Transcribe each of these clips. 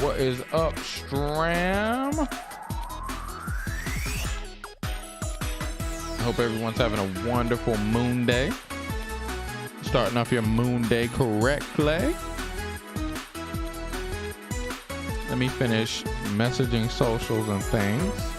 What is up, Stram? I hope everyone's having a wonderful moon day. Starting off your moon day correctly. Let me finish messaging socials and things.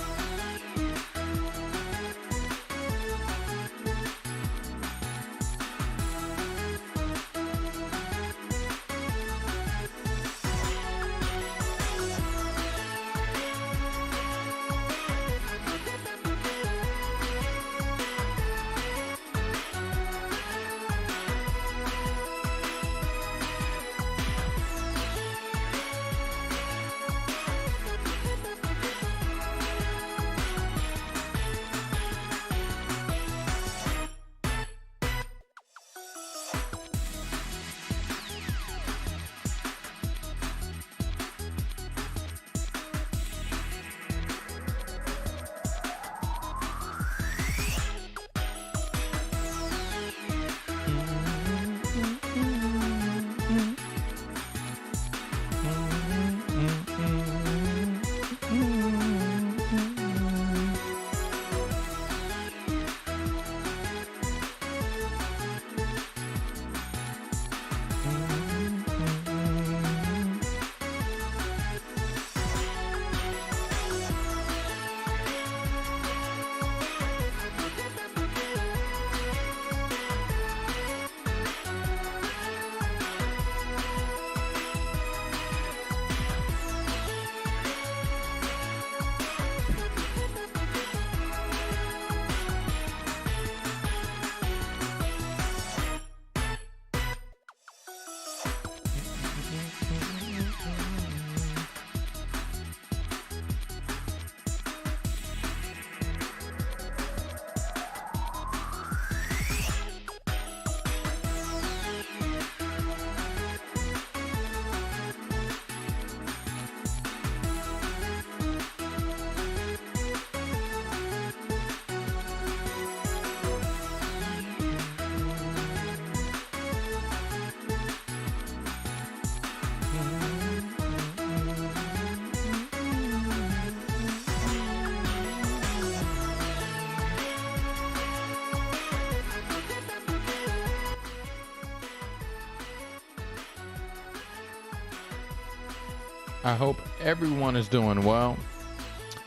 I hope everyone is doing well.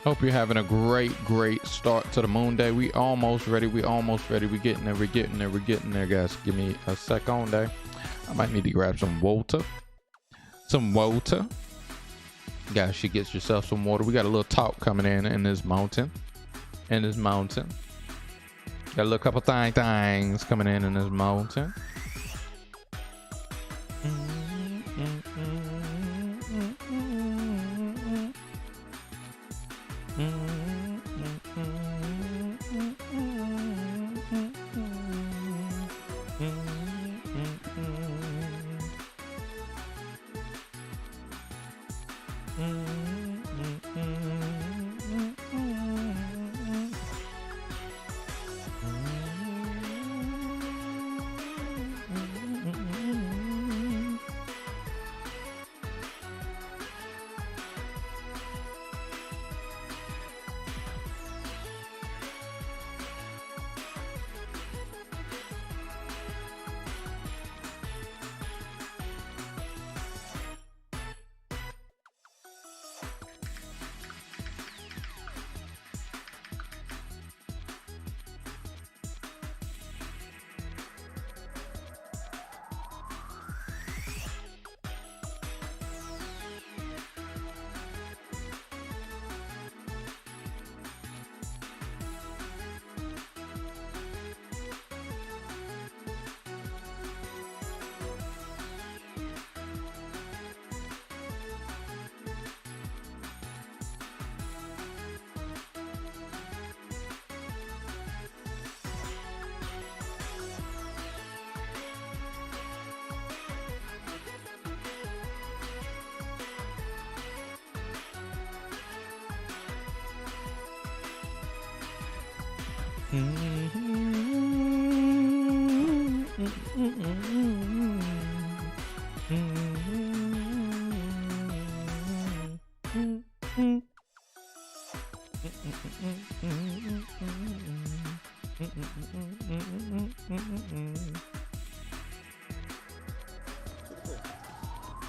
Hope you're having a great start to the moon day. We almost ready. We getting there, guys. Give me a second there. I might need to grab some water. Guys, she gets yourself some water. We got a little talk coming in this mountain. Got a little couple things coming in this mountain.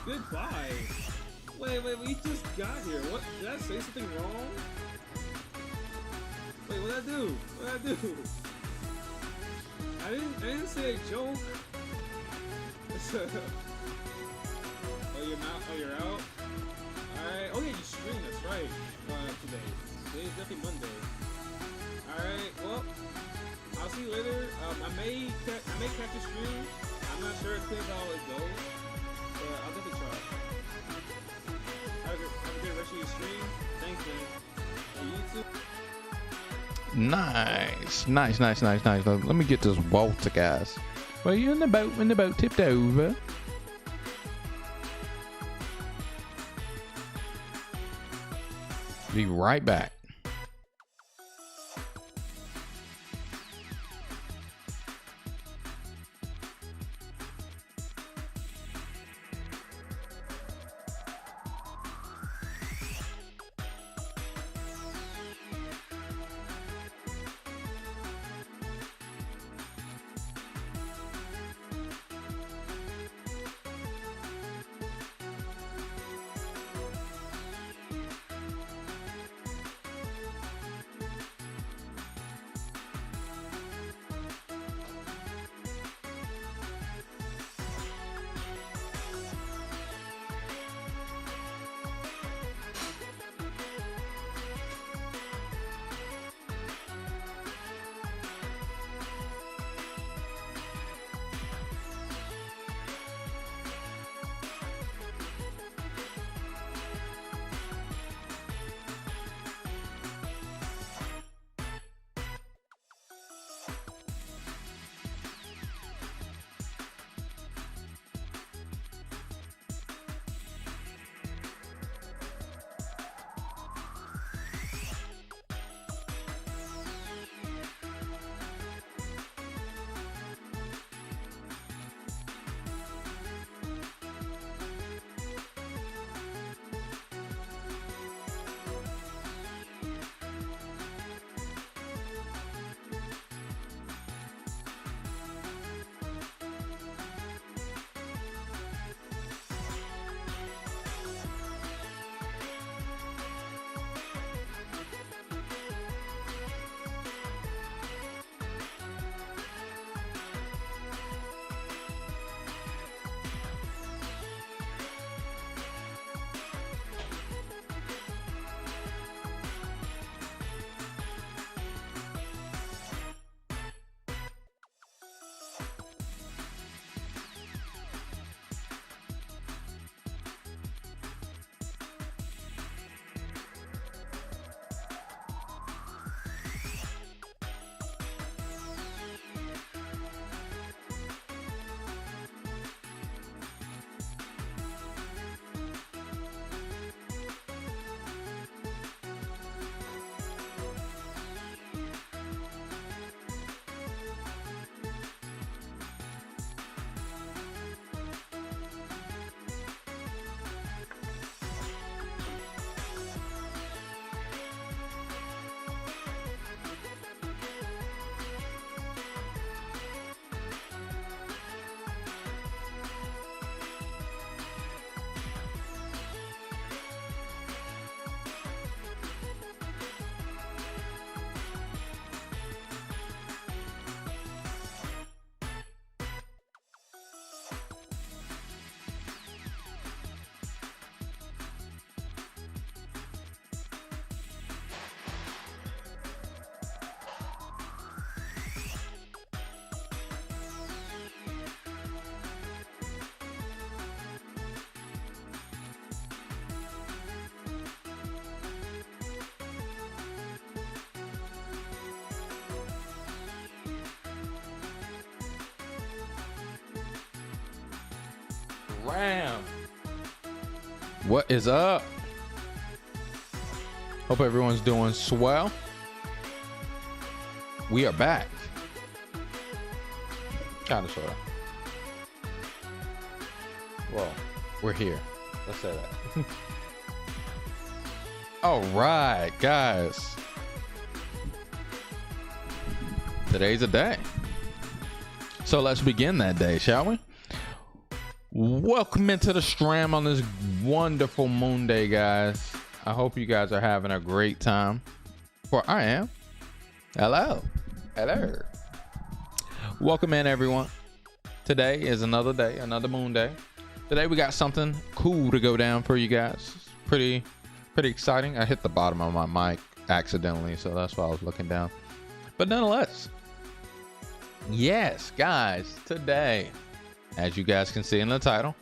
Goodbye. Wait, we just got here. What? Did I say something wrong? Wait, what'd I do? I didn't say a joke. Oh, you're out? Alright. Oh yeah, you streamed, that's right. Today. Today's definitely Monday. Alright, well, I'll see you later. I may catch a stream. I'm not sure if how it goes. But I'll definitely try. Have a good rest of your stream. Thanks, man. And you too. Nice. Let me get this water, guys. Well, you're in the boat tipped over. Be right back. Scram. What is up? Hope everyone's doing swell. We are back. Kind of, sort of. Well, we're here. Let's say that. All right, guys. Today's a day. So let's begin that day, shall we? Welcome into the Stram on this wonderful moon day, guys. I hope you guys are having a great time. For I am. Hello. Hello. Welcome in, everyone. Today is another day, another moon day. Today we got something cool to go down for you guys. Pretty exciting. I hit the bottom of my mic accidentally, so that's why I was looking down. But nonetheless, yes, guys, today, as you guys can see in the title,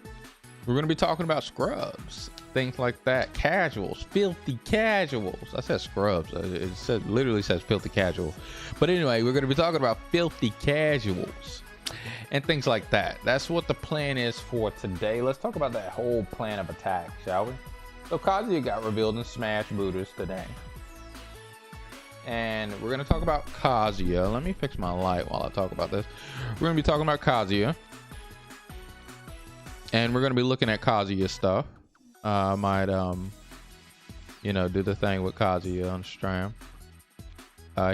we're going to be talking about scrubs, things like that, casuals, filthy casuals. I said scrubs. It literally says filthy casual. But anyway, we're going to be talking about filthy casuals and things like that. That's what the plan is for today. Let's talk about that whole plan of attack, shall we? So Kazuya got revealed in Smash Brothers today. And we're going to talk about Kazuya. Let me fix my light while I talk about this. We're going to be talking about Kazuya. And we're going to be looking at Kazuya stuff. Might, you know, do the thing with Kazuya on Stram.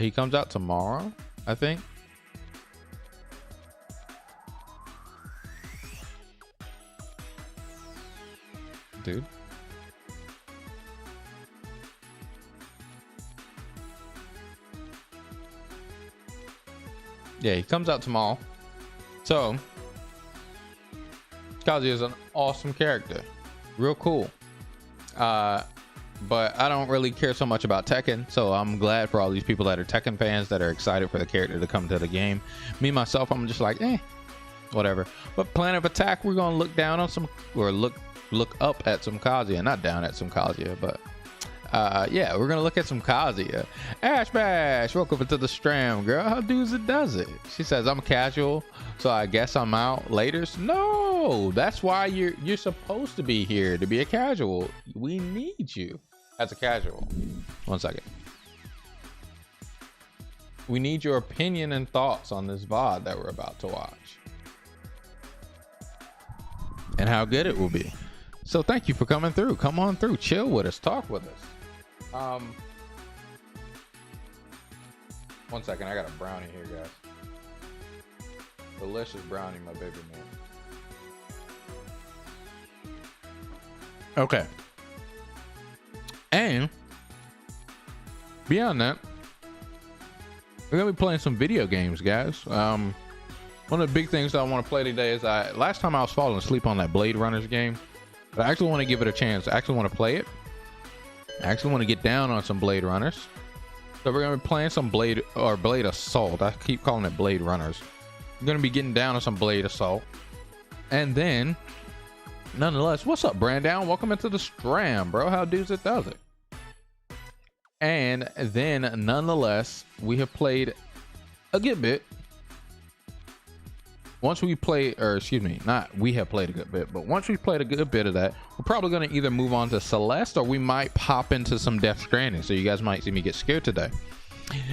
He comes out tomorrow, I think. Dude. Yeah, he comes out tomorrow. So, Kazuya is an awesome character. Real cool. But I don't really care so much about Tekken. So I'm glad for all these people that are Tekken fans that are excited for the character to come to the game. Me, myself, I'm just like, whatever. But Plan of Attack, we're going to look down on some, or look up at some Kazuya. Not down at some Kazuya, but yeah, we're gonna look at some Kazuya. Ash Bash, welcome to the Stram, girl. How does it? She says I'm casual, so I guess I'm out later. No, that's why you're supposed to be here, to be a casual. We need you as a casual. One second. We need your opinion and thoughts on this VOD that we're about to watch and how good it will be. So thank you for coming through. Come on through, chill with us, talk with us. One second, I got a brownie here, guys. Delicious brownie, my baby man. Okay. And beyond that, we're gonna be playing some video games, guys. One of the big things that I want to play today is last time I was falling asleep on that Blade Runners game, but I actually want to give it a chance. I actually want to play it. I actually want to get down on some Blade Runners. So we're going to be playing some Blade Assault. I keep calling it Blade Runners. We're going to be getting down on some Blade Assault. And then, nonetheless, what's up, Brandon? Welcome into the Stram, bro. How does it? And then, nonetheless, we have played a good bit. Once we play, or excuse me, not we have played a good bit, but once we played a good bit of that, we're probably going to either move on to Celeste or we might pop into some Death Stranding. So you guys might see me get scared today.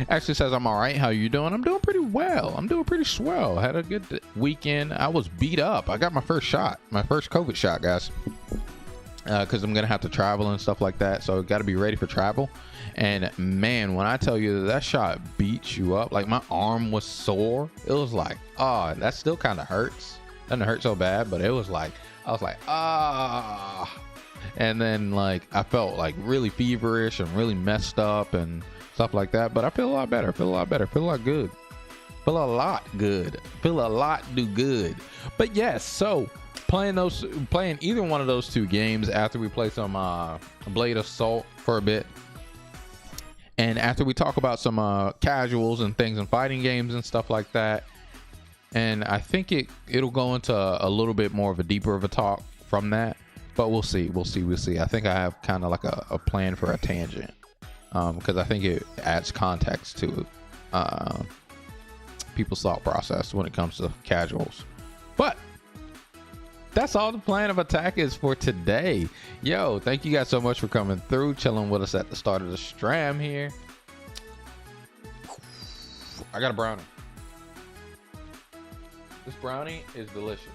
Actually says, I'm all right. How you doing? I'm doing pretty well. I'm doing pretty swell. Had a good weekend. I was beat up. I got my first shot, my first COVID shot, guys. Because I'm going to have to travel and stuff like that. So got to be ready for travel. And man, when I tell you that shot beats you up, like my arm was sore. It was like, oh, that still kind of hurts. Doesn't hurt so bad, but it was like, I was like, ah. And then like, I felt like really feverish and really messed up and stuff like that. But I feel a lot better. Feel a lot better. Feel a lot good. Feel a lot good. Feel a lot do good. But yes, so playing either one of those two games after we play some Blade Assault for a bit. And after we talk about some casuals and things and fighting games and stuff like that, and I think it'll go into a little bit more of a deeper of a talk from that, but we'll see. I think I have kind of like a plan for a tangent, because I think it adds context to people's thought process when it comes to casuals. But that's all the plan of attack is for today. Yo, thank you guys so much for coming through, chilling with us at the start of the stream here. I got a brownie. This brownie is delicious.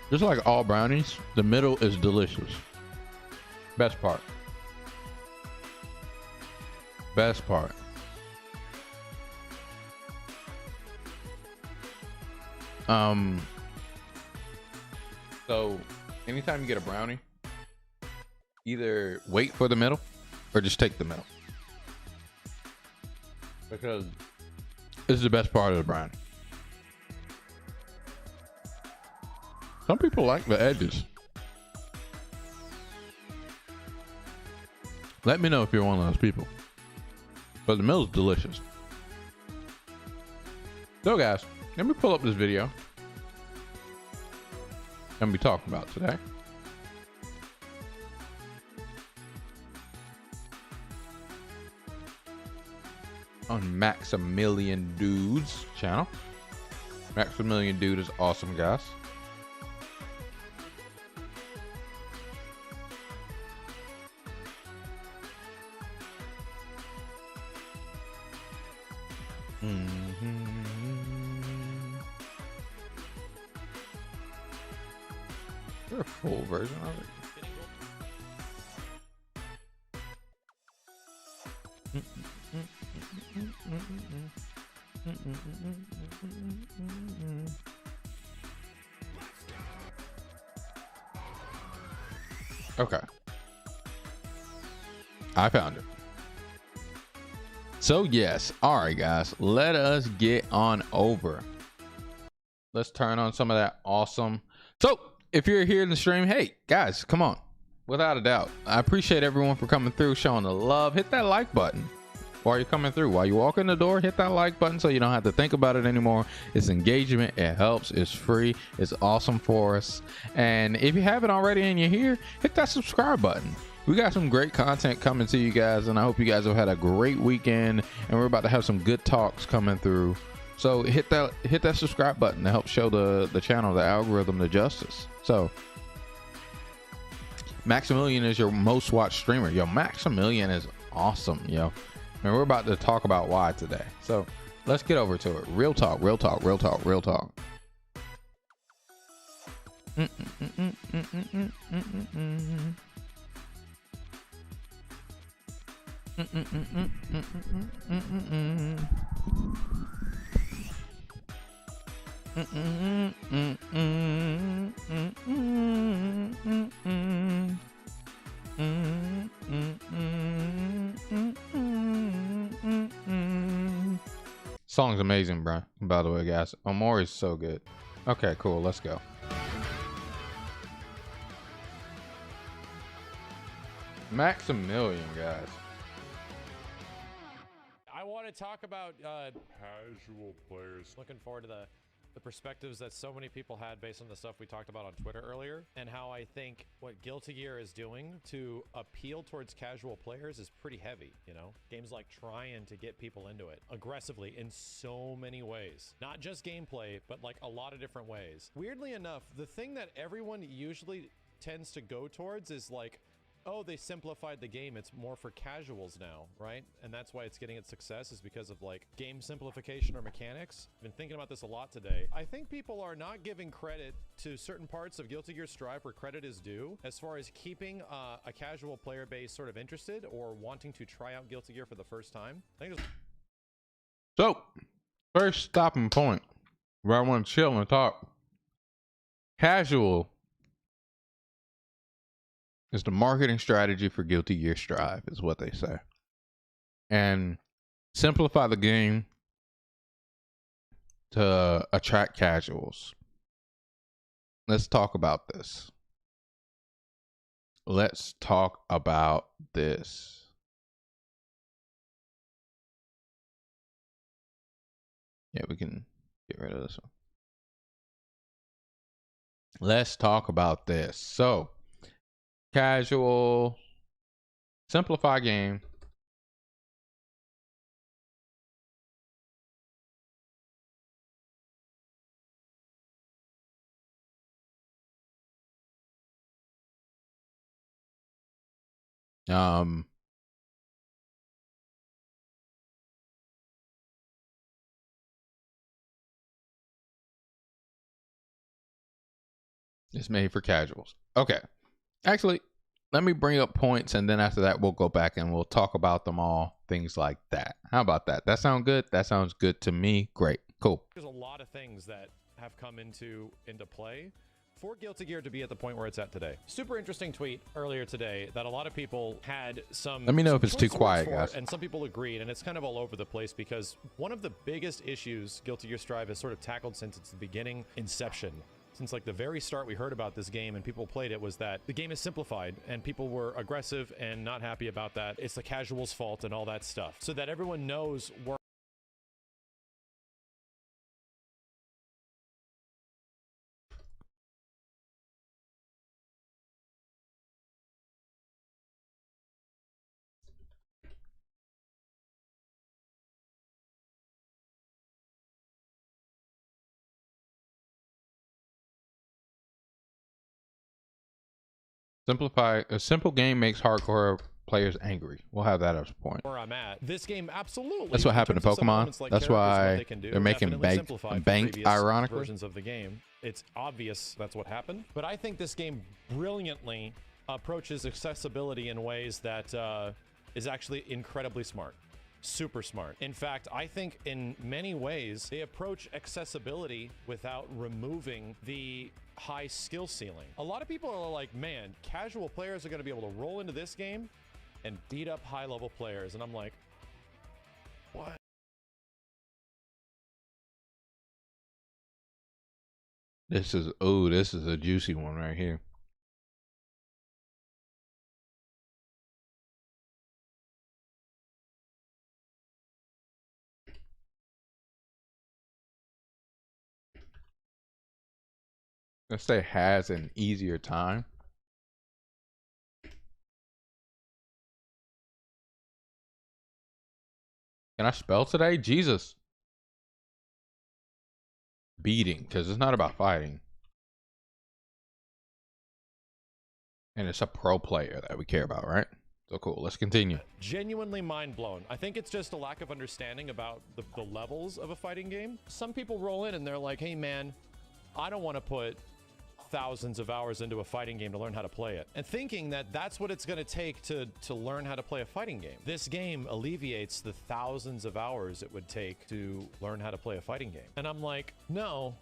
Just like all brownies, the middle is delicious. Best part. Best part. So anytime you get a brownie, either wait for the middle or just take the middle, because this is the best part of the brownie. Some people like the edges. Let me know if you're one of those people. But the middle is delicious. So guys, let me pull up this video I'm gonna be talking about today. On Maximilian Dude's channel. Maximilian Dude is awesome, guys. Is there a full version of it? Okay. I found it. So yes, all right guys, let us get on over. Let's turn on some of that awesome. So if you're here in the stream, hey guys, come on. Without a doubt, I appreciate everyone for coming through, showing the love. Hit that like button while you're coming through. While you walk in the door, hit that like button so you don't have to think about it anymore. It's engagement, it helps, it's free, it's awesome for us. And if you haven't already and you're here, hit that subscribe button. We got some great content coming to you guys, and I hope you guys have had a great weekend, and we're about to have some good talks coming through. So hit that subscribe button to help show the channel, the algorithm, the justice. So Maximilian is your most watched streamer. Yo, Maximilian is awesome, yo. And we're about to talk about why today. So let's get over to it. Real talk, real talk, real talk, real talk. Song's amazing, bro. By the way, guys, Amor is so good. Okay, cool. Let's go. Maximilian, guys. I want to talk about casual players. Looking forward to the perspectives that so many people had based on the stuff we talked about on Twitter earlier, and how I think what Guilty Gear is doing to appeal towards casual players is pretty heavy, you know? Games like trying to get people into it aggressively in so many ways. Not just gameplay, but like a lot of different ways. Weirdly enough, the thing that everyone usually tends to go towards is like, oh, they simplified the game, it's more for casuals now, right? And that's why it's getting its success, is because of like game simplification or mechanics. I've been thinking about this a lot today. I think people are not giving credit to certain parts of Guilty Gear Strive where credit is due, as far as keeping a casual player base sort of interested or wanting to try out Guilty Gear for the first time. I think So, first stopping point where I want to chill and talk. Casual is the marketing strategy for Guilty Gear Strive, is what they say. And simplify the game to attract casuals. Let's talk about this. Let's talk about this. Yeah, we can get rid of this one. Let's talk about this. So, casual, simplify game, Um, it's made for casuals. Okay. Actually, let me bring up points, and then after that, we'll go back and we'll talk about them all, things like that. How about that? That sound good? That sounds good to me. Great. Cool. There's a lot of things that have come into play for Guilty Gear to be at the point where it's at today. Super interesting tweet earlier today that a lot of people had some. Let me know if it's too choice words quiet, for, guys. and some people agreed, and it's kind of all over the place because one of the biggest issues Guilty Gear Strive has sort of tackled since its beginning, inception. Since like the very start we heard about this game and people played it, was that the game is simplified and people were aggressive and not happy about that. It's the casuals' fault and all that stuff. So that everyone knows where Simplify. A simple game makes hardcore players angry. We'll have that as a point. I'm at. This game absolutely. That's what happened to Pokemon. That's why they're making bank, ironically. Versions of the game. It's obvious that's what happened. But I think this game brilliantly approaches accessibility in ways that is actually incredibly smart. Super smart. In fact, I think in many ways they approach accessibility without removing the high skill ceiling. A lot of people are like, man, casual players are going to be able to roll into this game and beat up high level players. And I'm like, what? This is a juicy one right here. Let's say has an easier time. Can I spell today? Jesus. Beating, because it's not about fighting. And it's a pro player that we care about, right? So cool. Let's continue. Genuinely mind blown. I think it's just a lack of understanding about the levels of a fighting game. Some people roll in and they're like, hey man, I don't want to put thousands of hours into a fighting game to learn how to play it, and thinking that that's what it's going to take to learn how to play a fighting game. This game alleviates the thousands of hours it would take to learn how to play a fighting game. And I'm like, no,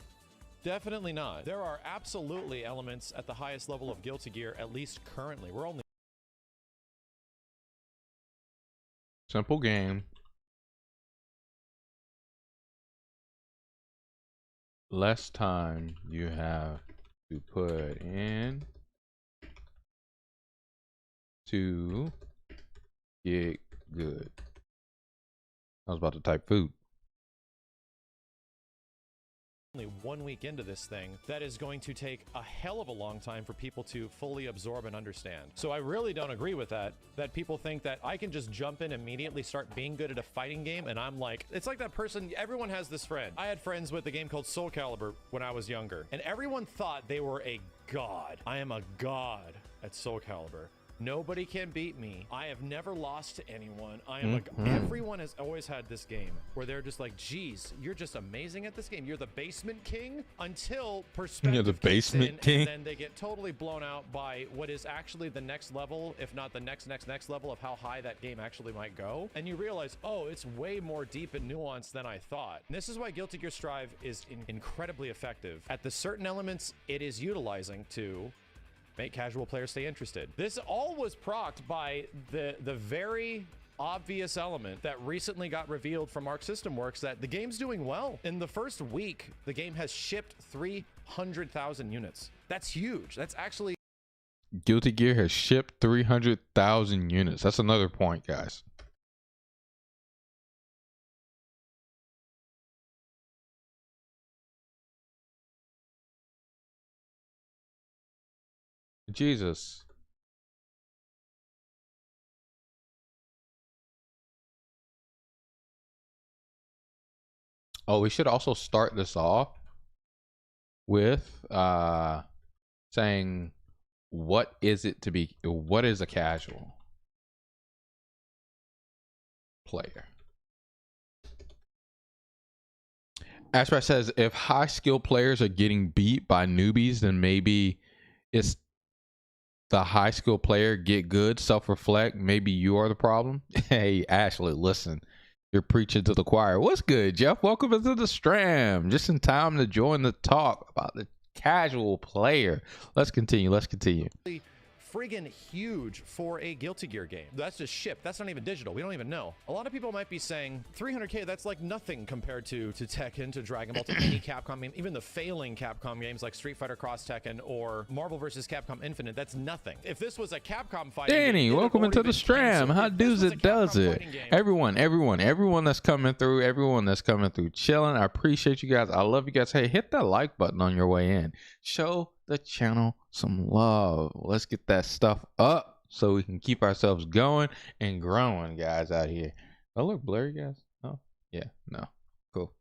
definitely not. There are absolutely elements at the highest level of Guilty Gear, at least currently. We're only simple game. Less time you have to put in to get good. I was about to type food. only 1 week into this thing that is going to take a hell of a long time for people to fully absorb and understand. So I really don't agree with that people think that I can just jump in immediately, start being good at a fighting game, and I'm like, it's like that person, everyone has this friend. I had friends with a game called Soul Calibur when I was younger, and everyone thought they were a god. I am a god at Soul Calibur. Nobody can beat me. I have never lost to anyone. I am like, everyone has always had this game where they're just like, geez, you're just amazing at this game. You're the basement king, until perspective You're the basement king. and then they get totally blown out by what is actually the next level, if not the next level of how high that game actually might go. And you realize, oh, it's way more deep and nuanced than I thought. And this is why Guilty Gear Strive is incredibly effective at the certain elements it is utilizing to make casual players stay interested. This all was procced by the very obvious element that recently got revealed from Arc System Works, that the game's doing well. In the first week, the game has shipped 300,000 units. That's huge. That's actually... Guilty Gear has shipped 300,000 units. That's another point, guys. Jesus. Oh, we should also start this off with saying what is a casual? player. Ashby says, if high skill players are getting beat by newbies, then maybe it's the high skill player. Get good, self-reflect. Maybe you are the problem. Hey, Ashley, listen. You're preaching to the choir. What's good, Jeff? Welcome into the stream. Just in time to join the talk about the casual player. Let's continue. Let's continue. Friggin' huge for a Guilty Gear game. That's just shipped. That's not even digital. We don't even know. A lot of people might be saying 300K, that's like nothing compared to Tekken, to Dragon Ball, to any Capcom game, even the failing Capcom games like Street Fighter Cross Tekken or Marvel vs. Capcom Infinite. That's nothing. If this was a Capcom fighting Danny, game, welcome into the stream. How does it does it? Everyone that's coming through, chilling. I appreciate you guys. I love you guys. Hey, hit that like button on your way in. Show the channel some love. Let's get that stuff up so we can keep ourselves going and growing, guys, out here. Oh, look blurry, guys. Oh, yeah, no, cool.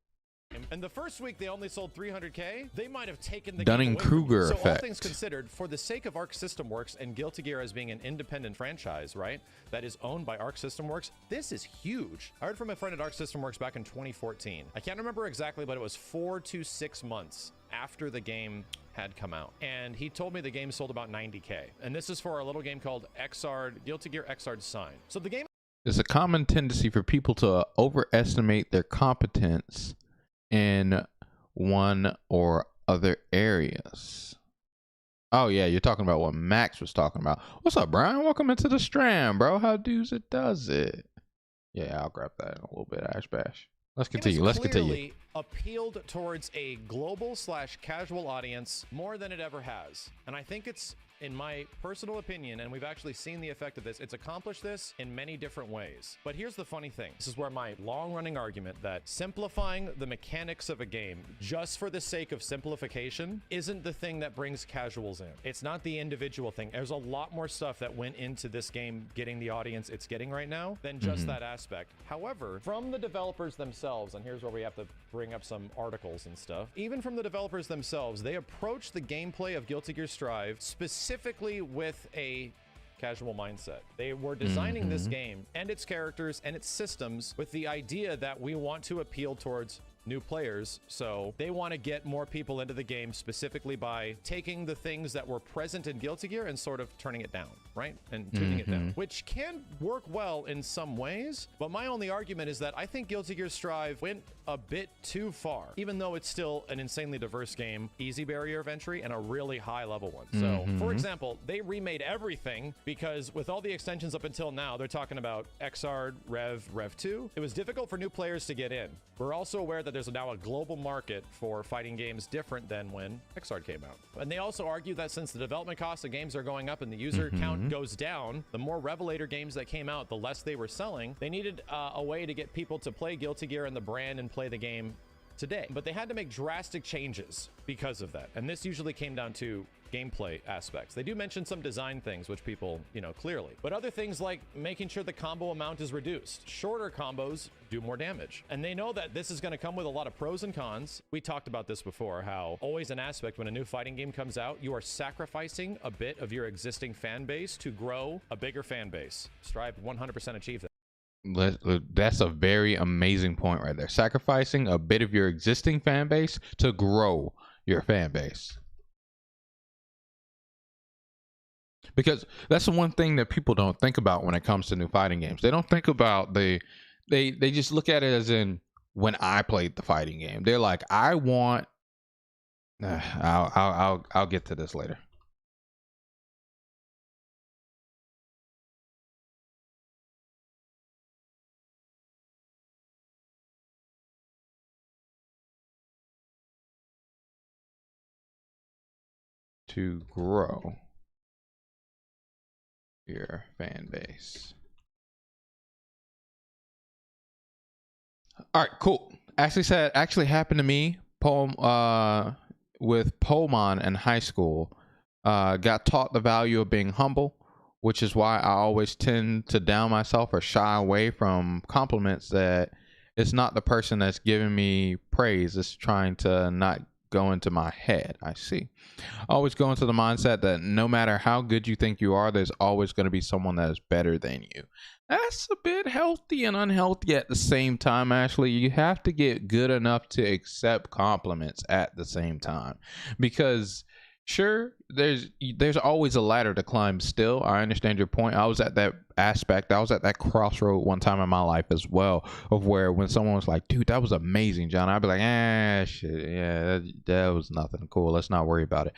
And the first week they only sold 300K. They might have taken the Dunning-Kruger effect. So all things considered, for the sake of Arc System Works and Guilty Gear as being an independent franchise, right, that is owned by Arc System Works, this is huge. I heard from a friend at Arc System Works back in 2014. I can't remember exactly, but it was 4 to 6 months after the game had come out, and he told me the game sold about 90K, and this is for a little game called Guilty Gear Xrd Sign. So the game, there's a common tendency for people to overestimate their competence in one or other areas. Oh yeah, you're talking about what Max was talking about. What's up, Brian? Welcome into the stream, bro. How does it does it? Yeah, I'll grab that in a little bit. Ash Bash. Let's continue. Let's continue. Appealed towards a global / casual audience more than it ever has, and I think it's, in my personal opinion, and we've actually seen the effect of this, it's accomplished this in many different ways. But here's the funny thing. This is where my long-running argument that simplifying the mechanics of a game just for the sake of simplification isn't the thing that brings casuals in. It's not the individual thing. There's a lot more stuff that went into this game getting the audience it's getting right now than just that aspect. However, from the developers themselves, and here's where we have to bring up some articles and stuff, even from the developers themselves, they approach the gameplay of Guilty Gear Strive specifically with a casual mindset. They were designing this game and its characters and its systems with the idea that we want to appeal towards new players, so they want to get more people into the game specifically by taking the things that were present in Guilty Gear and sort of turning it down, right? And tuning it down, which can work well in some ways, but my only argument is that I think Guilty Gear Strive went a bit too far, even though it's still an insanely diverse game, easy barrier of entry, and a really high level one. So, for example, they remade everything because with all the extensions up until now, they're talking about Xrd, Rev 2. It was difficult for new players to get in. We're also aware that there's now a global market for fighting games different than when Xrd came out. And they also argue that since the development costs of games are going up and the user count goes down, the more Revelator games that came out, the less they were selling. They needed a way to get people to play Guilty Gear and the brand and play the game today. But they had to make drastic changes because of that. And this usually came down to gameplay aspects. They do mention some design things, which people, clearly. But other things like making sure the combo amount is reduced. Shorter combos do more damage. And they know that this is going to come with a lot of pros and cons. We talked about this before, how always an aspect when a new fighting game comes out, you are sacrificing a bit of your existing fan base to grow a bigger fan base. Strive 100% achieve that. That's a very amazing point right there. Sacrificing a bit of your existing fan base to grow your fan base. Because that's the one thing that people don't think about when it comes to new fighting games. They don't think about they just look at it as in when I played the fighting game. They're like, I want I'll get to this later. To grow your fan base. All right, cool. Actually happened to me with Pokemon in high school. Got taught the value of being humble, which is why I always tend to down myself or shy away from compliments that it's not the person that's giving me praise. It's trying to not go into my head. I see. Always go into the mindset that no matter how good you think you are, there's always going to be someone that is better than you. That's a bit healthy and unhealthy at the same time, Ashley. You have to get good enough to accept compliments at the same time. Because sure, there's always a ladder to climb still. I understand your point. I was at that aspect. I was at that crossroad one time in my life as well, of where when someone was like, dude, that was amazing, John, I'd be like, shit, yeah, that was nothing. Cool, let's not worry about it.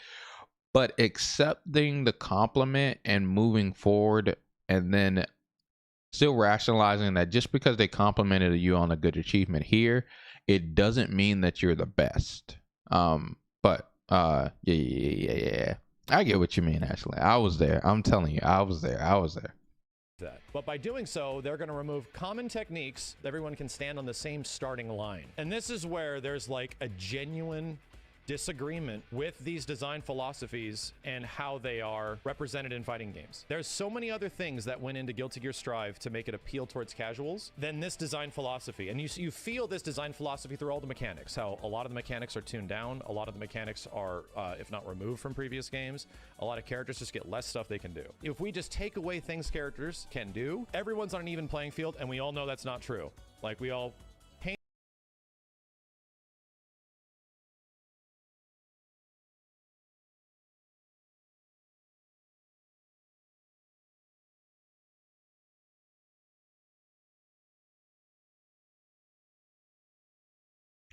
But accepting the compliment and moving forward, and then still rationalizing that just because they complimented you on a good achievement here, it doesn't mean that you're the best. But yeah. I get what you mean, Ashley. I was there. I'm telling you, I was there. But by doing so, they're going to remove common techniques. Everyone can stand on the same starting line. And this is where there's like a genuine disagreement with these design philosophies and how they are represented in fighting games. There's so many other things that went into Guilty Gear Strive to make it appeal towards casuals than this design philosophy. And you feel this design philosophy through all the mechanics, how a lot of the mechanics are tuned down, a lot of the mechanics are, if not removed from previous games, a lot of characters just get less stuff they can do. If we just take away things characters can do, everyone's on an even playing field, and we all know that's not true. Like, we all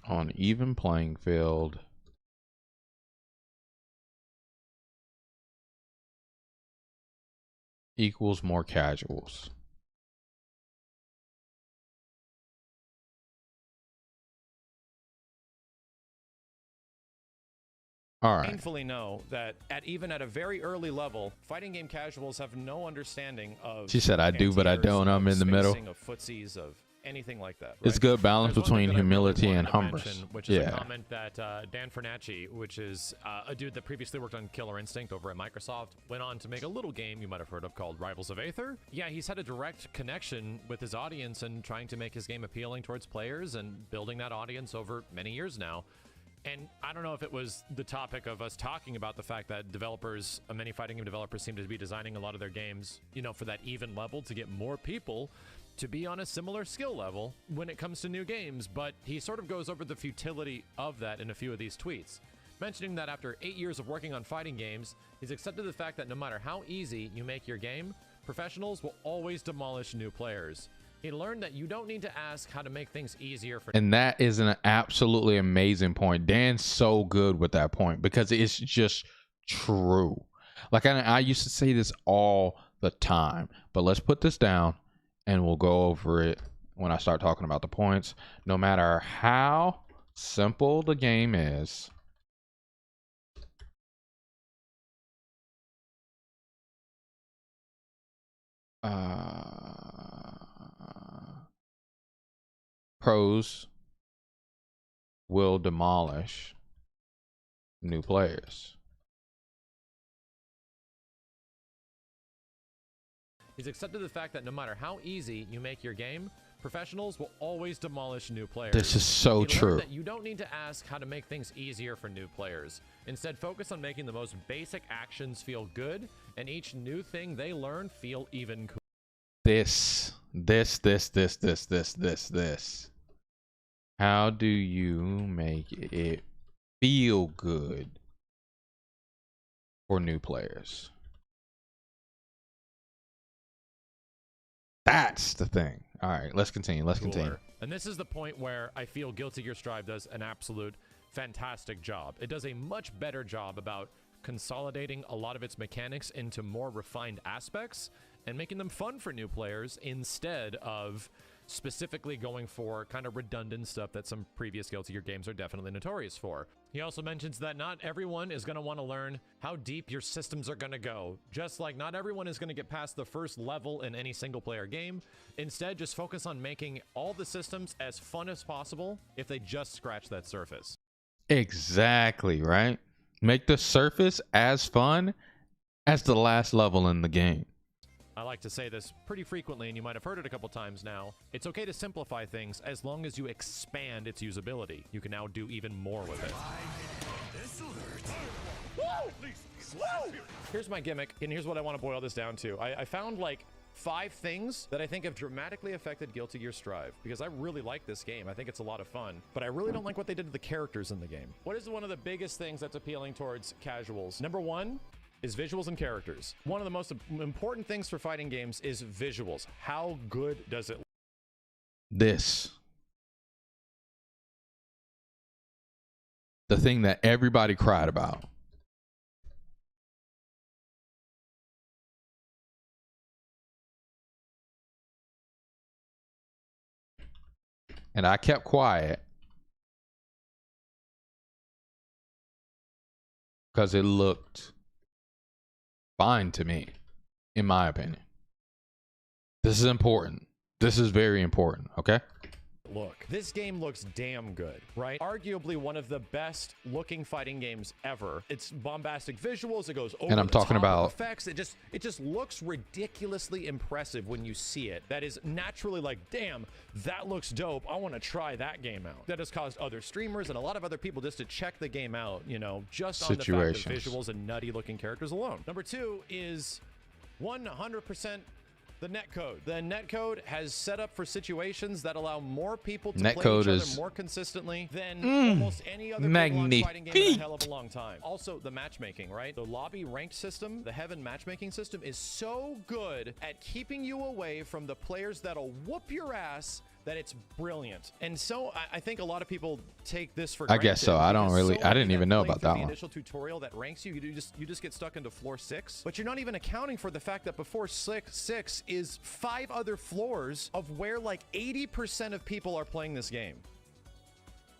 on even playing field equals more casuals. All right. painfully know that even at a very early level, fighting game casuals have no understanding of. She said, "I do, but I don't." I'm in the middle. Of footsies, of anything like that. Right? It's good balance between humility and humbleness. Which is a comment that Dan Fernacci, which is a dude that previously worked on Killer Instinct over at Microsoft, went on to make a little game you might have heard of called Rivals of Aether. Yeah, he's had a direct connection with his audience and trying to make his game appealing towards players and building that audience over many years now. And I don't know if it was the topic of us talking about the fact that developers, many fighting game developers seem to be designing a lot of their games, you know, for that even level to get more people to be on a similar skill level when it comes to new games. But he sort of goes over the futility of that in a few of these tweets, mentioning that after 8 years of working on fighting games, he's accepted the fact that no matter how easy you make your game, professionals will always demolish new players. He learned that you don't need to ask how to make things easier for. And that is an absolutely amazing point. Dan's so good with that point because it's just true. Like I used to say this all the time, but let's put this down and we'll go over it when I start talking about the points. No matter how simple the game is, pros will demolish new players. He's accepted the fact that no matter how easy you make your game, professionals will always demolish new players. This is so true. That you don't need to ask how to make things easier for new players. Instead, focus on making the most basic actions feel good, and each new thing they learn feel even cooler. This. How do you make it feel good for new players? That's the thing. All right, let's continue. And this is the point where I feel Guilty Gear Strive does an absolute fantastic job. It does a much better job about consolidating a lot of its mechanics into more refined aspects and making them fun for new players instead of specifically going for kind of redundant stuff that some previous Guilty Gear games are definitely notorious for. He also mentions that not everyone is going to want to learn how deep your systems are going to go, just like not everyone is going to get past the first level in any single player game. Instead, just focus on making all the systems as fun as possible if they just scratch that surface. Exactly, right? Make the surface as fun as the last level in the game. I like to say this pretty frequently, and you might have heard it a couple times now. It's okay to simplify things as long as you expand its usability. You can now do even more with it. Here's my gimmick, and here's what I want to boil this down to. I found like 5 things that I think have dramatically affected Guilty Gear Strive, because I really like this game. I think it's a lot of fun, but I really don't like what they did to the characters in the game. What is one of the biggest things that's appealing towards casuals? Number 1 is visuals and characters. One of the most important things for fighting games is visuals. How good does it look? This. The thing that everybody cried about. And I kept quiet because it looked fine to me, in my opinion. This is important. This is very important, okay? Look, this game looks damn good, right? Arguably one of the best looking fighting games ever. It's bombastic visuals. It goes over and I'm the talking top about with effects. It just looks ridiculously impressive when you see it. That is naturally like, damn, that looks dope. I want to try that game out. That has caused other streamers and a lot of other people just to check the game out, you know, just on the fact of visuals and nutty looking characters alone. Number 2 is 100% the netcode. The netcode has set up for situations that allow more people to play each other more consistently than almost any other fighting game in a hell of a long time. Also, the matchmaking, right? The lobby ranked system, the heaven matchmaking system is so good at keeping you away from the players that'll whoop your ass that it's brilliant. And so I think a lot of people take this for granted. I guess so. I don't really, I didn't even know about that one. The initial tutorial that ranks you, you just get stuck into floor 6, but you're not even accounting for the fact that before 6 is 5 other floors of where like 80% of people are playing this game.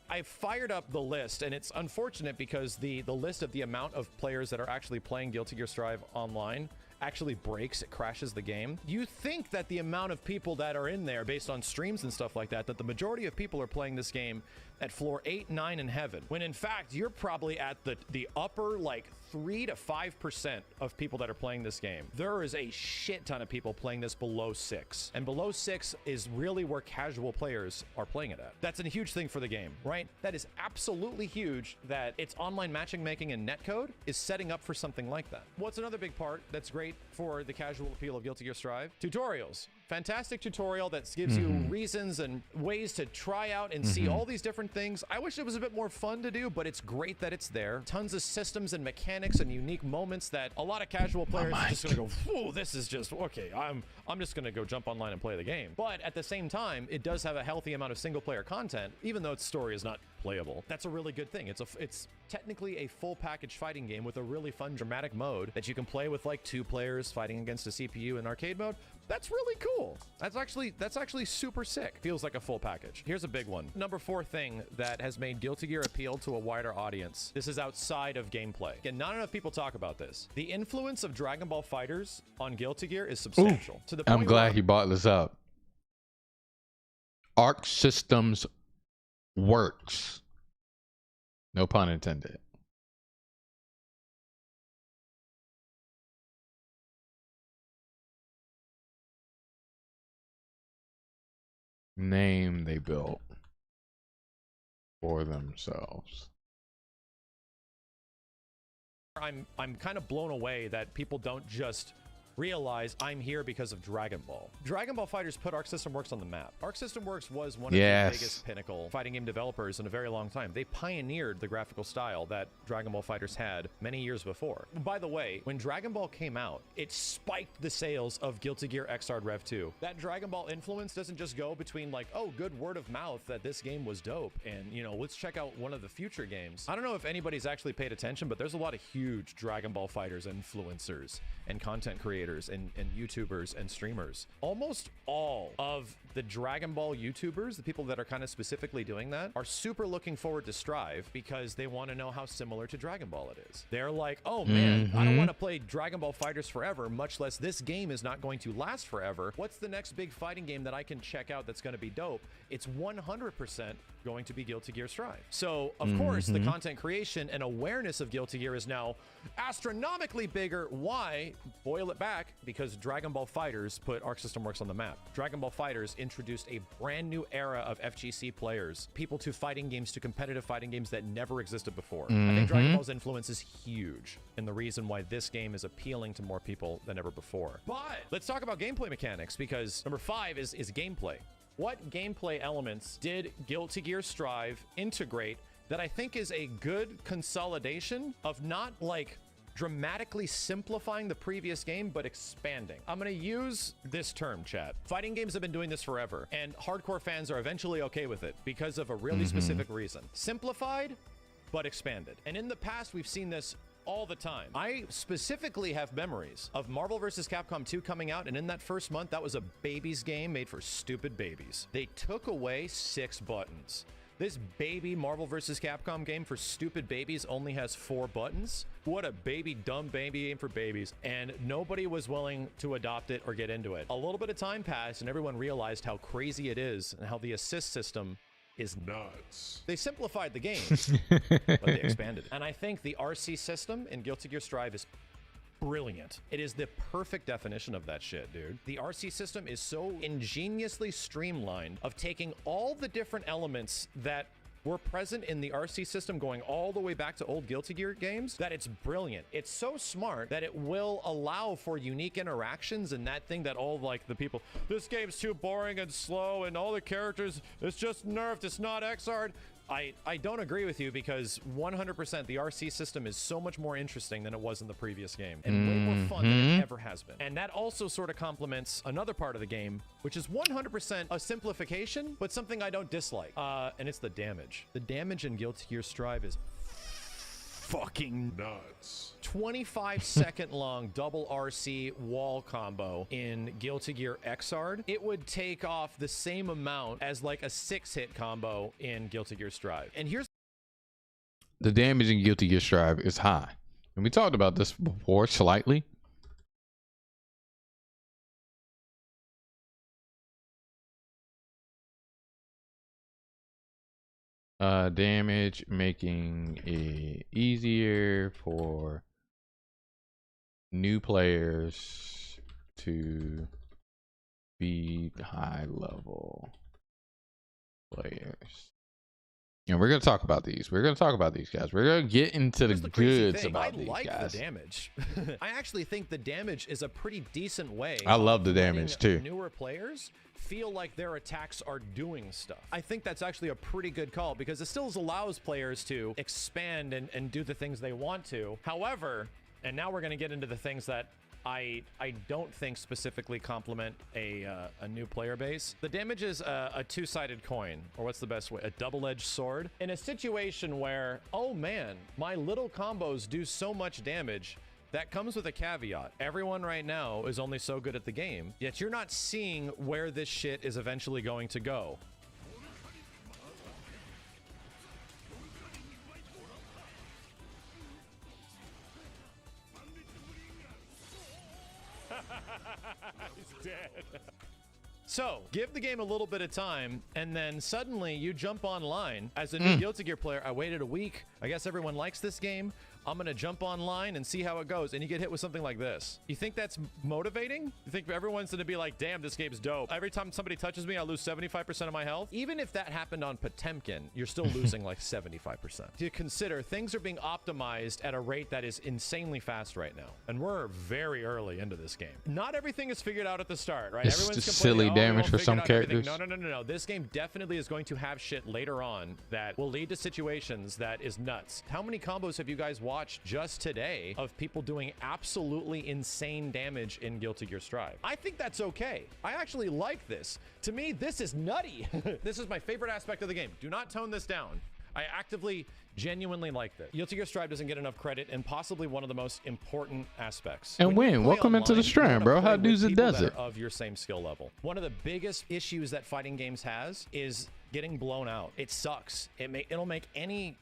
I fired up the list, and it's unfortunate because the list of the amount of players that are actually playing Guilty Gear Strive online actually breaks. It crashes the game. You think that the amount of people that are in there based on streams and stuff like that, that the majority of people are playing this game at floor 8, 9 in heaven, when in fact you're probably at the upper like 3 to 5% of people that are playing this game. There is a shit ton of people playing this below 6, and below 6 is really where casual players are playing it at. That's a huge thing for the game, right? That is absolutely huge that its online matching making and netcode is setting up for something like that. What's another big part that's great for the casual appeal of Guilty Gear Strive? Tutorials. Fantastic tutorial that gives you reasons and ways to try out and see all these different things. I wish it was a bit more fun to do, but it's great that it's there. Tons of systems and mechanics and unique moments that a lot of casual players are just gonna go, whoa, this is just okay. I'm just gonna go jump online and play the game. But at the same time, it does have a healthy amount of single player content, even though its story is not playable. That's a really good thing. It's technically a full package fighting game with a really fun dramatic mode that you can play with like 2 players fighting against a CPU in arcade mode. That's really cool. That's actually super sick. Feels like a full package. Here's a big one. Number 4 thing that has made Guilty Gear appeal to a wider audience. This is outside of gameplay. Again, not enough people talk about this. The influence of Dragon Ball FighterZ on Guilty Gear is substantial. To the point I'm glad he brought this up. Arc Systems works. No pun intended. Name they built for themselves. I'm kind of blown away that people don't just realize I'm here because of Dragon Ball. Dragon Ball FighterZ put Arc System Works on the map. Arc System Works was one of the biggest pinnacle fighting game developers in a very long time. They pioneered the graphical style that Dragon Ball FighterZ had many years before. By the way, when Dragon Ball came out, it spiked the sales of Guilty Gear Xrd Rev 2. That Dragon Ball influence doesn't just go between like, oh, good word of mouth that this game was dope, and you know, let's check out one of the future games. I don't know if anybody's actually paid attention, but there's a lot of huge Dragon Ball FighterZ influencers and content creators and YouTubers and streamers. Almost all of the Dragon Ball YouTubers, the people that are kind of specifically doing that, are super looking forward to Strive because they want to know how similar to Dragon Ball it is. They're like, oh man, I don't want to play Dragon Ball FighterZ forever, much less this game is not going to last forever. What's the next big fighting game that I can check out that's going to be dope? It's 100% going to be Guilty Gear Strive. So, of course, the content creation and awareness of Guilty Gear is now astronomically bigger. Why? Boil it back. back because Dragon Ball Fighters put Arc System Works on the map. Dragon Ball Fighters introduced a brand new era of FGC players, people to fighting games, to competitive fighting games that never existed before. I think Dragon Ball's influence is huge and the reason why this game is appealing to more people than ever before. But let's talk about gameplay mechanics, because number 5 is gameplay. What gameplay elements did Guilty Gear Strive integrate that I think is a good consolidation of not like dramatically simplifying the previous game, but expanding? I'm going to use this term, chat. Fighting games have been doing this forever, and hardcore fans are eventually okay with it because of a really specific reason. Simplified, but expanded. And in the past, we've seen this all the time. I specifically have memories of Marvel vs. Capcom 2 coming out, and in that first month, that was a babies game made for stupid babies. They took away 6 buttons. This baby Marvel vs. Capcom game for stupid babies only has 4 buttons. What a baby, dumb baby game for babies. And nobody was willing to adopt it or get into it. A little bit of time passed and everyone realized how crazy it is and how the assist system is nuts. They simplified the game, but they expanded it. And I think the RC system in Guilty Gear Strive is brilliant. It is the perfect definition of that shit, dude. The RC system is so ingeniously streamlined of taking all the different elements that were present in the RC system going all the way back to old Guilty Gear games that it's brilliant. It's so smart that it will allow for unique interactions, and that thing that all like the people, this game's too boring and slow and all the characters, it's just nerfed, it's not XR'd. I don't agree with you, because 100% the RC system is so much more interesting than it was in the previous game, and way more fun than it ever has been. And that also sort of complements another part of the game, which is 100% a simplification, but something I don't dislike. And it's the damage. The damage in Guilty Gear Strive is fucking nuts. 25-second long double RC wall combo in Guilty Gear Xrd, it would take off the same amount as like a 6-hit combo in Guilty Gear Strive. And here's the damage in Guilty Gear Strive is high, and we talked about this before slightly. Damage making it easier for new players to be high level players. And we're going to talk about these. We're going to talk about these guys. We're going to get into the goods about these guys. I like the damage. I actually think the damage is a pretty decent way. I love the damage too. Newer players feel like their attacks are doing stuff. I think that's actually a pretty good call, because it still allows players to expand and do the things they want to. However, and now we're going to get into the things that I don't think specifically complement a new player base. The damage is a two-sided coin, or what's the best way? A double-edged sword. In a situation where, oh man, my little combos do so much damage, that comes with a caveat. Everyone right now is only so good at the game, yet you're not seeing where this shit is eventually going to go. He's dead. So, give the game a little bit of time, and then suddenly you jump online. As a new Guilty Gear player, I waited a week. I guess everyone likes this game. I'm going to jump online and see how it goes. And you get hit with something like this. You think that's motivating? You think everyone's going to be like, damn, this game's dope. Every time somebody touches me, I lose 75% of my health. Even if that happened on Potemkin, you're still losing like 75%. To consider, things are being optimized at a rate that is insanely fast right now. And we're very early into this game. Not everything is figured out at the start, right? It's Everyone's just silly damage for some characters. No. This game definitely is going to have shit later on that will lead to situations that is nuts. How many combos have you guys watched just today of people doing absolutely insane damage in Guilty Gear Strive? I think that's okay. I actually like this. To me, this is nutty. This is my favorite aspect of the game. Do not tone this down. I actively, genuinely like this. Guilty Gear Strive doesn't get enough credit, and possibly one of the most important aspects. And welcome into the stream, bro. How does it does it? Of your same skill level. One of the biggest issues that fighting games has is getting blown out. It sucks. It'll make any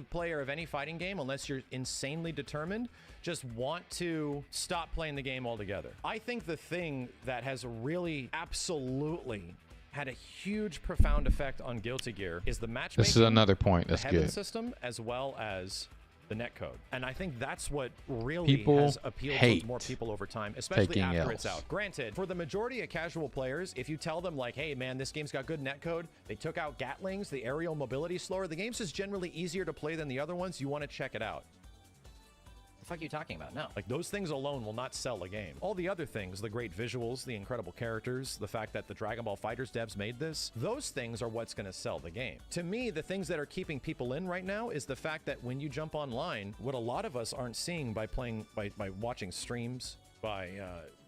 player of any fighting game, unless you're insanely determined, just want to stop playing the game altogether. I think the thing that has really absolutely had a huge, profound effect on Guilty Gear is the matchmaking. This is another point. That's the heaven good. system, as well as the netcode. And I think that's what really People has appealed to hate more people over time, especially taking after Ls. it's out. Granted, for the majority of casual players, if you tell them like, hey man, this game's got good netcode, they took out Gatlings, the aerial mobility slower, the game's just generally easier to play than the other ones, you want to check it out. The fuck are you talking about? No. Like, those things alone will not sell a game. All the other things, the great visuals, the incredible characters, the fact that the Dragon Ball FighterZ devs made this, those things are what's going to sell the game. To me, the things that are keeping people in right now is the fact that when you jump online, what a lot of us aren't seeing by playing, by watching streams, by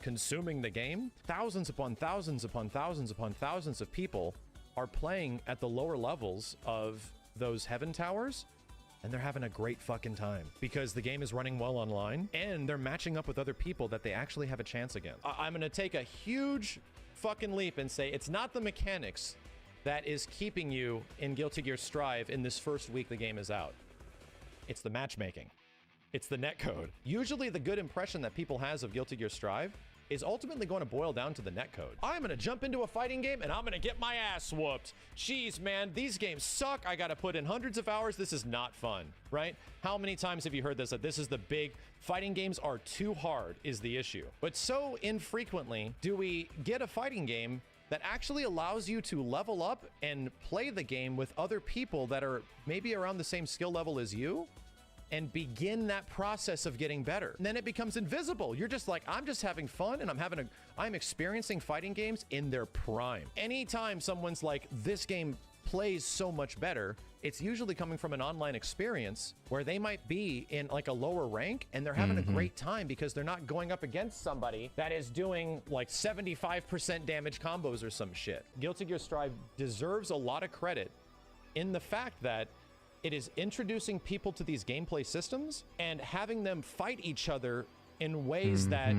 consuming the game, thousands upon thousands upon thousands upon thousands of people are playing at the lower levels of those heaven towers, and they're having a great fucking time because the game is running well online and they're matching up with other people that they actually have a chance against. I'm gonna take a huge fucking leap and say it's not the mechanics that is keeping you in Guilty Gear Strive in this first week the game is out. It's the matchmaking. It's the netcode. Usually the good impression that people has of Guilty Gear Strive is ultimately going to boil down to the netcode. I'm going to jump into a fighting game and I'm going to get my ass whooped. Jeez, man, these games suck. I got to put in hundreds of hours. This is not fun, right? How many times have you heard this, that this is the big fighting games are too hard is the issue. But so infrequently do we get a fighting game that actually allows you to level up and play the game with other people that are maybe around the same skill level as you, and begin that process of getting better. And then it becomes invisible. You're just like, I'm just having fun and I'm experiencing fighting games in their prime. Anytime someone's like, this game plays so much better, it's usually coming from an online experience where they might be in like a lower rank and they're having a great time because they're not going up against somebody that is doing like 75% damage combos or some shit. Guilty Gear Strive deserves a lot of credit in the fact that it is introducing people to these gameplay systems and having them fight each other in ways that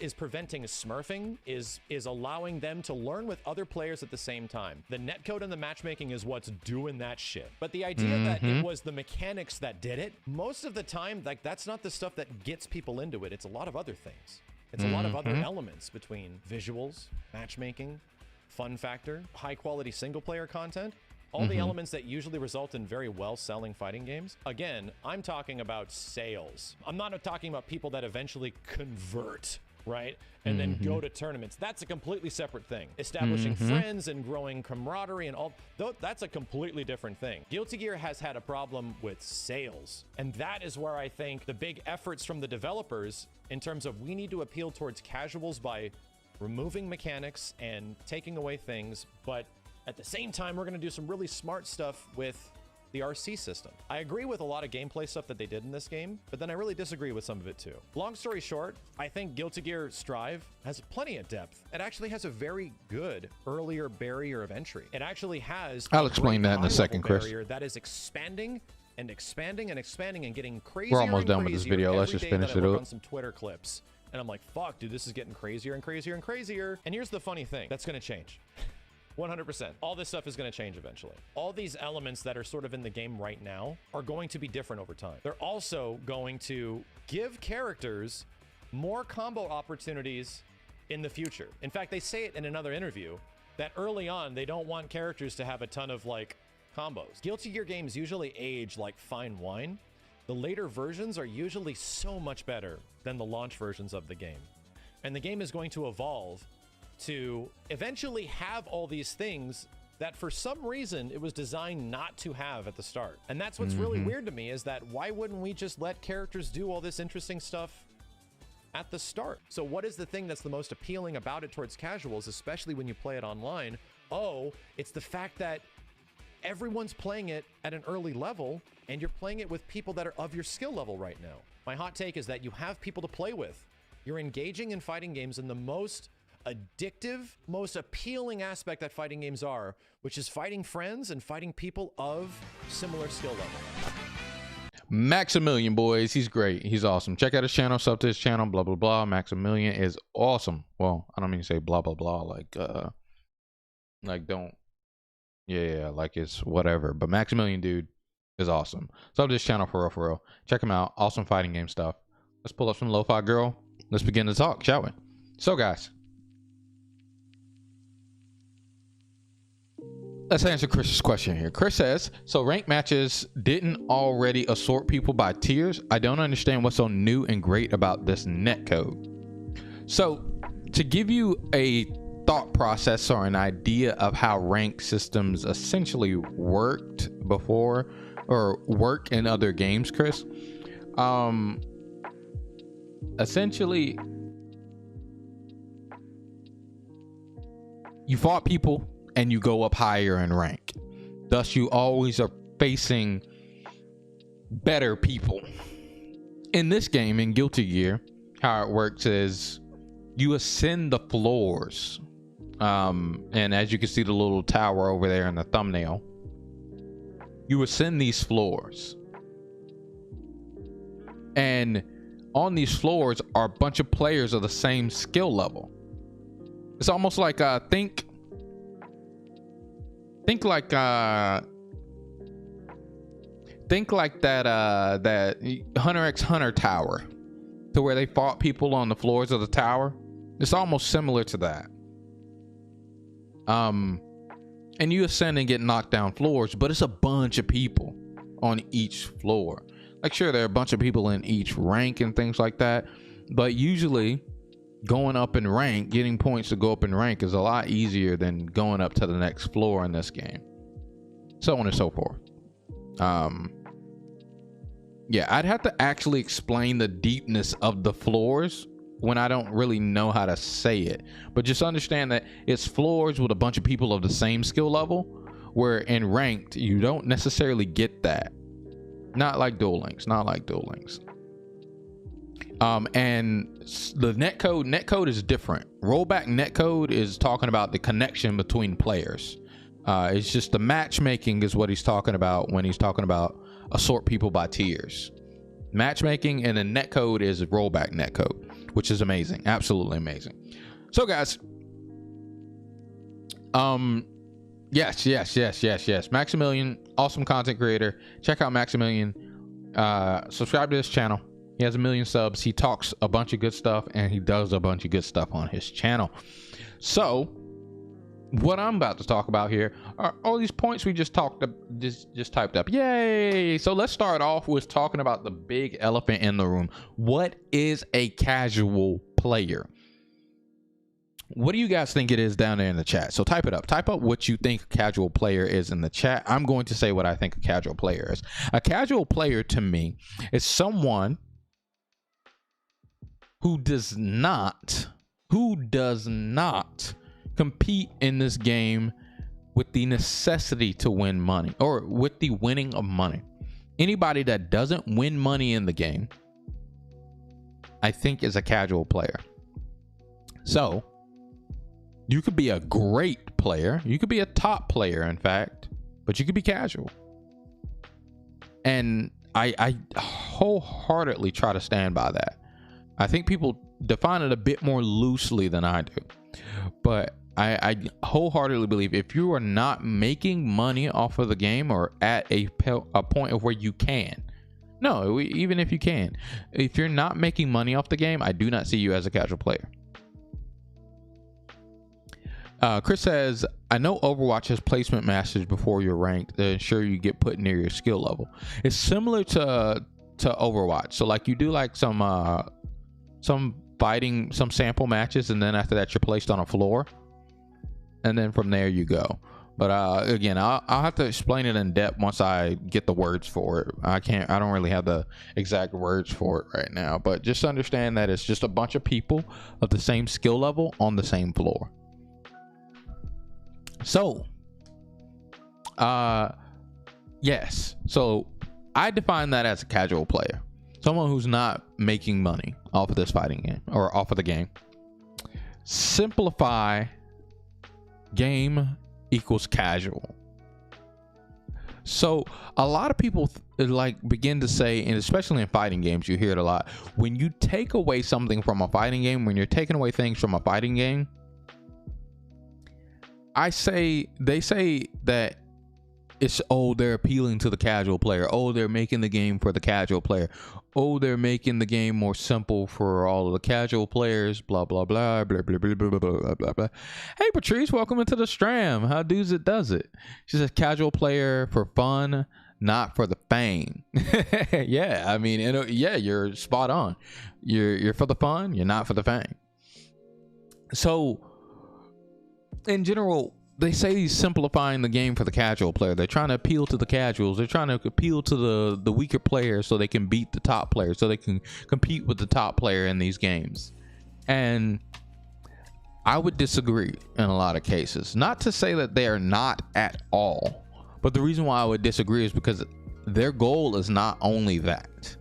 is preventing smurfing, is allowing them to learn with other players at the same time. The netcode and the matchmaking is what's doing that shit. But the idea that it was the mechanics that did it, most of the time, like, that's not the stuff that gets people into it. It's a lot of other things. It's a lot of other elements between visuals, matchmaking, fun factor, high quality single player content. All the elements that usually result in very well-selling fighting games. Again, I'm talking about sales. I'm not talking about people that eventually convert, right? And then go to tournaments. That's a completely separate thing. Establishing friends and growing camaraderie and all, that's a completely different thing. Guilty Gear has had a problem with sales. And that is where I think the big efforts from the developers in terms of we need to appeal towards casuals by removing mechanics and taking away things, but at the same time, we're going to do some really smart stuff with the RC system. I agree with a lot of gameplay stuff that they did in this game, but then I really disagree with some of it too. Long story short, I think Guilty Gear Strive has plenty of depth. It actually has a very good earlier barrier of entry. It actually has I'll explain that in a second, Chris. That is expanding and expanding and expanding and getting crazier. We're almost done with this video. Let's just finish it up. On some Twitter clips, and I'm like, fuck, dude, this is getting crazier and crazier and crazier. And here's the funny thing, that's going to change. 100%. All this stuff is going to change eventually. All these elements that are sort of in the game right now are going to be different over time. They're also going to give characters more combo opportunities in the future. In fact, they say it in another interview that early on, they don't want characters to have a ton of like combos. Guilty Gear games usually age like fine wine. The later versions are usually so much better than the launch versions of the game. And the game is going to evolve to eventually have all these things that for some reason it was designed not to have at the start. And that's what's really weird to me, is that why wouldn't we just let characters do all this interesting stuff at the start? So what is the thing that's the most appealing about it towards casuals, especially when you play it online? Oh, it's the fact that everyone's playing it at an early level and you're playing it with people that are of your skill level right now. My hot take is that you have people to play with. You're engaging in fighting games in the most addictive, most appealing aspect that fighting games are, which is fighting friends and fighting people of similar skill level. Maximilian, boys, he's great. He's awesome. Check out his channel, sub to his channel, blah blah blah. Maximilian is awesome. Well, I don't mean to say blah blah blah, like don't, yeah, like it's whatever. But Maximilian, dude, is awesome. Sub to his channel for real, for real. Check him out. Awesome fighting game stuff. Let's pull up some Lofi Girl. Let's begin to talk, shall we? So, guys, let's answer Chris's question here. Chris says, so ranked matches didn't already assort people by tiers? I don't understand what's so new and great about this netcode. So to give you a thought process or an idea of how ranked systems essentially worked before or work in other games, Chris, essentially you fought people and you go up higher in rank. Thus, you always are facing better people. In this game, in Guilty Gear, how it works is you ascend the floors. And as you can see the little tower over there in the thumbnail, you ascend these floors. And on these floors are a bunch of players of the same skill level. It's almost like think like that Hunter x Hunter tower, to where they fought people on the floors of the tower. It's almost similar to that. And you ascend and get knocked down floors, but it's a bunch of people on each floor. Like, sure, there are a bunch of people in each rank and things like that, but usually going up in rank, getting points to go up in rank, is a lot easier than going up to the next floor in this game. So on and so forth. Yeah, I'd have to actually explain the deepness of the floors when I don't really know how to say it. But just understand that it's floors with a bunch of people of the same skill level, where in ranked, you don't necessarily get that. Not like Duel Links, not like Duel Links. And the netcode is different. Rollback netcode is talking about the connection between players. It's just the matchmaking is what he's talking about when he's talking about assort people by tiers. Matchmaking, and the netcode is rollback netcode, which is amazing, absolutely amazing. So guys, yes, Maximilian, awesome content creator. Check out Maximilian. Subscribe to his channel. He has 1 million subs. He talks a bunch of good stuff, and he does a bunch of good stuff on his channel. So what I'm about to talk about here are all these points we just talked just typed up. Yay! So let's start off with talking about the big elephant in the room. What is a casual player? What do you guys think it is down there in the chat? So type it up. Type up what you think a casual player is in the chat. I'm going to say what I think a casual player is. A casual player to me is someone who does not compete in this game with the necessity to win money, or with the winning of money. Anybody that doesn't win money in the game, I think, is a casual player. So you could be a great player, you could be a top player, in fact, but you could be casual. And I wholeheartedly try to stand by that. I think people define it a bit more loosely than I do, but I wholeheartedly believe if you are not making money off of the game, or at a point of where you can, even if you can, if you're not making money off the game, I do not see you as a casual player. Chris says, I know Overwatch has placement masters before you're ranked to ensure you get put near your skill level. It's similar to Overwatch. So like you do like some fighting, some sample matches, and then after that you're placed on a floor, and then from there you go. But again, I'll have to explain it in depth once I get the words for it. I don't really have the exact words for it right now, but just understand that it's just a bunch of people of the same skill level on the same floor. So yes, so I define that as a casual player, someone who's not making money off of this fighting game or off of the game. Simplify game equals casual. So a lot of people begin to say, and especially in fighting games, you hear it a lot, when you take away something from a fighting game, when you're taking away things from a fighting game, they say that it's, oh, they're appealing to the casual player. Oh, they're making the game for the casual player. Oh, they're making the game more simple for all of the casual players. Blah, blah, blah, blah, blah, blah, blah, blah, blah, blah. Hey, Patrice, welcome into the stream. How does it does it? She says casual player for fun, not for the fame. Yeah, I mean, yeah, you're spot on. You're for the fun. You're not for the fame. So, in general, they say he's simplifying the game for the casual player. They're trying to appeal to the casuals. They're trying to appeal to the weaker players so they can beat the top player, so they can compete with the top player in these games. And I would disagree in a lot of cases. Not to say that they are not at all, but the reason why I would disagree is because their goal is not only that.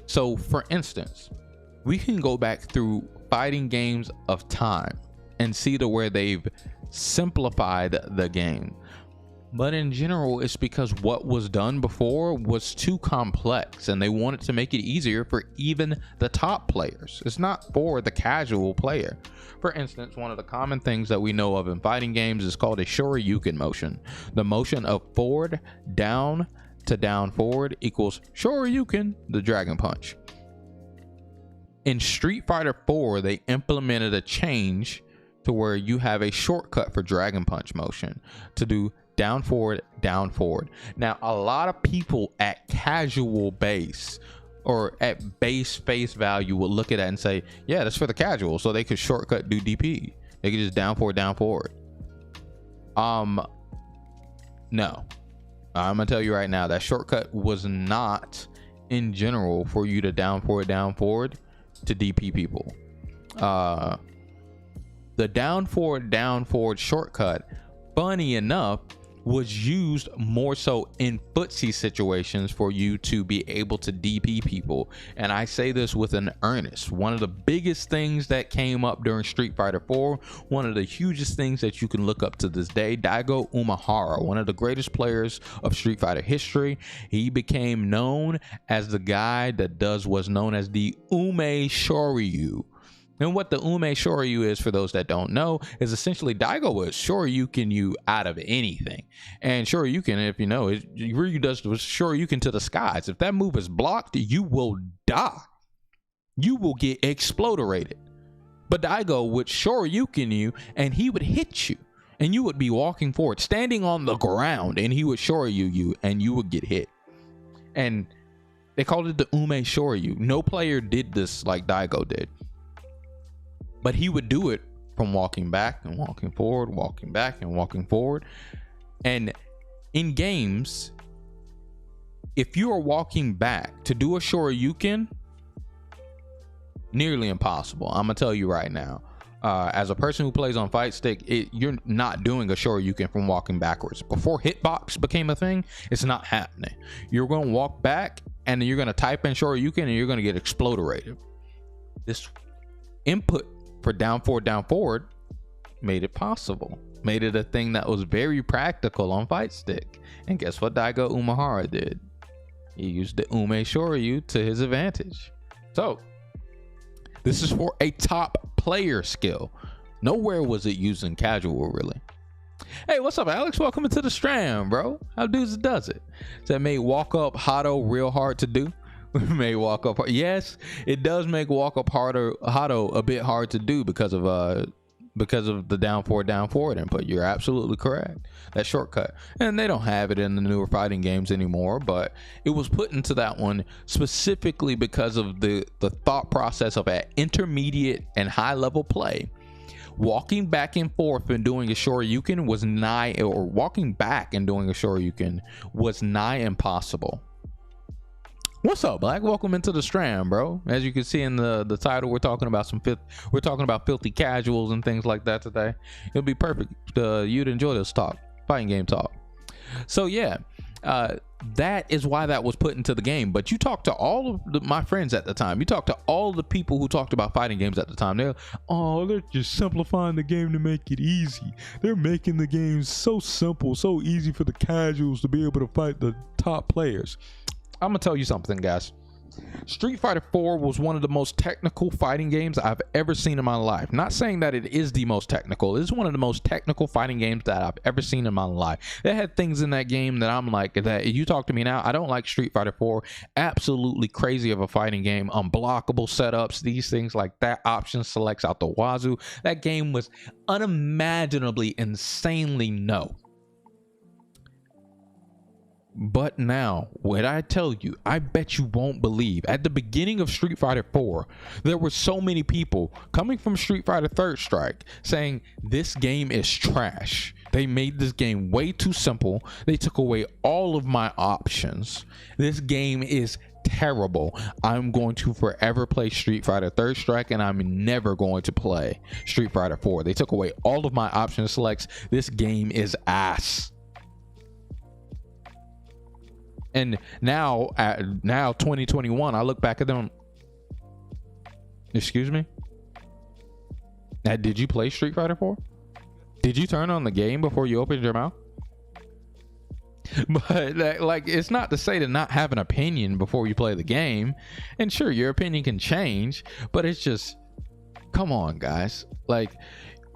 So, for instance, we can go back through fighting games of time and see to where they've simplified the game, but in general it's because what was done before was too complex and they wanted to make it easier for even the top players. It's not for the casual player. For instance, one of the common things that we know of in fighting games is called a Shoryuken motion. The motion of forward down to down forward equals Shoryuken, the dragon punch. In Street Fighter 4 they implemented a change to where you have a shortcut for dragon punch motion to do down forward, down forward. Now, a lot of people at casual base or at base face value will look at that and say, yeah, that's for the casual, so they could shortcut do DP. They could just down forward, down forward. No, I'm gonna tell you right now that shortcut was not in general for you to down forward to DP people. The down forward shortcut, funny enough, was used more so in footsie situations for you to be able to DP people. And I say this with an earnest. One of the biggest things that came up during Street Fighter 4, one of the hugest things that you can look up to this day, Daigo Umehara, one of the greatest players of Street Fighter history. He became known as the guy that does what's known as the Ume Shoryu. And what the Ume Shoryu is, for those that don't know, is essentially Daigo was Shoryuken you out of anything. And Shoryuken, if you know, it really does Shoryuken to the skies. If that move is blocked, you will die. You will get exploderated. But Daigo would Shoryuken you, and he would hit you. And you would be walking forward, standing on the ground, and he would Shoryu you, and you would get hit. And they called it the Ume Shoryu. No player did this like Daigo did. But he would do it from walking back and walking forward, walking back and walking forward. And in games, if you are walking back to do a Shoryuken, nearly impossible. I'm gonna tell you right now. As a person who plays on Fight Stick, you're not doing a Shoryuken from walking backwards. Before hitbox became a thing, it's not happening. You're gonna walk back and then you're gonna type in Shoryuken and you're gonna get exploderated. This input for down forward made it possible, made it a thing that was very practical on Fight Stick. And guess what Daigo Umehara did? He used the Ume Shoryu to his advantage. So this is for a top player skill. Nowhere was it used in casual, really. Hey, what's up, Alex? Welcome into the stream, bro. How does it? So that made walk up Hado real hard to do. May walk up, yes, it does make walk up Hado a bit hard to do because of the down forward input. You're absolutely correct. That shortcut, and they don't have it in the newer fighting games anymore, but it was put into that one specifically because of the thought process of at intermediate and high level play. Walking back and forth and doing a Shoryuken was nigh, or walking back and doing a Shoryuken was nigh impossible. What's up, Black? Welcome into the stream, bro. As you can see in the title, we're talking about filthy casuals and things like that today. It'll be perfect. You'd enjoy this talk, fighting game talk. So yeah, that is why that was put into the game. But you talk to all of my friends at the time. You talk to all the people who talked about fighting games at the time. They're just simplifying the game to make it easy. They're making the game so simple, so easy for the casuals to be able to fight the top players. I'm gonna tell you something, guys. Street Fighter 4 was one of the most technical fighting games I've ever seen in my life. Not saying that it is the most technical. It's one of the most technical fighting games that I've ever seen in my life. It had things in that game that I'm like, that you talk to me now, I don't like Street Fighter 4. Absolutely crazy of a fighting game. Unblockable setups, these things like that. Option selects out the wazoo. That game was unimaginably, insanely no. But now, what I tell you, I bet you won't believe. At the beginning of Street Fighter 4, there were so many people coming from Street Fighter Third Strike saying this game is trash. They made this game way too simple. They took away all of my options. This game is terrible. I'm going to forever play Street Fighter Third Strike, and I'm never going to play Street Fighter 4. They took away all of my option selects. This game is ass. And now, 2021, I look back at them. Excuse me? Now, did you play Street Fighter 4? Did you turn on the game before you opened your mouth? But like, it's not to say to not have an opinion before you play the game. And sure, your opinion can change, but it's just, come on, guys. Like,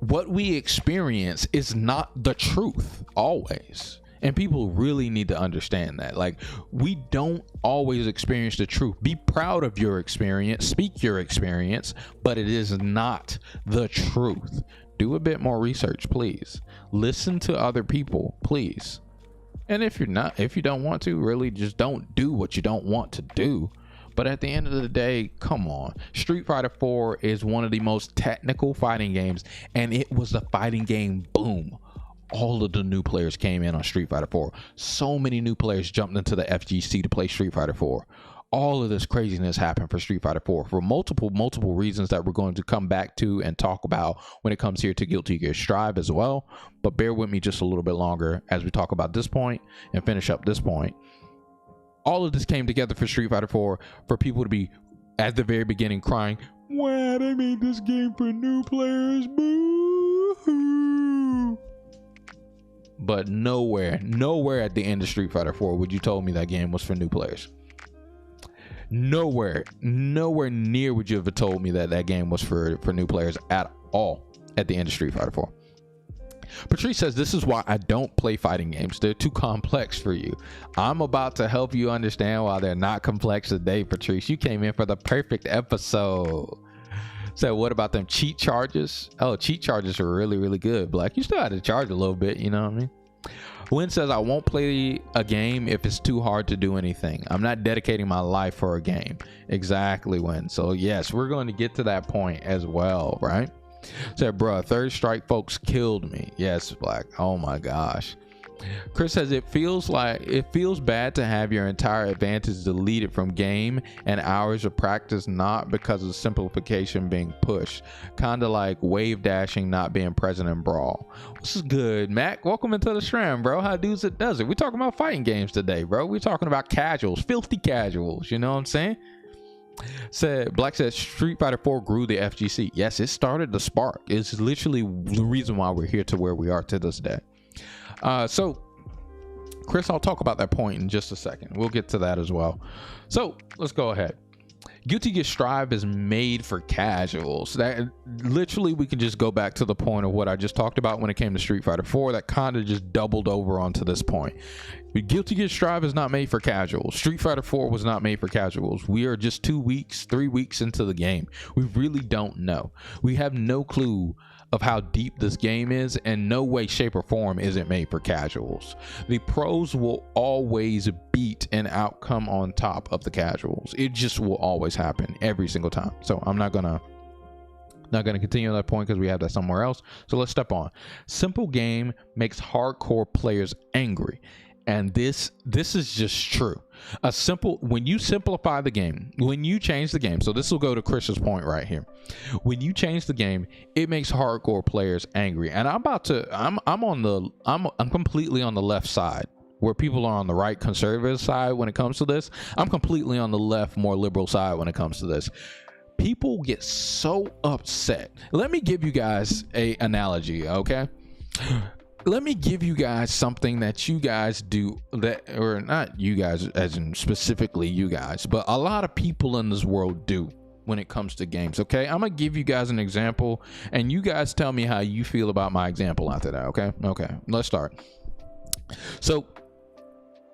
what we experience is not the truth always. And people really need to understand that. Like, we don't always experience the truth. Be proud of your experience, speak your experience, but it is not the truth. Do a bit more research, please. Listen to other people, please. And if you don't want to, really just don't do what you don't want to do. But at the end of the day, come on. Street Fighter 4 is one of the most technical fighting games, and it was a fighting game boom. All of the new players came in on Street Fighter 4. So many new players jumped into the FGC to play Street Fighter 4. All of this craziness happened for Street Fighter 4 for multiple reasons that we're going to come back to and talk about when it comes here to Guilty Gear Strive as well. But bear with me just a little bit longer as we talk about this point and finish up this point. All of this came together for Street Fighter 4 for people to be at the very beginning crying, "Wow, they made this game for new players, boo-hoo." But nowhere at the end of Street Fighter 4 would you told me that game was for new players. Nowhere near would you have told me that that game was for new players at all at the end of Street Fighter 4. Patrice says, this is why I don't play fighting games. They're too complex for you. I'm about to help you understand why they're not complex today, Patrice. You came in for the perfect episode. So what about them cheat charges? Oh, cheat charges are really, really good. Black, you still had to charge a little bit, you know what I mean? Wynn says, I won't play a game if it's too hard to do anything. I'm not dedicating my life for a game. Exactly, Wynn. So yes, we're going to get to that point as well, right? Said, bro, Third Strike folks killed me. Yes, Black. Oh my gosh. Chris says, it feels bad to have your entire advantage deleted from game and hours of practice, not because of simplification being pushed. Kind of like wave dashing not being present in Brawl. This is good, Mac. Welcome into the stream, bro. How does it? We're talking about fighting games today, bro. We're talking about casuals, filthy casuals. You know what I'm saying? Black said, Street Fighter 4 grew the FGC. Yes, it started the spark. It's literally the reason why we're here to where we are to this day. So Chris, I'll talk about that point in just a second. We'll get to that as well. So let's go ahead. Guilty Gear Strive is made for casuals. That literally, we can just go back to the point of what I just talked about when it came to Street Fighter 4. That kind of just doubled over onto this point. Guilty Gear Strive is not made for casuals. Street Fighter 4 was not made for casuals. We are just 2 weeks, 3 weeks into the game. We really don't know. We have no clue of how deep this game is, and no way, shape, or form is it made for casuals. The pros will always beat an outcome on top of the casuals. It just will always happen every single time. So I'm not gonna continue on that point because we have that somewhere else. So let's step on. Simple game makes hardcore players angry. And this is just true. When you simplify the game, when you change the game, so this will go to Chris's point right here. When you change the game, it makes hardcore players angry. And I'm completely on the left side, where people are on the right conservative side when it comes to this. I'm completely on the left, more liberal side when it comes to this. People get so upset. Let me give you guys an analogy, okay? let me give you guys something that you guys do, that, or not you guys as in specifically you guys, but a lot of people in this world do when it comes to games. Okay, I'm gonna give you guys an example and you guys tell me how you feel about my example after that. Okay, let's start. So,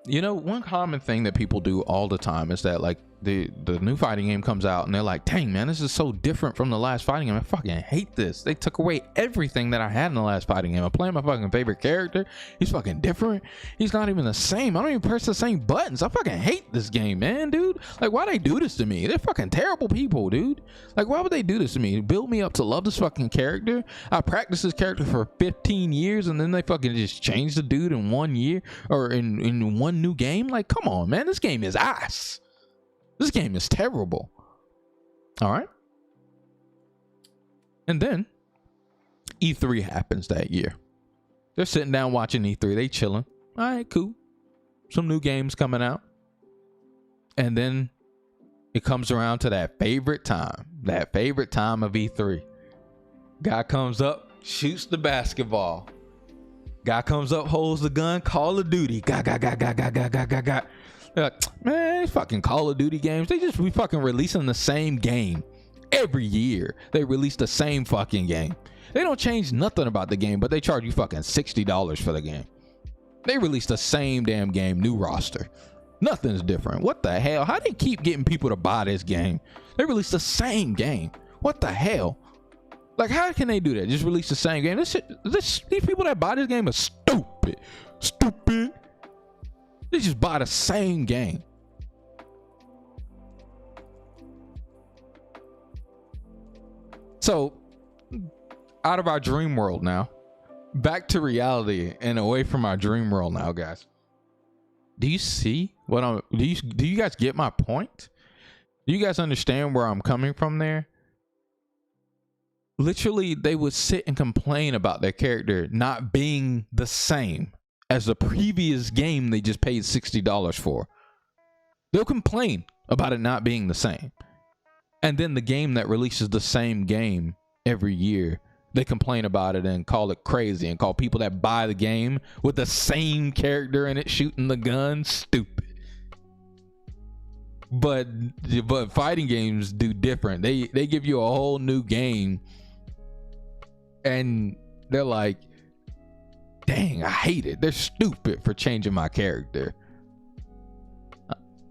you know, one common thing that people do all the time is that, like, the new fighting game comes out and they're like, dang man, this is so different from the last fighting game. I fucking hate this. They took away everything that I had in the last fighting game. I'm playing my fucking favorite character. He's fucking different. He's not even the same. I don't even press the same buttons. I fucking hate this game, man, dude. Like, why they do this to me? They're fucking terrible people, dude. Like, why would they do this to me? Build me up to love this fucking character. I practiced this character for 15 years and then they fucking just change the dude in 1 year or in one new game. Like, come on, man. This game is ass. This game is terrible. All right. And then E3 happens that year. They're sitting down watching E3. They chilling. All right, cool. Some new games coming out. And then it comes around to that favorite time of E3. Guy comes up, shoots the basketball. Guy comes up, holds the gun, Call of Duty. Got. Like, man, fucking Call of Duty games, we fucking releasing the same game every year. They release the same fucking game. They don't change nothing about the game, but they charge you fucking $60 for the game. They release the same damn game, new roster. Nothing's different. What the hell? How do they keep getting people to buy this game? They release the same game. What the hell? Like, how can they do that? Just release the same game? These people that buy this game are stupid. Stupid. They just buy the same game. So, out of our dream world now, back to reality and away from our dream world now, guys. Do you see what I'm? Do you guys get my point? Do you guys understand where I'm coming from there? Literally, they would sit and complain about their character not being the same as the previous game they just paid $60 for. They'll complain about it not being the same. And then the game that releases the same game every year, they complain about it and call it crazy and call people that buy the game with the same character in it shooting the gun stupid. But fighting games do different. They give you a whole new game and they're like, dang, I hate it. They're stupid for changing my character.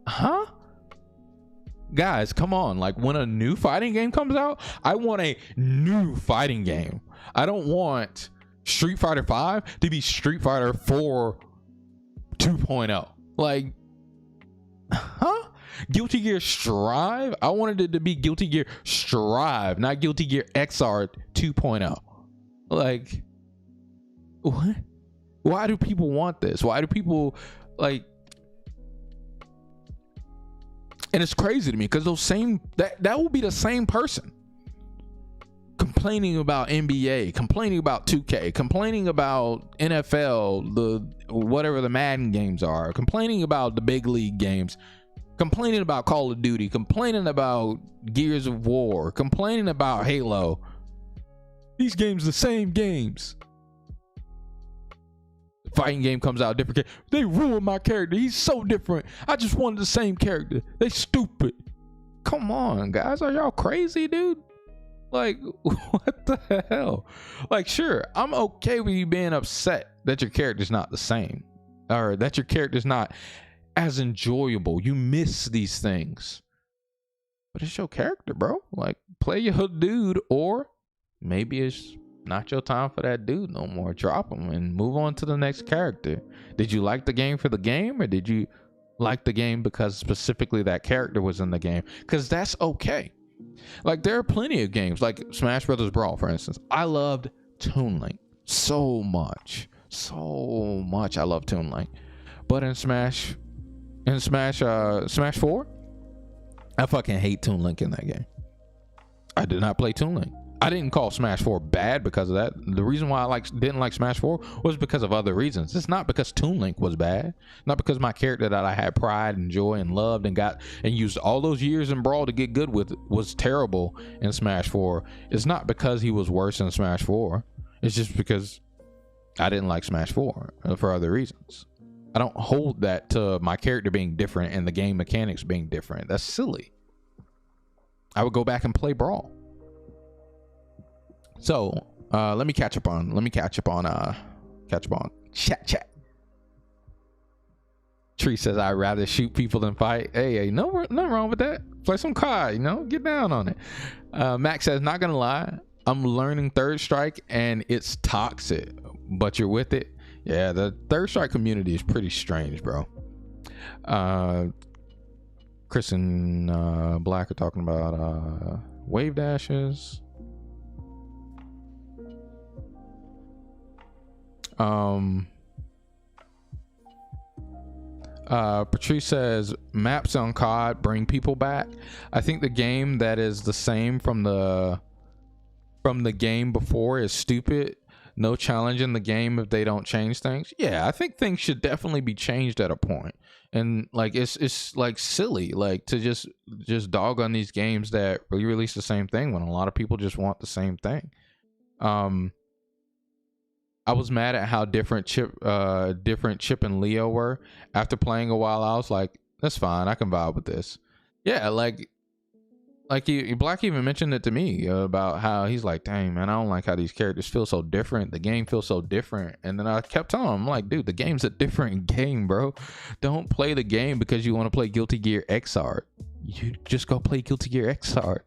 Huh? Guys, come on. Like, when a new fighting game comes out, I want a new fighting game. I don't want Street Fighter 5 to be Street Fighter 4 2.0. Like, huh? Guilty Gear Strive? I wanted it to be Guilty Gear Strive, not Guilty Gear XR 2.0. Like, what? Why do people want this? Why do people, like, and it's crazy to me because those same, that will be the same person complaining about NBA, complaining about 2K, complaining about NFL, the whatever the Madden games are, complaining about the big league games, complaining about Call of Duty, complaining about Gears of War, complaining about Halo. These games the same games. Fighting game comes out different. They ruined my character. He's so different. I just wanted the same character. They stupid. Come on, guys. Are y'all crazy, dude? Like, what the hell? Like, sure, I'm okay with you being upset that your character's not the same, or that your character's not as enjoyable. You miss these things, but it's your character, bro. Like, play your dude, or maybe it's not your time for that dude no more. Drop him and move on to the next character. Did you like the game for the game, or did you like the game because specifically that character was in the game? Because that's okay. Like, there are plenty of games like Smash Brothers Brawl, for instance. I loved Toon Link so much. I love Toon Link. But in Smash 4, I fucking hate Toon Link in that game. I did not play Toon Link. I didn't call Smash 4 bad because of that. The reason why I didn't like Smash 4 was because of other reasons. It's not because Toon Link was bad. Not because my character that I had pride and joy and loved and got and used all those years in Brawl to get good with was terrible in Smash 4. It's not because he was worse in Smash 4. It's just because I didn't like Smash 4 for other reasons. I don't hold that to my character being different and the game mechanics being different. That's silly. I would go back and play Brawl. So let me catch up on chat. Tree says I'd rather shoot people than fight. Hey, nothing wrong with that. Play some COD, you know, get down on it. Max says, not gonna lie, I'm learning Third Strike and it's toxic, but you're with it. Yeah, the Third Strike community is pretty strange, bro. Chris and Black are talking about wave dashes. Patrice says maps on COD bring people back. I think the game that is the same from the game before is stupid. No challenge in the game if they don't change things. Yeah, I think things should definitely be changed at a point. And like it's like silly like to just dog on these games that re-release the same thing when a lot of people just want the same thing. I was mad at how different Chip and Leo were. After playing a while, I was like, that's fine, I can vibe with this. Yeah, like Black even mentioned it to me about how he's like, dang man, I don't like how these characters feel so different. The game feels so different. And then I kept telling him, I'm like, dude, the game's a different game, bro. Don't play the game because you want to play Guilty Gear Xrd. You just go play Guilty Gear Xrd.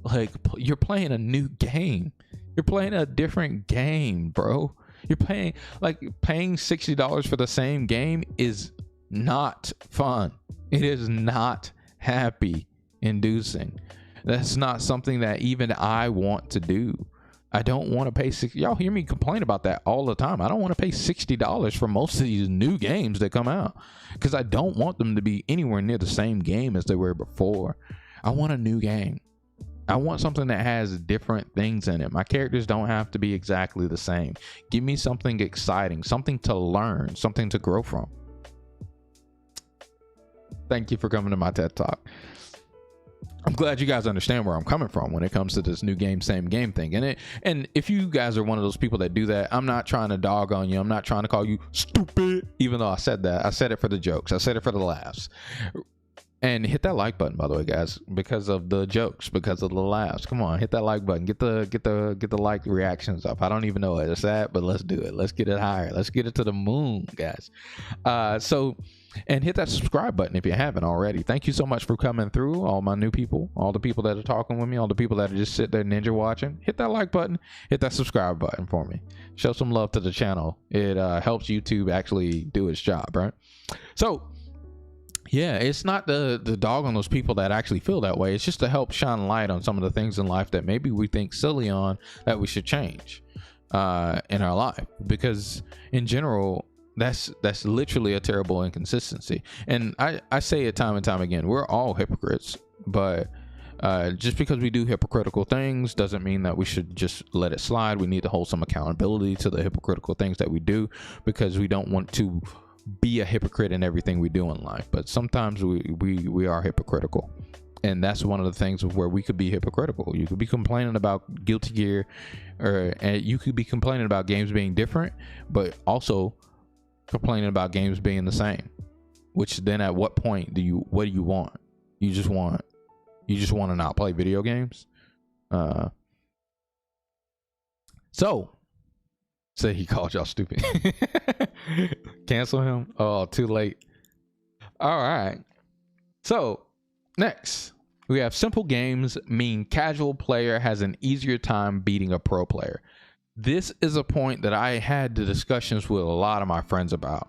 Like, you're playing a new game. You're playing a different game, bro. You're paying $60 for the same game is not fun. It is not happy inducing. That's not something that even I want to do. I don't want to pay y'all hear me complain about that all the time. I don't want to pay $60 for most of these new games that come out because I don't want them to be anywhere near the same game as they were before. I want a new game. I want something that has different things in it. My characters don't have to be exactly the same. Give me something exciting, something to learn, something to grow from. Thank you for coming to my TED Talk. I'm glad you guys understand where I'm coming from when it comes to this new game, same game thing. And if you guys are one of those people that do that, I'm not trying to dog on you. I'm not trying to call you stupid, even though I said that. I said it for the jokes. I said it for the laughs. And hit that like button, by the way, guys, because of the jokes, because of the laughs. Come on, hit that like button. Get the like reactions up. I don't even know where it's at, but let's do it. Let's get it higher. Let's get it to the moon, guys. And hit that subscribe button if you haven't already. Thank you so much for coming through, all my new people, all the people that are talking with me, all the people that are just sitting there ninja watching. Hit that like button, hit that subscribe button for me. Show some love to the channel. It helps YouTube actually do its job, right? So yeah, it's not the dog on those people that actually feel that way. It's just to help shine light on some of the things in life that maybe we think silly on that we should change in our life, because in general that's literally a terrible inconsistency. And I say it time and time again, we're all hypocrites, but just because we do hypocritical things doesn't mean that we should just let it slide. We need to hold some accountability to the hypocritical things that we do, because we don't want to be a hypocrite in everything we do in life. But sometimes we are hypocritical, and that's one of the things of where we could be hypocritical. You could be complaining about Guilty Gear, and you could be complaining about games being different, but also complaining about games being the same. Which then, at what point what do you want? You just want to not play video games. So he called y'all stupid. Cancel him. Oh, too late. All right. So next, we have simple games mean casual player has an easier time beating a pro player. This is a point that I had the discussions with a lot of my friends about.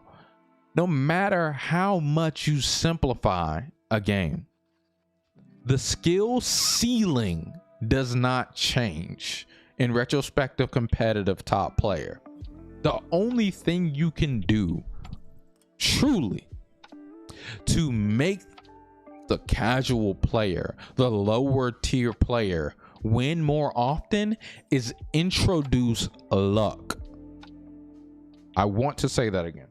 No matter how much you simplify a game, the skill ceiling does not change in retrospective competitive top player. The only thing you can do truly to make the casual player, the lower tier player, win more often is introduce luck. I want to say that again.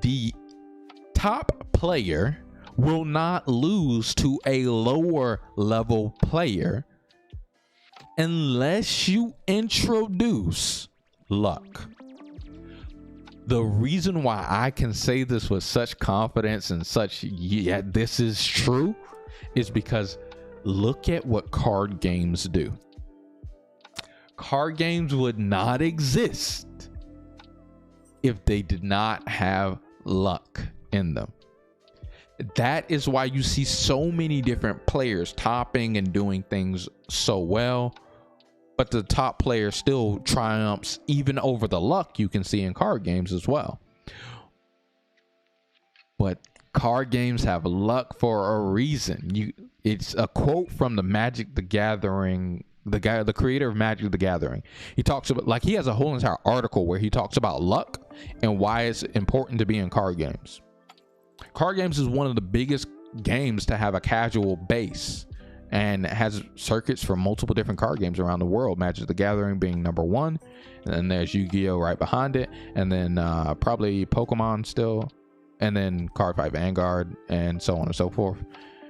The top player will not lose to a lower level player unless you introduce luck. The reason why I can say this with such confidence and such, yeah, this is true, is because look at what card games do. Card games would not exist if they did not have luck in them. That is why you see so many different players topping and doing things so well, but the top player still triumphs even over the luck you can see in card games as well. But card games have luck for a reason. It's a quote from the Magic the Gathering, the creator of Magic the Gathering. He talks about, like, he has a whole entire article where he talks about luck and why it's important to be in card games. Card games is one of the biggest games to have a casual base, and has circuits for multiple different card games around the world. Magic the Gathering being number one, and then there's Yu-Gi-Oh right behind it, and then probably Pokemon still, and then Cardfight Vanguard, and so on and so forth.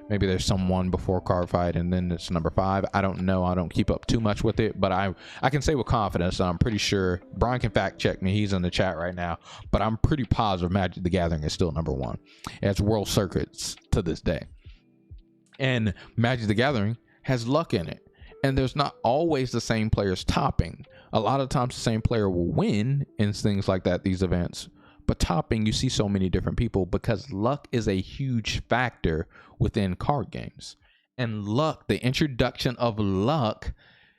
Maybe there's someone before Cardfight, and then it's number 5. I don't know. I don't keep up too much with it, but I can say with confidence, I'm pretty sure. Brian can fact check me. He's in the chat right now, but I'm pretty positive Magic the Gathering is still number 1. It has world circuits to this day. And Magic the Gathering has luck in it. And there's not always the same players topping. A lot of times the same player will win in things like that, these events. But topping, you see so many different people because luck is a huge factor within card games. And luck, the introduction of luck,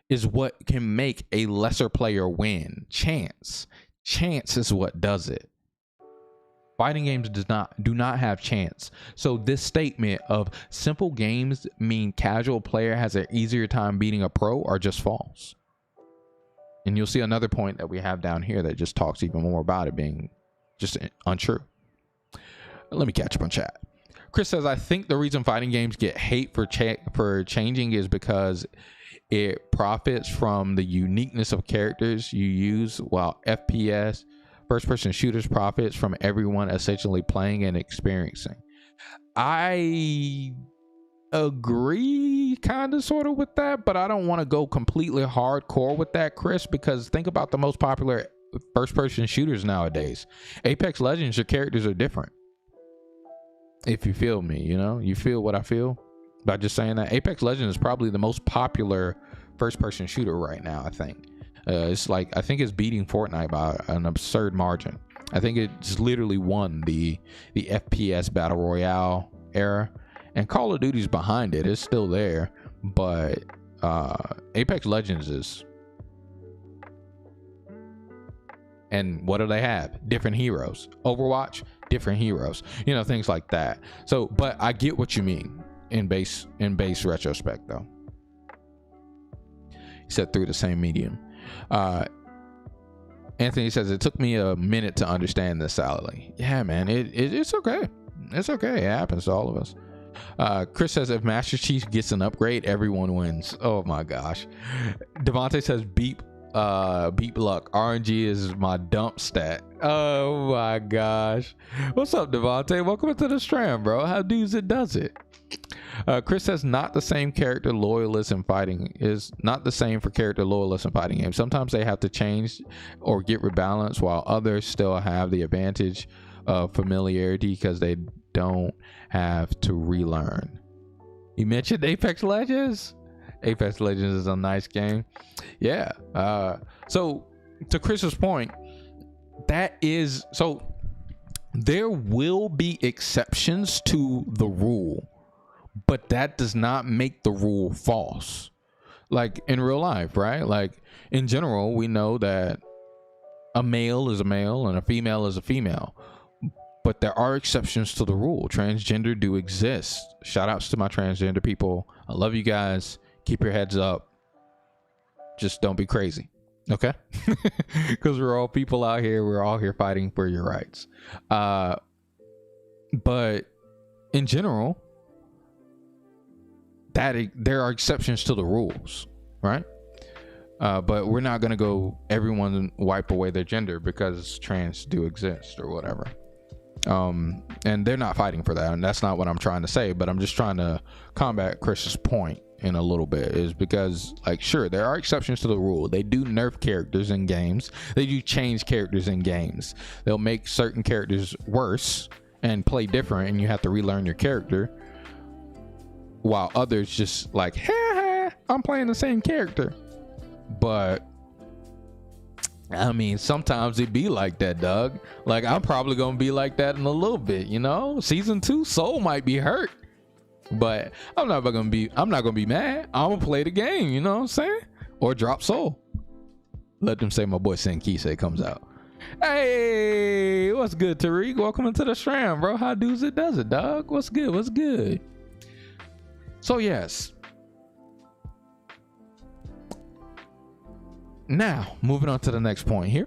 is what can make a lesser player win. Chance is what does it. Fighting games do not have chance. So this statement of simple games mean casual player has an easier time beating a pro are just false. And you'll see another point that we have down here that just talks even more about it being just untrue. Let me catch up on chat. Chris says, I think the reason fighting games get hate for changing is because it profits from the uniqueness of characters you use, while FPS first-person shooters profits from everyone essentially playing and experiencing. I agree kind of sort of with that, but I don't want to go completely hardcore with that, Chris, because think about the most popular first-person shooters nowadays. Apex Legends, your characters are different. If you feel me, you feel what I feel by just saying that. Apex Legends is probably the most popular first-person shooter right now, I think. It's like, I think it's beating Fortnite by an absurd margin. I think it's literally won the FPS battle royale era, and Call of Duty's behind it. It's still there, but Apex Legends is. And what do they have? Different heroes. Overwatch, different heroes. Things like that. So, but I get what you mean in base retrospect, though. He said through the same medium. Anthony says, it took me a minute to understand this, Sally. Yeah, man, it's okay. It's okay. It happens to all of us. Chris says, if Master Chief gets an upgrade, everyone wins. Oh my gosh. Devontae says, beep luck. RNG is my dump stat. Oh my gosh. What's up, Devontae? Welcome to the stream, bro. How does it? Chris says, not the same character loyalists in fighting is not the same for character loyalists in fighting games. Sometimes they have to change or get rebalanced, while others still have the advantage of familiarity because they don't have to relearn. You mentioned Apex Legends. Apex Legends is a nice game. Yeah. So to Chris's point, there will be exceptions to the rule, but that does not make the rule false. Like in real life, right? Like in general, we know that a male is a male and a female is a female, but there are exceptions to the rule. Transgender do exist. Shout outs to my transgender people. I love you guys. Keep your heads up. Just don't be crazy. Okay? Because we're all people out here. We're all here fighting for your rights. But in general, there are exceptions to the rules, right? But we're not going to go everyone wipe away their gender because trans do exist or whatever. And they're not fighting for that, and that's not what I'm trying to say, but I'm just trying to combat Chris's point in a little bit is because, like, sure, there are exceptions to the rule. They do nerf characters in games. They do change characters in games. They'll make certain characters worse and play different, and you have to relearn your character, while others just like, ha, I'm playing the same character. But I mean, sometimes it be like that, Doug. Like, I'm probably gonna be like that in a little bit, you know. Season 2 Soul might be hurt, but I'm not gonna be mad. I'm gonna play the game, you know what I'm saying? Or drop Soul. Let them say my boy Senkise comes out. Hey, what's good, Tariq? Welcome into the stream, bro. How does it, dog? What's good? What's good? So yes. Now, moving on to the next point here.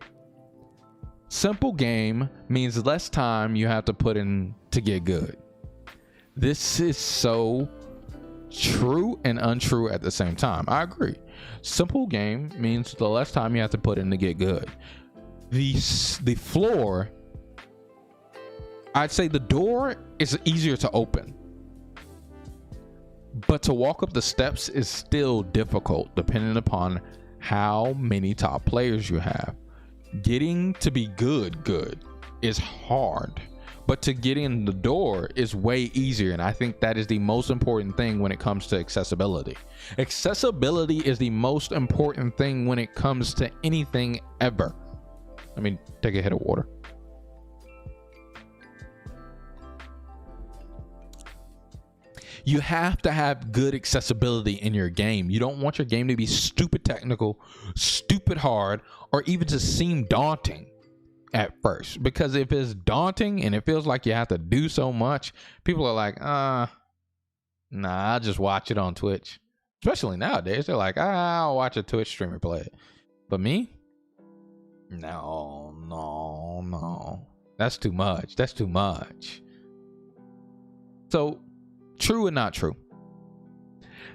Simple game means less time you have to put in to get good. This is so true and untrue at the same time. I agree. Simple game means the less time you have to put in to get good. The floor, I'd say the door is easier to open, but to walk up the steps is still difficult depending upon how many top players you have. Getting to be good is hard, but to get in the door is way easier, and I think that is the most important thing when it comes to accessibility. Accessibility is the most important thing when it comes to anything ever. Let me take a hit of water. You have to have good accessibility in your game. You don't want your game to be stupid technical, stupid hard, or even to seem daunting at first. Because if it's daunting and it feels like you have to do so much, people are like, nah, I'll just watch it on Twitch. Especially nowadays, they're like, I'll watch a Twitch streamer play it. But me? No. That's too much. So, true and not true.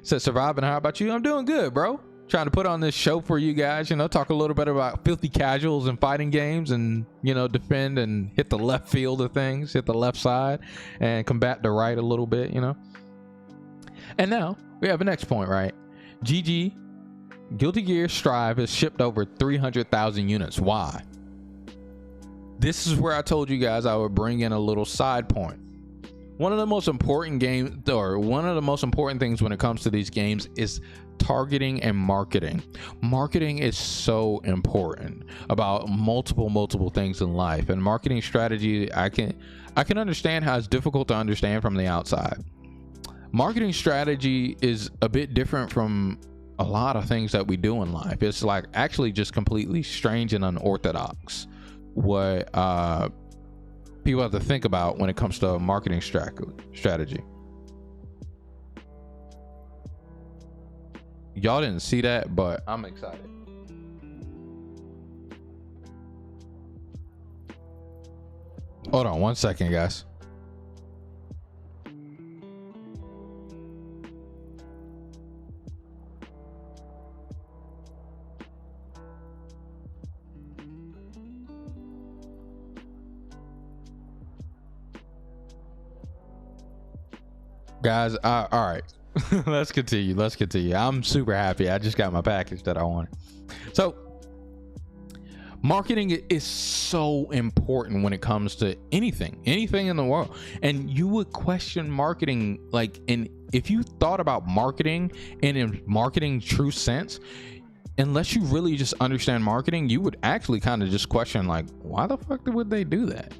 Said surviving. How about you? I'm doing good, bro. Trying to put on this show for you guys, you know, talk a little bit about filthy casuals and fighting games, and, you know, defend and hit the left field of things, hit the left side and combat the right a little bit, you know. And now we have a next point, right? GG Guilty Gear Strive has shipped over 300,000 units. Why? This is where I told you guys I would bring in a little side point. One of the most important things when it comes to these games is targeting and marketing. Marketing is so important about multiple things in life, and marketing strategy, I can understand how it's difficult to understand from the outside. Marketing strategy is a bit different from a lot of things that we do in life. It's like actually just completely strange and unorthodox what people have to think about when it comes to a marketing strategy. Y'all didn't see that, but I'm excited. Hold on one second, guys. Guys, all right. let's continue. I'm super happy. I just got my package that I wanted. So marketing is so important when it comes to anything in the world. And you would question marketing, like, and if you thought about marketing and in marketing true sense, unless you really just understand marketing, you would actually kind of just question, like, why the fuck would they do that?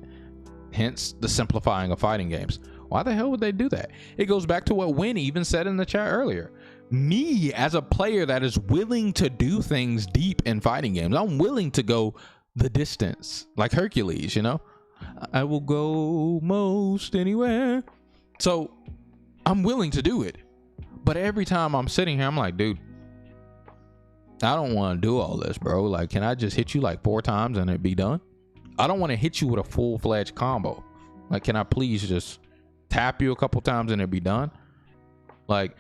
Hence the simplifying of fighting games. Why the hell would they do that? It goes back to what Win even said in the chat earlier. Me, as a player that is willing to do things deep in fighting games, I'm willing to go the distance, like Hercules, you know? I will go most anywhere. So I'm willing to do it. But every time I'm sitting here, I'm like, dude, I don't want to do all this, bro. Like, can I just hit you like 4 times and it be done? I don't want to hit you with a full-fledged combo. Like, can I please just tap you a couple times and it be done? Like,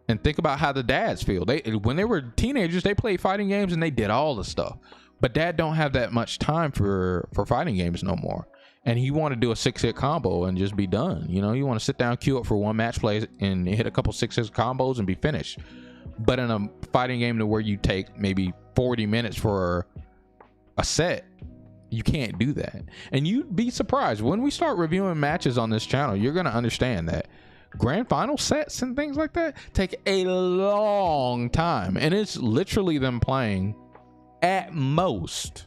and think about how the dads feel. When they were teenagers, they played fighting games and they did all the stuff. But dad don't have that much time for fighting games no more. and you want to do a 6-hit combo and just be done. You know, you want to sit down, queue up for one match play and hit a couple 6-hit combos and be finished. But in a fighting game to where you take maybe 40 minutes for a set, you can't do that. And you'd be surprised when we start reviewing matches on this channel. You're going to understand that grand final sets and things like that take a long time, and it's literally them playing at most,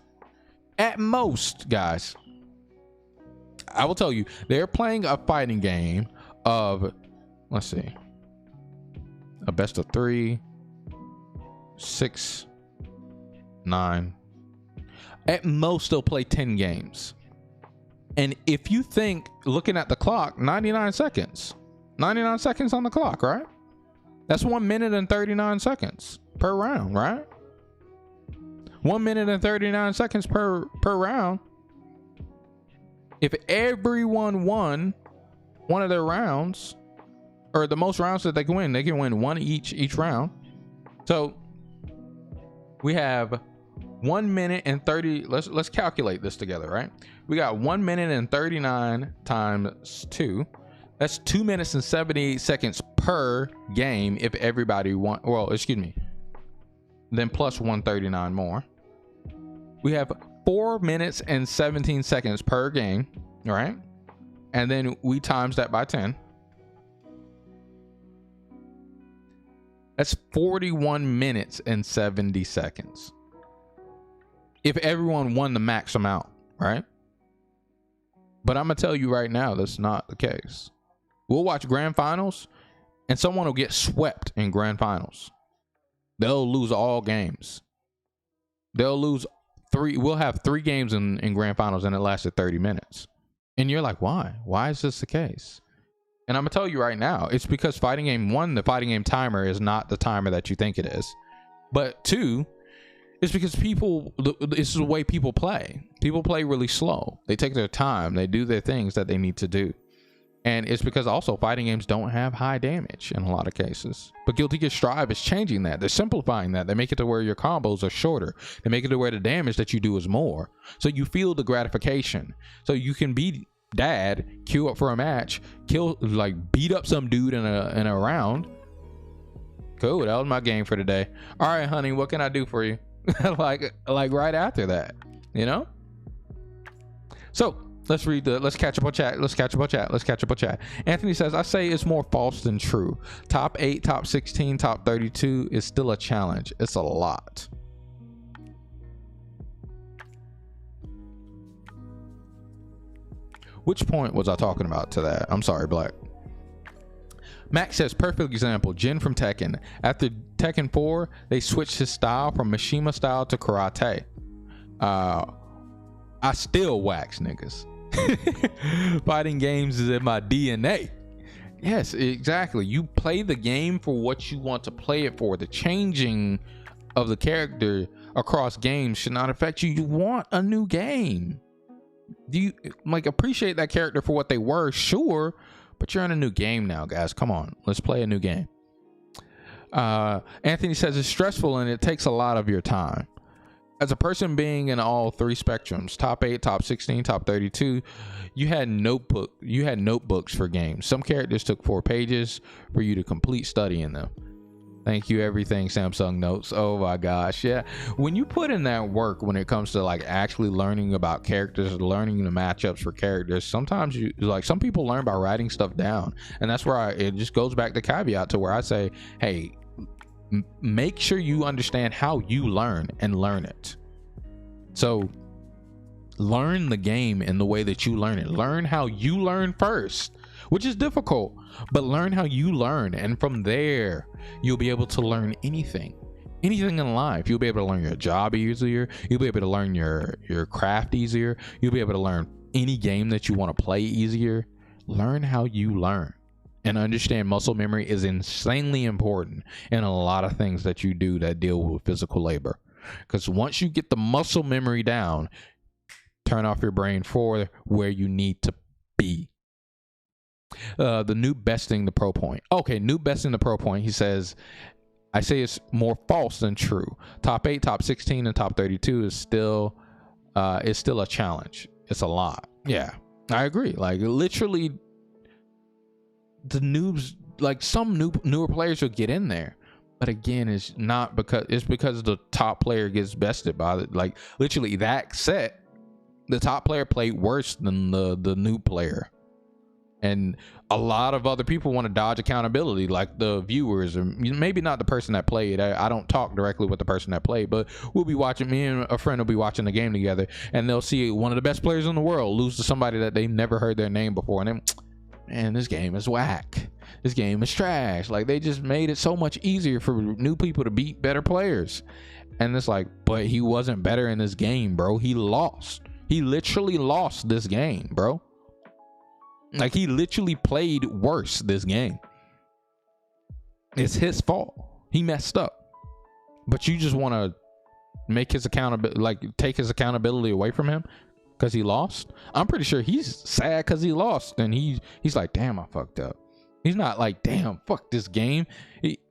guys, I will tell you, they're playing a fighting game of, let's see, a best of 3, 6, 9. At most, they'll play 10 games. And if you think, looking at the clock, 99 seconds on the clock, right? That's 1 minute and 39 seconds per round, right? 1 minute and 39 seconds per round. If everyone won one of their rounds, or the most rounds that they can win one each round. So we have 1 minute and 30. Let's calculate this together, right? We got 1 minute and 39 times 2. That's 2 minutes and 78 seconds per game if everybody won. Well, excuse me. Then plus 139 more. We have 4 minutes and 17 seconds per game, right? And then we times that by 10. That's 41 minutes and 70 seconds. If everyone won the max amount, right? But I'm gonna tell you right now, that's not the case. We'll watch grand finals and someone will get swept in grand finals. They'll lose all games. They'll lose 3. We'll have 3 games in grand finals and it lasted 30 minutes. And you're like, why? Why is this the case? And I'm gonna tell you right now, it's because fighting game 1, the fighting game timer is not the timer that you think it is. But 2, it's because this is the way people play. People play really slow. They take their time. They do their things that they need to do. And it's because also fighting games don't have high damage in a lot of cases. But Guilty Gear Strive is changing that. They're simplifying that. They make it to where your combos are shorter. They make it to where the damage that you do is more. So you feel the gratification. So you can be dad, queue up for a match, beat up some dude in a round. Cool, that was my game for today. All right, honey, what can I do for you? like right after that, you know? So let's catch up on chat. Anthony says, I say it's more false than true. Top 8, top 16, top 32 is still a challenge. It's a lot. Which point was I talking about to that? I'm sorry, Black. Max says, perfect example, Jin from Tekken. After Tekken 4, they switched his style from Mishima style to karate. I still wax niggas. Fighting games is in my DNA. Yes, exactly. You play the game for what you want to play it for. The changing of the character across games should not affect you. You want a new game. Do you appreciate that character for what they were? Sure. But you're in a new game now, guys. Come on, let's play a new game. Anthony says it's stressful and it takes a lot of your time. As a person being in all 3 spectrums, top 8, top 16, top 32, you had notebooks for games. Some characters took 4 pages for you to complete studying them. Thank you, everything Samsung Notes. Oh my gosh, yeah. When you put in that work, when it comes to actually learning about characters, learning the matchups for characters, sometimes some people learn by writing stuff down, and that's where it just goes back to caveat to where I say, hey, make sure you understand how you learn and learn it. So learn the game in the way that you learn it. Learn how you learn first, which is difficult, but learn how you learn, and from there you'll be able to learn anything in life. You'll be able to learn your job easier. You'll be able to learn your craft easier. You'll be able to learn any game that you want to play easier. Learn how you learn, and understand muscle memory is insanely important in a lot of things that you do that deal with physical labor. Because once you get the muscle memory down, turn off your brain for where you need to be. The new besting the pro point. Okay, new besting the pro point. He says, I say it's more false than true. Top 8, top 16, and top 32 is still a challenge. It's a lot. Yeah, I agree. Like literally, the noobs, like some newer players will get in there, but again, it's not because it's because the top player gets bested by it. Like literally that set, the top player played worse than the new player, and a lot of other people want to dodge accountability, like the viewers, or maybe not the person that played. I don't talk directly with the person that played, but we'll be watching. Me and a friend will be watching the game together, and they'll see one of the best players in the world lose to somebody that they've never heard their name before, and then, man, this game is whack. This game is trash. Like they just made it so much easier for new people to beat better players, and it's like, but he wasn't better in this game, bro. He lost. He literally lost this game, bro. Like he literally played worse this game. It's his fault. He messed up. But you just want to make his accountability, like take his accountability away from him because he lost. I'm pretty sure he's sad because he lost, and he's like, damn, I fucked up. He's not like, damn, fuck this game.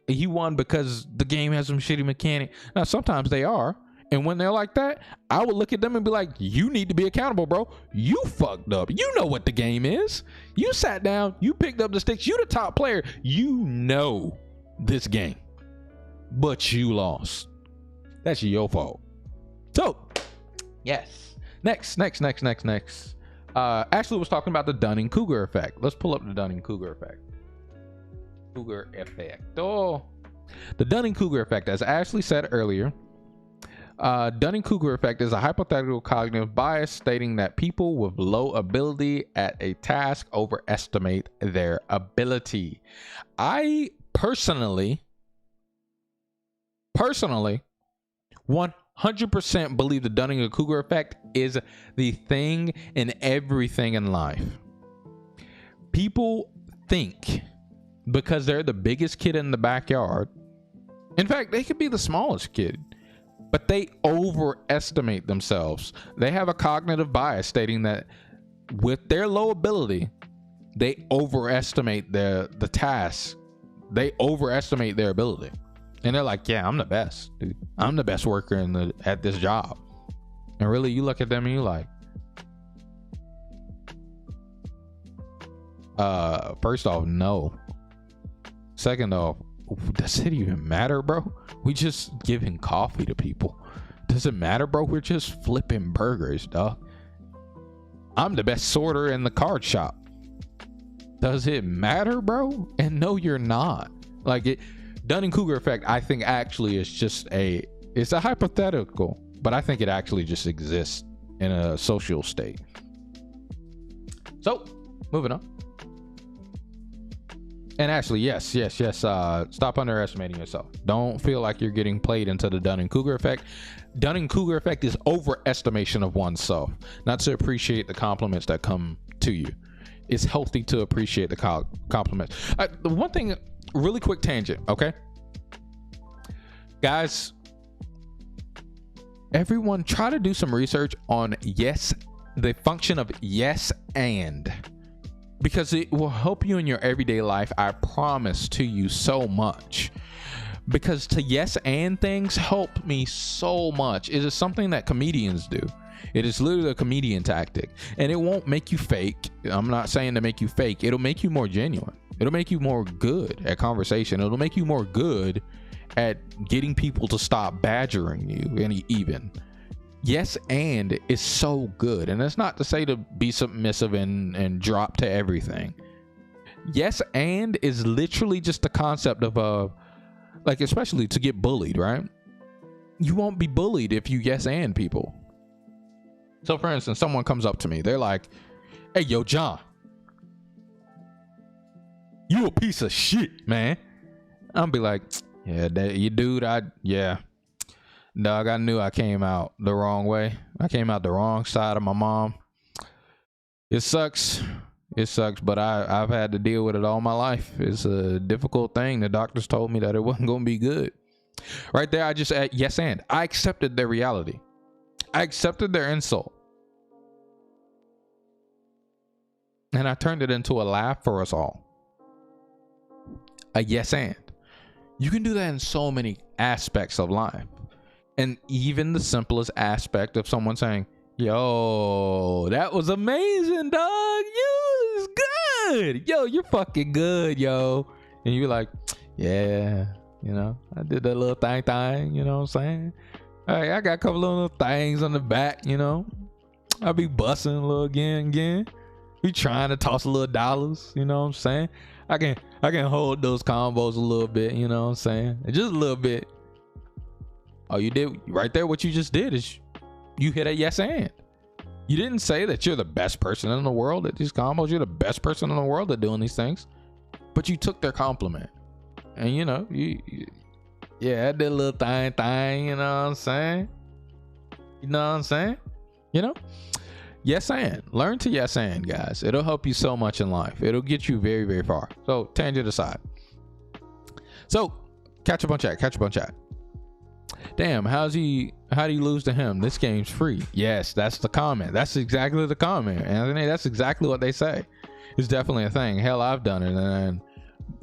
He won because the game has some shitty mechanic. Now sometimes they are. And when they're like that, I would look at them and be like, you need to be accountable, bro. You fucked up. You know what the game is. You sat down. You picked up the sticks. You the top player. You know this game. But you lost. That's your fault. So, yes. Next. Ashley was talking about the Dunning-Kruger effect. Let's pull up the Dunning-Kruger effect. Oh. The Dunning-Kruger effect, as Ashley said earlier, Dunning-Kruger effect is a hypothetical cognitive bias stating that people with low ability at a task overestimate their ability. I personally 100% believe the Dunning-Kruger effect is the thing in everything in life. People think because they're the biggest kid in the backyard, in fact, they could be the smallest kid, but they overestimate themselves. They have a cognitive bias stating that with their low ability, they overestimate the task. They overestimate their ability. And they're like, yeah, I'm the best, dude. I'm the best worker at this job. And really, you look at them and you're like, first off, no. Second off, does it even matter, bro? We just giving coffee to people. Does it matter, bro? We're just flipping burgers, dog. I'm the best sorter in the card shop. Does it matter, bro? And no, you're not. Like it, Dunning-Kruger effect, I think actually is just it's a hypothetical, but I think it actually just exists in a social state. So, moving on. And actually, yes. Stop underestimating yourself. Don't feel like you're getting played into the Dunning-Kruger effect. Dunning-Kruger effect is overestimation of oneself, not to appreciate the compliments that come to you. It's healthy to appreciate the compliments. The one thing, really quick tangent, okay? Guys, everyone try to do some research on the function of yes and. Because it will help you in your everyday life. I promise to you so much. Because to yes and things help me so much. It is something that comedians do. It is literally a comedian tactic. And it won't make you fake. I'm not saying to make you fake. It'll make you more genuine. It'll make you more good at conversation. It'll make you more good at getting people to stop badgering you. And even yes and is so good. And that's not to say to be submissive and drop to everything. Yes and is literally just the concept of like, especially to get bullied, right? You won't be bullied if you yes and people. So for instance, someone comes up to me, they're like, hey, yo, John, you a piece of shit, man. I'll be like, yeah, you dude, dog, I knew I came out the wrong way. I came out the wrong side of my mom. It sucks, but I've had to deal with it all my life. It's a difficult thing. The doctors told me that it wasn't going to be good. Right there, I just said yes and. I accepted their reality. I accepted their insult. And I turned it into a laugh for us all. A yes and. You can do that in so many aspects of life. And even the simplest aspect of someone saying, Yo, that was amazing, dog. You was good. Yo, you're fucking good, yo. And you're like, yeah, you know, I did that little thing, you know what I'm saying? All right, I got a couple of little things on the back, you know. I'll be busting a little again. We trying to toss a little dollars, you know what I'm saying? I can hold those combos a little bit, you know what I'm saying? Just a little bit. Oh, you did right there. What you just did is you hit a yes and. You didn't say that you're the best person in the world at these combos. You're the best person in the world at doing these things, but you took their compliment, and you know yeah, I did a little thing. You know what I'm saying? You know what I'm saying? You know, yes and. Learn to yes and, guys. It'll help you so much in life. It'll get you very, very far. So tangent aside. So catch up on chat. Damn, how do you lose to him? This game's free. Yes, that's the comment. That's exactly the comment, Anthony. That's exactly what they say. It's definitely a thing. Hell, I've done it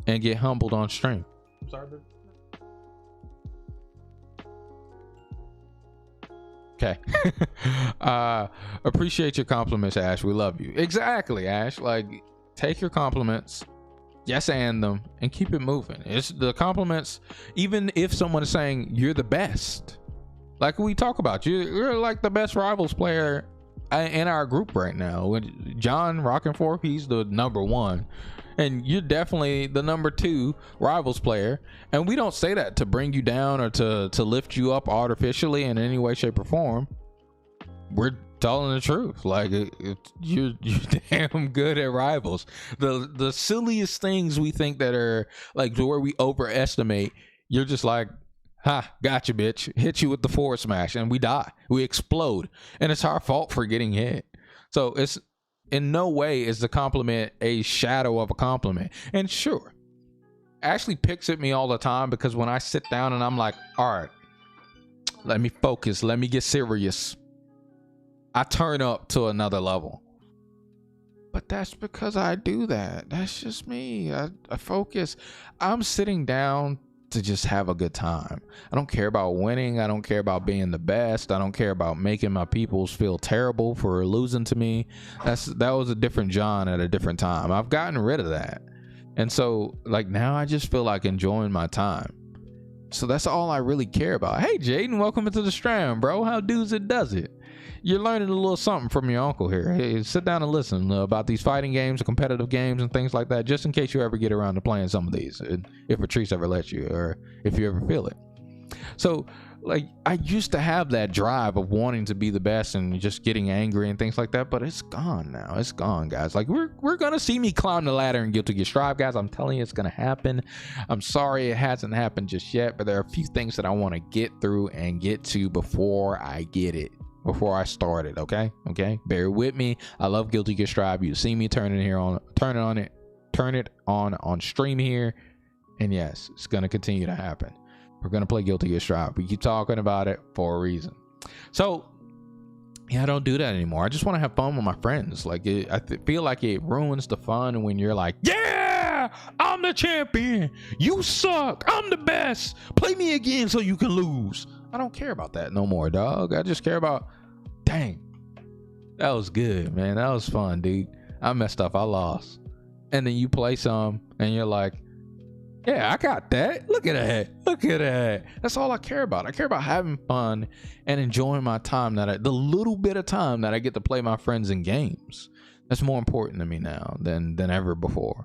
and get humbled on stream. I'm sorry, baby. Okay. Appreciate your compliments, Ash. We love you. Exactly, Ash. Like, take your compliments, yes and them, and keep it moving. It's the compliments, even if someone is saying you're the best, like we talk about, you're like the best rivals player in our group right now. John rocking forth, he's the number one, and you're definitely the number two rivals player. And we don't say that to bring you down or to lift you up artificially in any way, shape, or form. We're telling the truth. Like, you're damn good at rivals. The silliest things we think that are like to where we overestimate, you're just like, ha, gotcha, bitch. Hit you with the forward smash and we die. We explode. And it's our fault for getting hit. So it's in no way is the compliment a shadow of a compliment. And sure, Ashley picks at me all the time because when I sit down and I'm like, all right, let me focus, let me get serious, I turn up to another level. But that's because I do that. That's just me. I focus. I'm sitting down to just have a good time. I don't care about winning. I don't care about being the best. I don't care about making my peoples feel terrible for losing to me. That was a different John at a different time. I've gotten rid of that. And so like now I just feel like enjoying my time. So that's all I really care about. Hey Jaden, welcome into the stream, bro. How does it? You're learning a little something from your uncle here. Hey, sit down and listen about these fighting games, competitive games, and things like that, just in case you ever get around to playing some of these, if Patrice ever lets you, or if you ever feel it. So, like, I used to have that drive of wanting to be the best and just getting angry and things like that, but it's gone now. It's gone, guys. Like, we're gonna see me climb the ladder in Guilty Gear Strive, guys. I'm telling you, it's gonna happen. I'm sorry it hasn't happened just yet, but there are a few things that I want to get through and get to before I get it. Before I started, okay, bear with me. I love Guilty Gear Strive. You see me turn it on stream here, and yes, it's gonna continue to happen. We're gonna play Guilty Gear Strive. We keep talking about it for a reason. So yeah, I don't do that anymore. I just want to have fun with my friends. Like, I feel like it ruins the fun when you're like, yeah, I'm the champion, you suck, I'm the best, play me again so you can lose. I don't care about that no more, dog. I just care about, dang, that was good, man. That was fun, dude. I messed up, I lost. And then you play some and you're like, yeah, I got that. Look at that. That's all I care about. I care about having fun and enjoying my time, the little bit of time that I get to play my friends in games. That's more important to me now than ever before.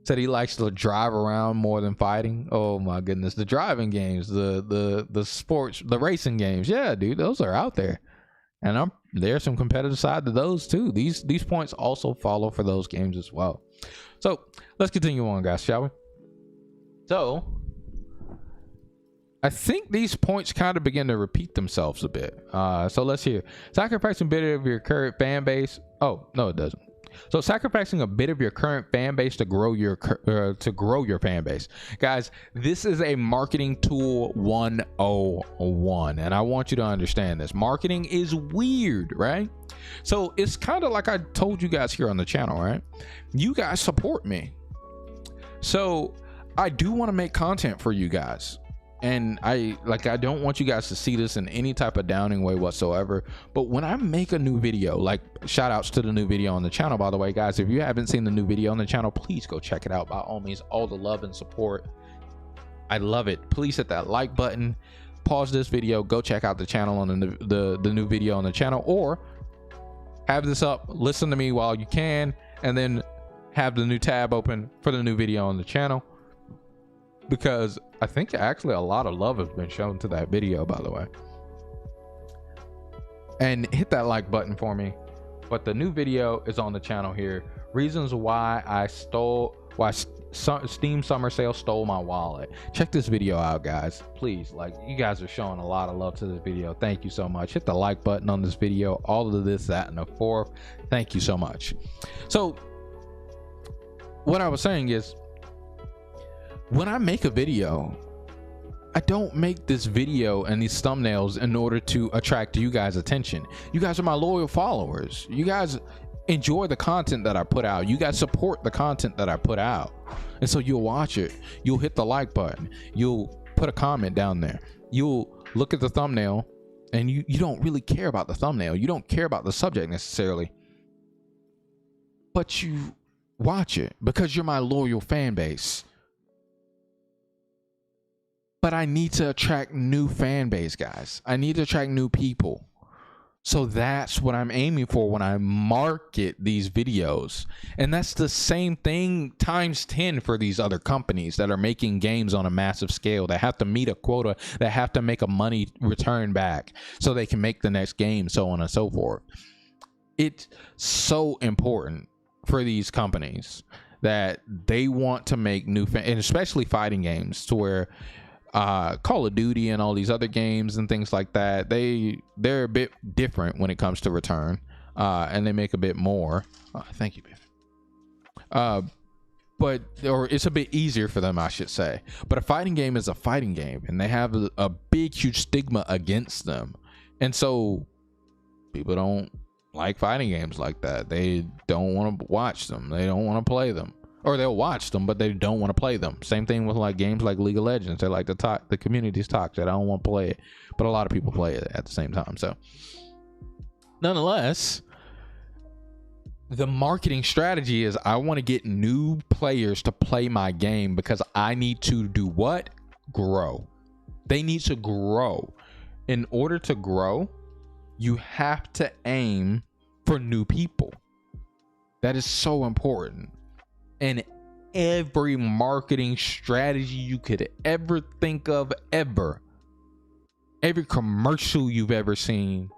Said he likes to drive around more than fighting. Oh my goodness, the driving games, the sports, the racing games. Yeah, dude, those are out there, and there's some competitive side to those too. These points also follow for those games as well. So let's continue on, guys, shall we? So I think these points kind of begin to repeat themselves a bit. So let's hear. Sacrificing a bit of your current fan base. Oh no, it doesn't. So sacrificing a bit of your current fan base to grow your fan base. Guys, this is a marketing tool 101, and I want you to understand this. Marketing is weird, right? So it's kind of like I told you guys here on the channel, right? You guys support me. So I do want to make content for you guys. and I don't want you guys to see this in any type of downing way whatsoever, but when I make a new video, like shout outs to the new video on the channel, by the way, guys, if you haven't seen the new video on the channel, please go check it out. By all means, all the love and support, I love it. Please hit that like button, pause this video, go check out the channel on the new video on the channel, or have this up, listen to me while you can, and then have the new tab open for the new video on the channel, because I think actually a lot of love has been shown to that video, by the way. And hit that like button for me. But the new video is on the channel here. Reasons why Steam Summer Sale stole my wallet. Check this video out, guys. Please, like, you guys are showing a lot of love to this video. Thank you so much. Hit the like button on this video. All of this, that, and the fourth. Thank you so much. So what I was saying is, when I make a video, I don't make this video and these thumbnails in order to attract you guys' attention. You guys are my loyal followers. You guys enjoy the content that I put out. You guys support the content that I put out. And so you'll watch it. You'll hit the like button. You'll put a comment down there. You'll look at the thumbnail, and you don't really care about the thumbnail. You don't care about the subject necessarily. But you watch it because you're my loyal fan base. But I need to attract new fan base, guys. I need to attract new people. So that's what I'm aiming for when I market these videos. And that's the same thing times 10 for these other companies that are making games on a massive scale, that have to meet a quota, that have to make a money return back so they can make the next game, so on and so forth. It's so important for these companies that they want to make new, and especially fighting games, to where Call of Duty and all these other games and things like that, they're a bit different when it comes to return, and they make a bit more. Thank you, Biff. Or it's a bit easier for them, I should say. But a fighting game is a fighting game, and they have a big, huge stigma against them, and so people don't like fighting games like that. They don't want to watch them. They don't want to play them. Or they'll watch them, but they don't want to play them. Same thing with like games like League of Legends. They like the community's toxic. I don't want to play it, but a lot of people play it at the same time. So, nonetheless, the marketing strategy is I want to get new players to play my game, because I need to do what? Grow. They need to grow. In order to grow, you have to aim for new people. That is so important. And every marketing strategy you could ever think of, every commercial you've ever seen,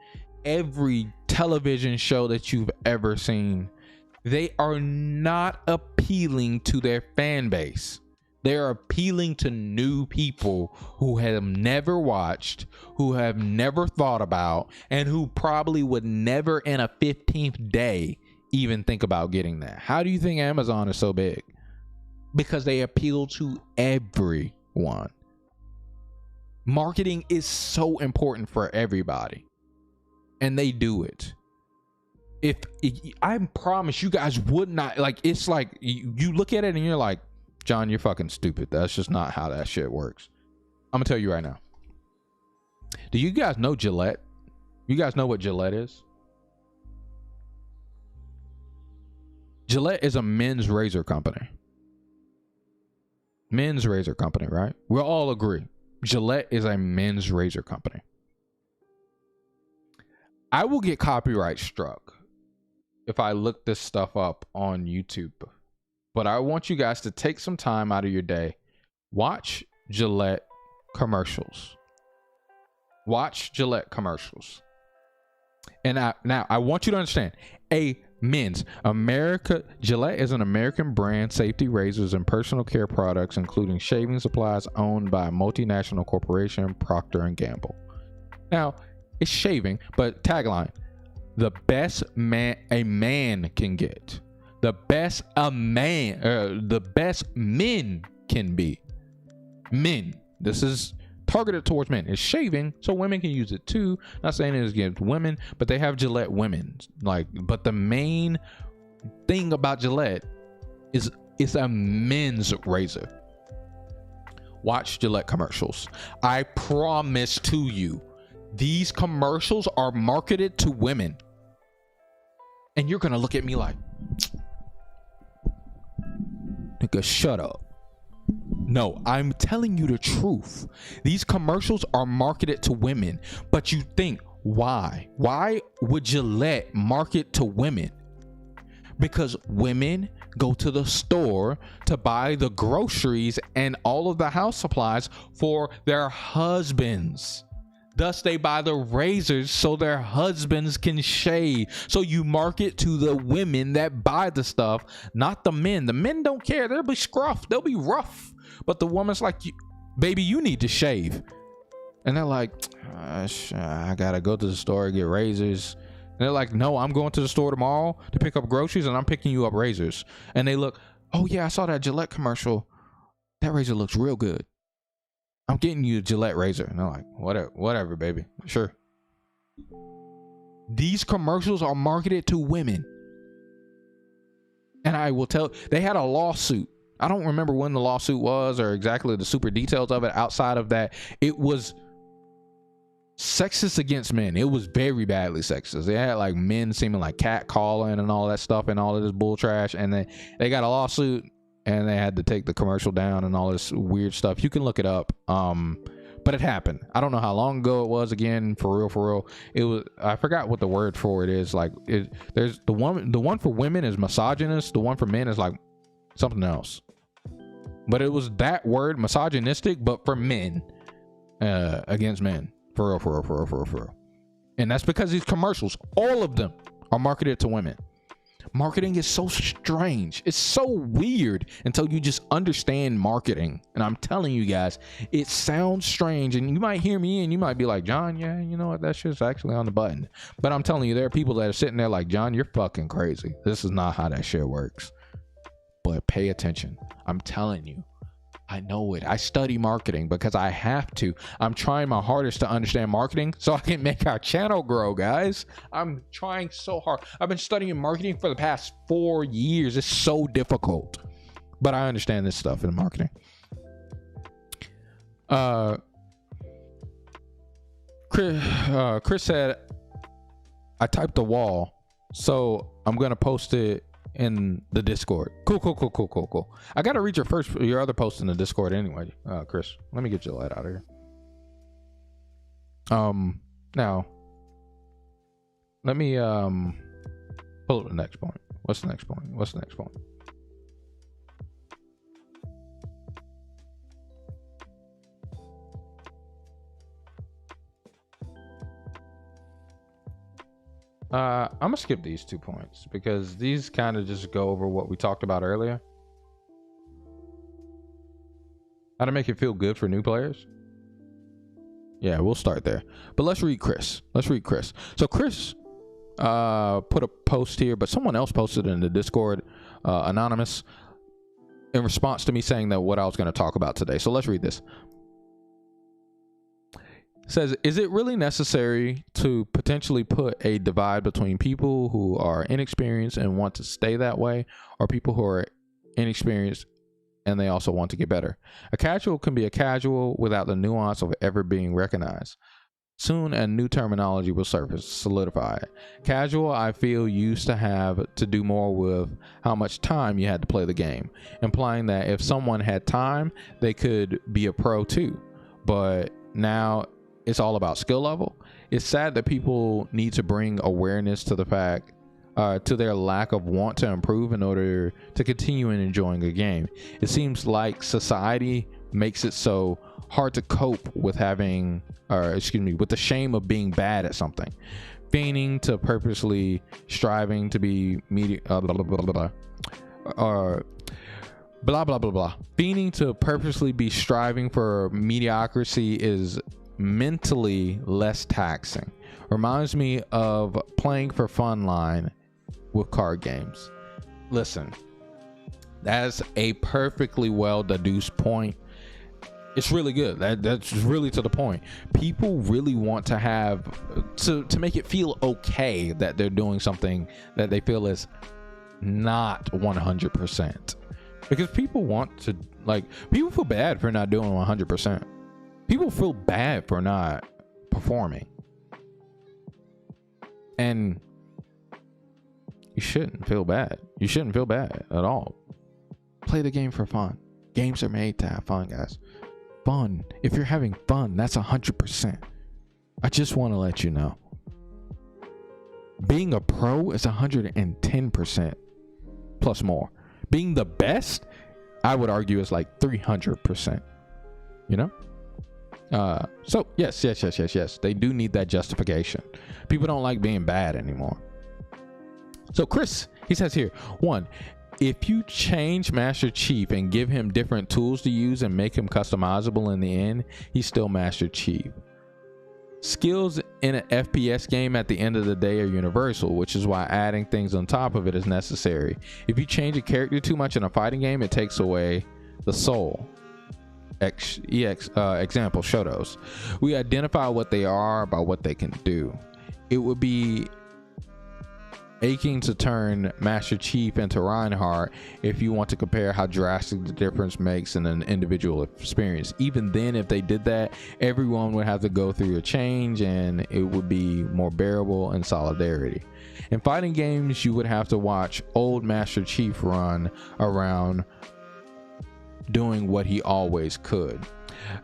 every television show that you've ever seen, they are not appealing to their fan base. They're appealing to new people who have never watched, who have never thought about, and who probably would never in a 15th day even think about getting that. How do you think Amazon is so big? Because they appeal to everyone. Marketing is so important for everybody, and they do it. If I promise you guys would not, like, it's like you look at it and you're like, John, you're fucking stupid. That's just not how that shit works. I'm gonna tell you right now. Do you guys know Gillette? You guys know what Gillette is? Gillette is a men's razor company. Men's razor company, right? We'll all agree. Gillette is a men's razor company. I will get copyright struck if I look this stuff up on YouTube. But I want you guys to take some time out of your day. Watch Gillette commercials. Watch Gillette commercials. And now I want you to understand, Gillette is an American brand, safety razors and personal care products, including shaving supplies, owned by a multinational corporation, Procter & Gamble. Now, it's shaving, but tagline: the best a man can get, the best men can be. Men. This is targeted towards men. It's shaving, so women can use it too. Not saying it's against women, but they have Gillette women. But the main thing about Gillette is it's a men's razor. watch Gillette commercials. I promise to you, these commercials are marketed to women. And you're gonna look at me like, nigga, shut up. No, I'm telling you the truth. These commercials are marketed to women, but you think, why? Why would Gillette market to women? Because women go to the store to buy the groceries and all of the house supplies for their husbands. Thus, they buy the razors so their husbands can shave. So you market to the women that buy the stuff, not the men. The men don't care. They'll be scruffed. They'll be rough. But the woman's like, baby, you need to shave. And they're like, I gotta go to the store and get razors. And they're like, no, I'm going to the store tomorrow to pick up groceries and I'm picking you up razors. And they look, oh yeah, I saw that Gillette commercial. That razor looks real good. I'm getting you a Gillette razor. And they're like, whatever, baby. Sure. These commercials are marketed to women. And I will tell, they had a lawsuit. I don't remember when the lawsuit was or exactly the super details of it. Outside of that, it was sexist against men. It was very badly sexist. They had like men seeming like catcalling and all that stuff and all of this bull trash. And then they got a lawsuit and they had to take the commercial down and all this weird stuff. You can look it up. But it happened. I don't know how long ago it was again, for real. It was, I forgot what the word for it is. Like there's the one for women is misogynist. The one for men is like something else. But it was that word, misogynistic, but for men, against men. For real. And that's because these commercials, all of them are marketed to women. Marketing is so strange. It's so weird until you just understand marketing. And I'm telling you guys, it sounds strange. And you might hear me and you might be like, John, yeah, you know what? That shit's actually on the button. But I'm telling you, there are people that are sitting there like, John, you're fucking crazy. This is not how that shit works. But pay attention. I'm telling you. I know it. I study marketing because I have to. I'm trying my hardest to understand marketing so I can make our channel grow, guys. I'm trying so hard. I've been studying marketing for the past 4 years. It's so difficult, but I understand this stuff in marketing. Chris said, I typed the wall, so I'm going to post it in the Discord. Cool. I gotta read your other post in the Discord anyway. Chris, let me get your light out of here. Now let me pull up the next point. What's the next point? I'm gonna skip these 2 points because these kind of just go over what we talked about earlier. How to make it feel good for new players. Yeah, we'll start there. But let's read Chris. So Chris put a post here, but someone else posted it in the Discord, anonymous, in response to me saying that what I was going to talk about today. So let's read this. Says, is it really necessary to potentially put a divide between people who are inexperienced and want to stay that way, or people who are inexperienced and they also want to get better? A casual can be a casual without the nuance of ever being recognized. Soon a new terminology will surface, solidify it. Casual, I feel, used to have to do more with how much time you had to play the game, implying that if someone had time, they could be a pro too. But now it's all about skill level. It's sad that people need to bring awareness to the fact, to their lack of want to improve in order to continue in enjoying a game. It seems like society makes it so hard to cope with with the shame of being bad at something, feigning to purposely striving to be Feigning to purposely be striving for mediocrity is mentally less taxing. Reminds me of playing for fun line with card games. Listen, that's a perfectly well deduced point. It's really good. That's really to the point. People really want to have to make it feel okay that they're doing something that they feel is not 100%. because people want to, like, people feel bad for not doing 100%. People feel bad for not performing, and you shouldn't feel bad. You shouldn't feel bad at all. Play the game for fun. Games are made to have fun, guys. Fun. If you're having fun, that's 100%. I just want to let you know. Being a pro is 110% plus more. Being the best, I would argue, is like 300%. You know? So yes. They do need that justification. People don't like being bad anymore. So Chris, he says here, 1, if you change Master Chief and give him different tools to use and make him customizable in the end, he's still Master Chief. Skills in an FPS game at the end of the day are universal, which is why adding things on top of it is necessary. If you change a character too much in a fighting game, it takes away the soul. Example, Shotos. We identify what they are by what they can do. It would be aching to turn Master Chief into Reinhardt if you want to compare how drastic the difference makes in an individual experience. Even then, if they did that, everyone would have to go through a change and it would be more bearable in solidarity. In fighting games, you would have to watch old Master Chief run around doing what he always could.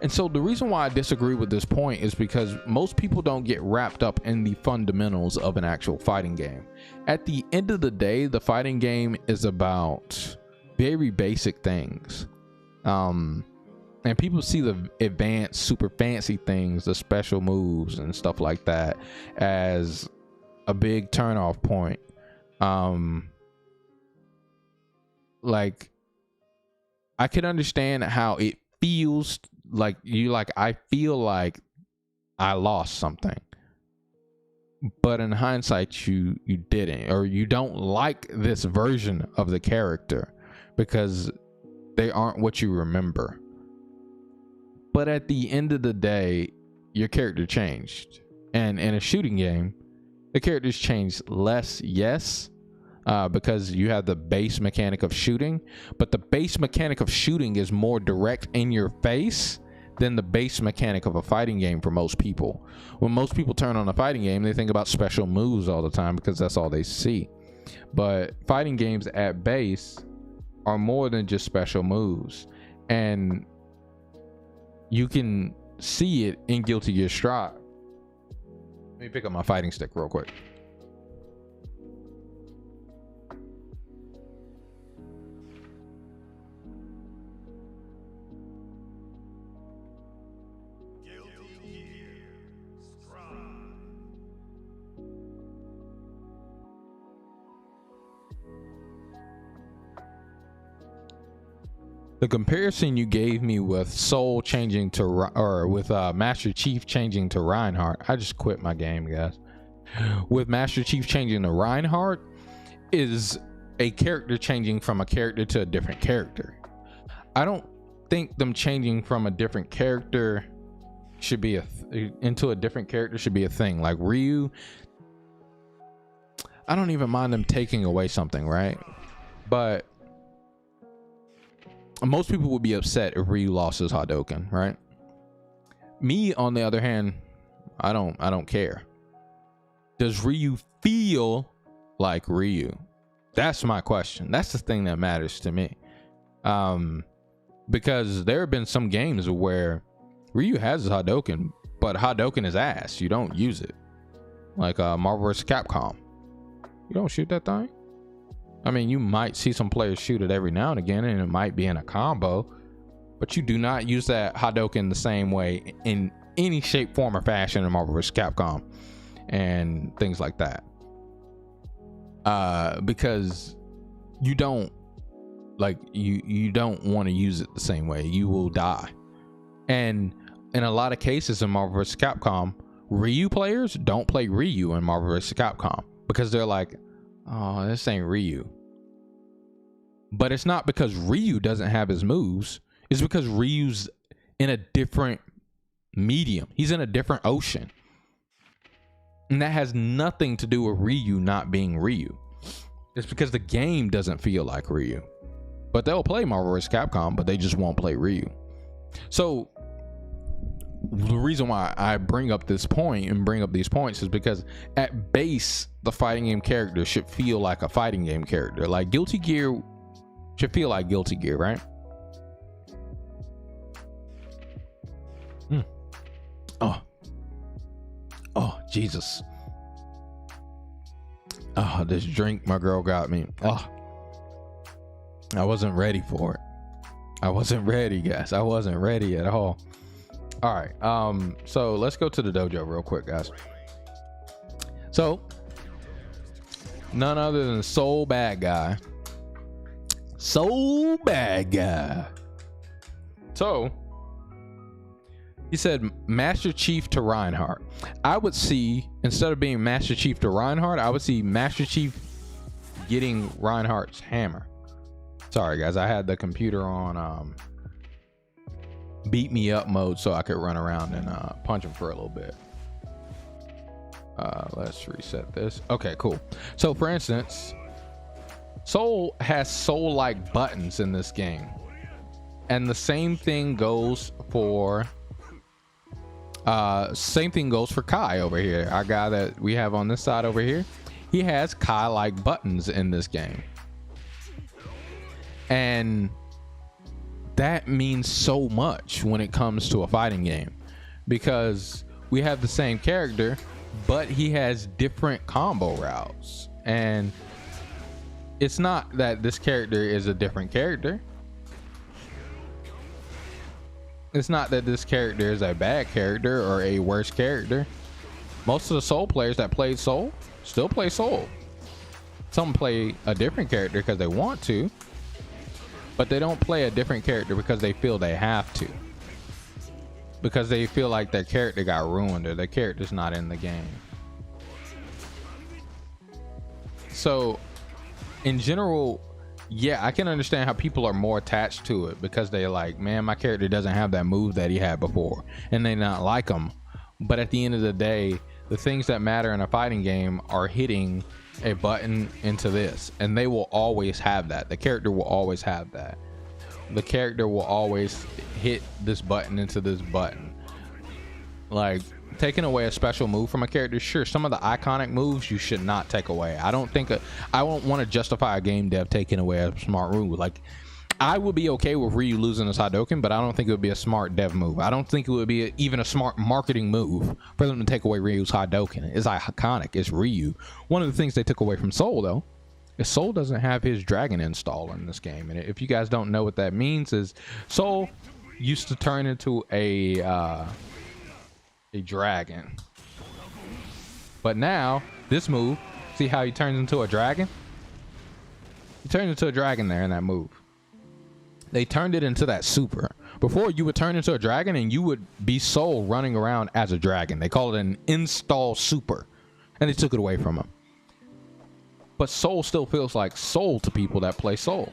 And so the reason why I disagree with this point is because most people don't get wrapped up in the fundamentals of an actual fighting game. At the end of the day, the fighting game is about very basic things. And people see the advanced, super fancy things, the special moves and stuff like that, as a big turnoff point. Like, I can understand how it feels like I feel like I lost something, but in hindsight you didn't, or you don't like this version of the character because they aren't what you remember. But at the end of the day, your character changed, and in a shooting game the characters changed less, yes, because you have the base mechanic of shooting, but the base mechanic of shooting is more direct in your face than the base mechanic of a fighting game for most people. When most people turn on a fighting game, they think about special moves all the time because that's all they see. But fighting games at base are more than just special moves, and you can see it in Guilty Gear Strive. Let me pick up my fighting stick real quick. The comparison you gave me with Soul changing to, or with Master Chief changing to Reinhardt, I just quit my game, guys. With Master Chief changing to Reinhardt is a character changing from a character to a different character. I don't think them changing from a different character should be into a different character should be a thing. Like Ryu, I don't even mind them taking away something, right? But most people would be upset if Ryu lost his Hadouken, right? Me, on the other hand, I don't care. Does Ryu feel like Ryu? That's my question. That's the thing that matters to me. Because there have been some games where Ryu has his Hadouken, but Hadouken is ass. You don't use it. Like Marvel vs. Capcom. You don't shoot that thing? I mean, you might see some players shoot it every now and again, and it might be in a combo, but you do not use that Hadouken the same way in any shape, form, or fashion in Marvel vs. Capcom and things like that. Because you don't you don't want to use it the same way. You will die. And in a lot of cases in Marvel vs. Capcom, Ryu players don't play Ryu in Marvel vs. Capcom because they're like, oh, this ain't Ryu. But it's not because Ryu doesn't have his moves. It's because Ryu's in a different medium. He's in a different ocean. And that has nothing to do with Ryu not being Ryu. It's because the game doesn't feel like Ryu. but they'll play Marvel vs. Capcom, but they just won't play Ryu. So the reason why I bring up this point and bring up these points is because at base, the fighting game character should feel like a fighting game character. Like Guilty Gear should feel like Guilty Gear, right? Oh, Jesus. Oh, this drink my girl got me. Oh, I wasn't ready for it. I wasn't ready, guys. I wasn't ready at all. All right. So let's go to the dojo real quick, guys. So none other than Soul Bad Guy. Soul Bad Guy. So he said Master Chief to Reinhardt. I would see, instead of being Master Chief to Reinhardt, I would see Master Chief getting Reinhardt's hammer. Sorry, guys. I had the computer on beat me up mode so I could run around and punch him for a little bit. Let's reset this. Okay, cool. So, for instance, Soul has Soul-like buttons in this game. And the same thing goes for... Kai over here. Our guy that we have on this side over here, he has Kai-like buttons in this game, and that means so much when it comes to a fighting game, because we have the same character, but he has different combo routes. And it's not that this character is a different character. It's not that this character is a bad character or a worse character. Most of the Soul players that played Soul still play Soul. Some play a different character because they want to, but they don't play a different character because they feel they have to, because they feel like their character got ruined or their character's not in the game. So in general, yeah, I can understand how people are more attached to it because they're like, man, my character doesn't have that move that he had before, and they not like him. But at the end of the day, the things that matter in a fighting game are hitting a button into this, and they will always have that. The character will always have that. The character will always hit this button into this button. Like, taking away a special move from a character, sure, some of the iconic moves you should not take away. I don't want to justify a game dev taking away a smart move. Like, I would be okay with Ryu losing his Hadouken, but I don't think it would be a smart dev move. I don't think it would be even a smart marketing move for them to take away Ryu's Hadouken. It's iconic. It's Ryu. One of the things they took away from Soul, though, is Soul doesn't have his dragon install in this game. And if you guys don't know what that means, is Soul used to turn into a dragon, but now this move, see how he turns into a dragon? He turns into a dragon there in that move. They turned it into that super. Before, you would turn into a dragon and you would be Soul running around as a dragon. They call it an install super, and they took it away from him. But Soul still feels like Soul to people that play Soul.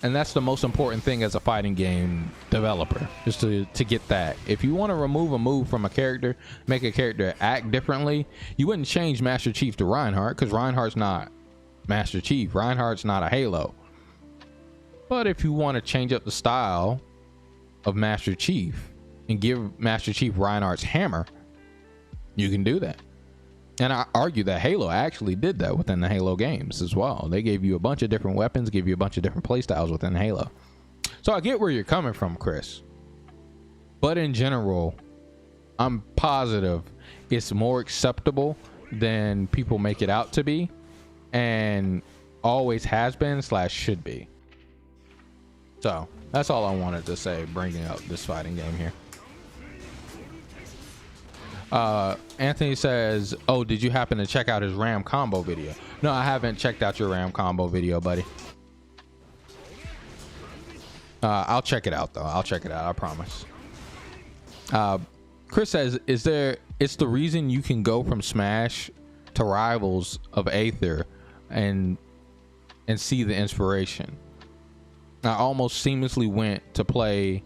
And that's the most important thing as a fighting game developer, just to get that. If you want to remove a move from a character, make a character act differently, you wouldn't change Master Chief to Reinhardt, because Reinhardt's not Master Chief. Reinhardt's not a Halo. But if you want to change up the style of Master Chief and give Master Chief Reinhardt's hammer, you can do that. And I argue that Halo actually did that within the Halo games as well. They gave you a bunch of different weapons, gave you a bunch of different playstyles within Halo. So I get where you're coming from, Chris. But in general, I'm positive it's more acceptable than people make it out to be, and always has been / should be. So that's all I wanted to say, bringing up this fighting game here. Anthony says, oh, did you happen to check out his RAM combo video? No, I haven't checked out your RAM combo video, buddy. I'll check it out though. I'll check it out, I promise. Chris says, it's the reason you can go from Smash to Rivals of Aether and see the inspiration. I almost seamlessly went to play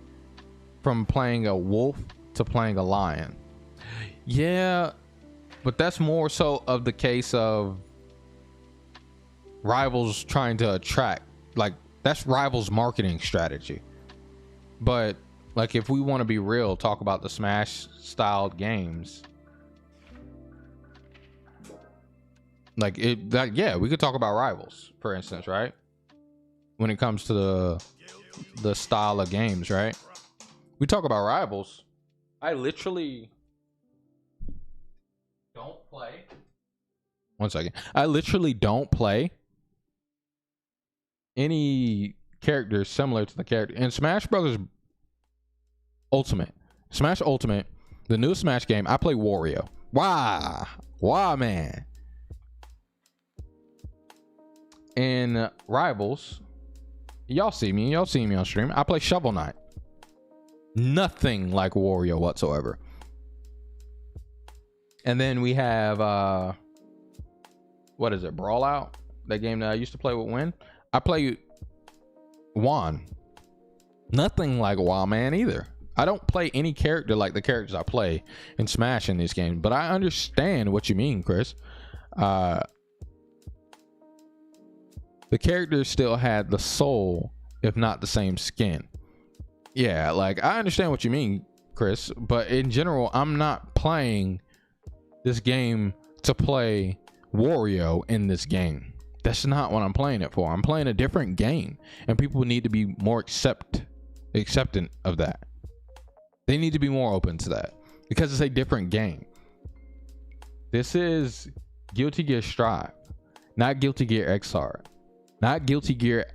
from playing a wolf to playing a lion. Yeah, but that's more so of the case of Rivals trying to attract, like That's Rivals marketing strategy. But like, if we want to be real, talk about the Smash styled games. Like yeah, we could talk about Rivals, for instance, right? When it comes to the style of games, right? We talk about Rivals. I literally don't play. One second. I literally don't play any characters similar to the character in Smash Brothers Ultimate. Smash Ultimate, the newest Smash game, I play Wario. Wow, man. In Rivals, y'all see me on stream, I play Shovel Knight. Nothing like Wario whatsoever. And then we have what is it, Brawl Out, that game that I used to play with Win. I play Juan. Nothing like Wow Man either. I don't play any character like the characters I play in Smash in these games, but I understand what you mean, Chris. The characters still had the soul, if not the same skin. Yeah, like, I understand what you mean, Chris, but in general, I'm not playing this game to play Wario in this game. That's not what I'm playing it for. I'm playing a different game, and people need to be more acceptant of that. They need to be more open to that because it's a different game. This is Guilty Gear Strive, not Guilty Gear XR, not Guilty Gear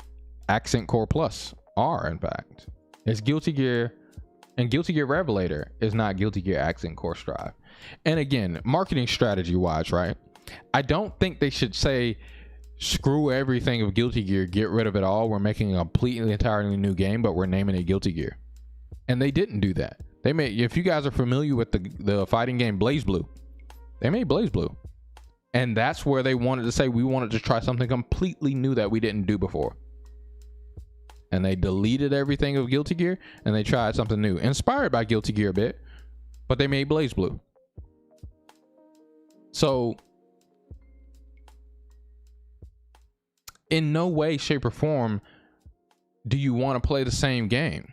Accent Core Plus R. In fact, it's Guilty Gear, and Guilty Gear Revelator is not Guilty Gear Accent Core Strive. And again, marketing strategy wise, right? I don't think they should say, screw everything of Guilty Gear, get rid of it all. We're making a completely entirely new game, but we're naming it Guilty Gear. And they didn't do that. They made, if you guys are familiar with the fighting game Blaze Blue, they made Blaze Blue. And that's where they wanted to say, we wanted to try something completely new that we didn't do before. And they deleted everything of Guilty Gear and they tried something new, inspired by Guilty Gear a bit, but they made Blaze Blue. So in no way, shape, or form do you want to play the same game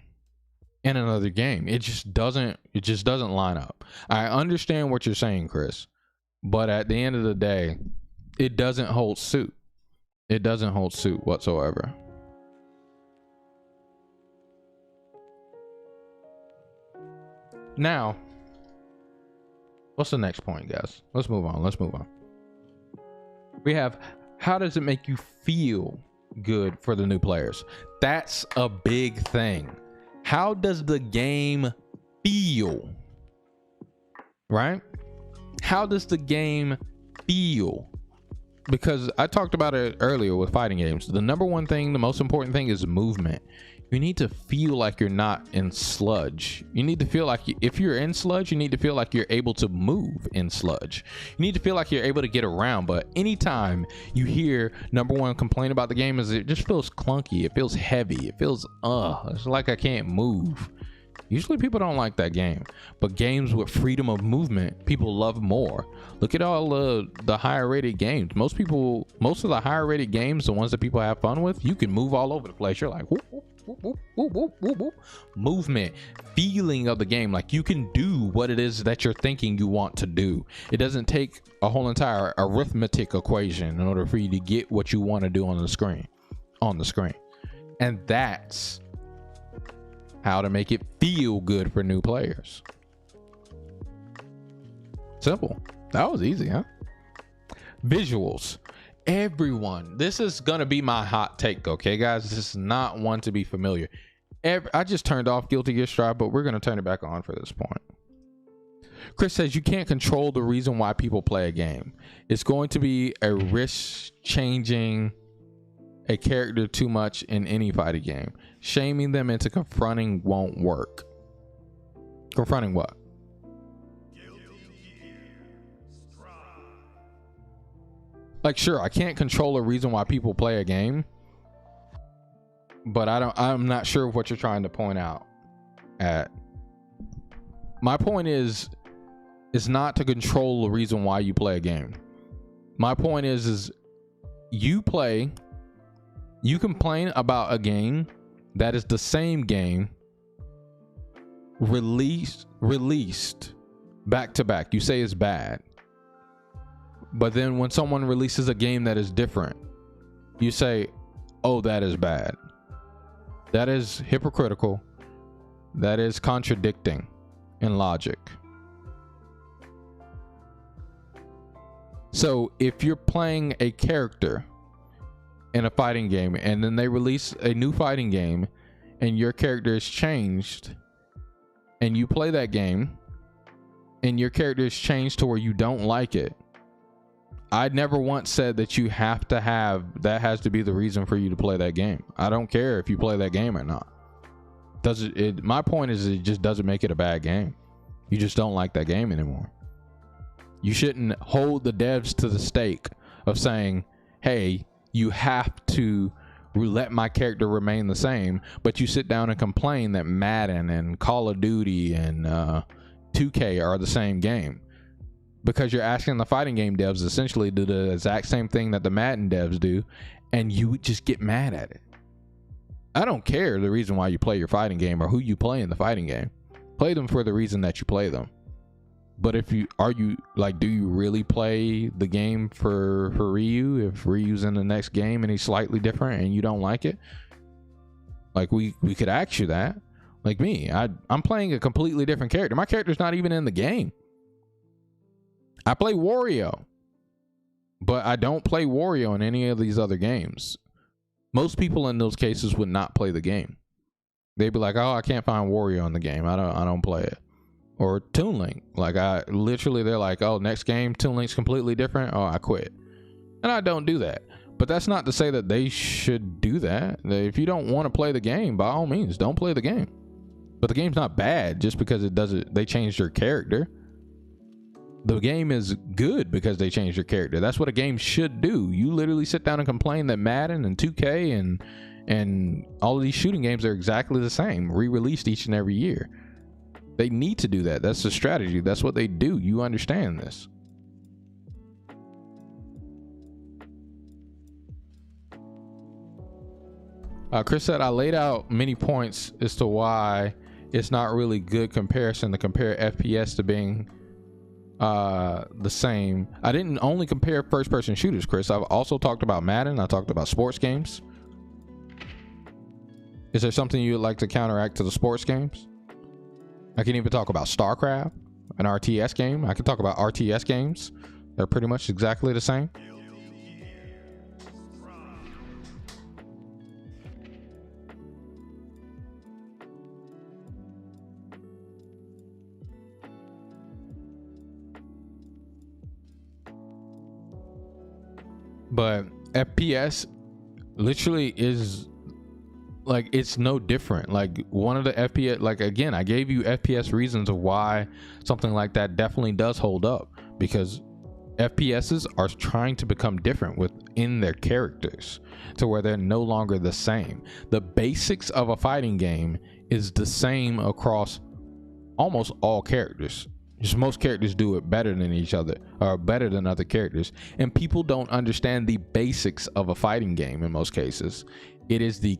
in another game. It just doesn't line up. I understand what you're saying, Chris, but at the end of the day, it doesn't hold suit. It doesn't hold suit whatsoever. Now, what's the next point, guys? Let's move on. We have, how does it make you feel good for the new players? That's a big thing. How does the game feel? Right? How does the game feel? Because I talked about it earlier with fighting games. The number one thing, the most important thing is movement. You need to feel like you're not in sludge. You need to feel like if you're in sludge, you need to feel like you're able to move in sludge. You need to feel like you're able to get around. But anytime you hear number one complaint about the game is it just feels clunky. It feels heavy. It feels, it's like I can't move. Usually people don't like that game, but games with freedom of movement, people love more. Look at all the higher rated games. Most of the higher rated games, the ones that people have fun with, you can move all over the place. You're like, whoop, whoop, whoop, whoop, whoop, whoop, whoop, whoop. Movement, feeling of the game, like you can do what it is that you're thinking you want to do. It doesn't take a whole entire arithmetic equation in order for you to get what you want to do on the screen. And that's how to make it feel good for new players. Simple. That was easy, huh? Visuals. Everyone, this is gonna be my hot take, okay, guys? This is not one to be familiar. I just turned off Guilty Gear Strive, but we're gonna turn it back on for this point. Chris says you can't control the reason why people play a game. It's going to be a risk changing a character too much in any fighting game. Shaming them into confronting won't work. Confronting what? Like, sure, I can't control a reason why people play a game, but I'm not sure what you're trying to point out at. My point is not to control the reason why you play a game. My point is you play You complain about a game that is the same game released back to back. You say it's bad. But then when someone releases a game that is different, you say, oh, that is bad. That is hypocritical. That is contradicting in logic. So if you're playing a character in a fighting game and then they release a new fighting game and your character is changed and you play that game and your character is changed to where you don't like it, I never once said that you have to have that has to be the reason for you to play that game. I don't care if you play that game or not. My point is it just doesn't make it a bad game. You just don't like that game anymore. You shouldn't hold the devs to the stake of saying, hey, you have to let my character remain the same, but you sit down and complain that Madden and Call of Duty and 2K are the same game. Because you're asking the fighting game devs essentially to do the exact same thing that the Madden devs do, and you just get mad at it. I don't care the reason why you play your fighting game or who you play in the fighting game. Play them for the reason that you play them. But do you really play the game for Ryu? If Ryu's in the next game and he's slightly different and you don't like it, like we could ask you that. Like me, I'm playing a completely different character. My character's not even in the game. I play Wario, but I don't play Wario in any of these other games. Most people in those cases would not play the game. They'd be like, oh, I can't find Wario in the game. I don't play it. Or Toon Link. Like they're like, oh, next game, Toon Link's completely different. Oh, I quit. And I don't do that. But that's not to say that they should do that. If you don't want to play the game, by all means, don't play the game. But the game's not bad just because they changed your character. The game is good because they changed your character. That's what a game should do. You literally sit down and complain that Madden and 2K and all of these shooting games are exactly the same, re-released each and every year. They need to do that. That's the strategy. That's what they do. You understand this. Chris said, I laid out many points as to why it's not really good comparison to compare FPS to being the same. I didn't only compare first person shooters, Chris. I've also talked about Madden. I talked about sports games. Is there something you would like to counteract to the sports games? I can even talk about StarCraft, an RTS game. I can talk about RTS games. They're pretty much exactly the same. But FPS literally is like, it's no different. Like one of the FPS, like again, I gave you FPS reasons of why something like that definitely does hold up, because FPSs are trying to become different within their characters to where they're no longer the same. The basics of a fighting game is the same across almost all characters. Just most characters do it better than each other, or better than other characters. And people don't understand the basics of a fighting game in most cases. It is the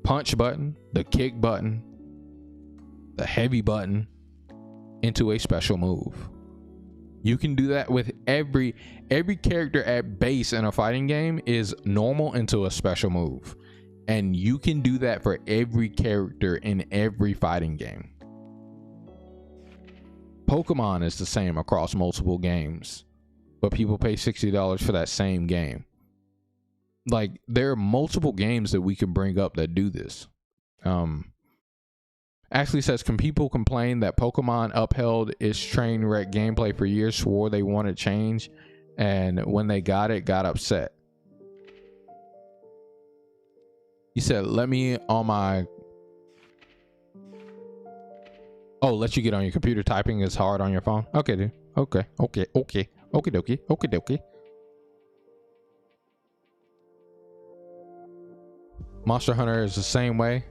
punch button, the kick button, the heavy button into a special move. You can do that with every character at base in a fighting game is normal into a special move. And you can do that for every character in every fighting game. Pokemon is the same across multiple games, but people pay $60 for that same game. Like, there are multiple games that we can bring up that do this. Ashley says, can people complain that Pokemon upheld its train wreck gameplay for years, swore they wanted change, and when they got it, got upset? He said, let me on my... Oh, let you get on your computer. Typing is hard on your phone. Okay, dude. Okay. Okie dokie. Monster Hunter is the same way.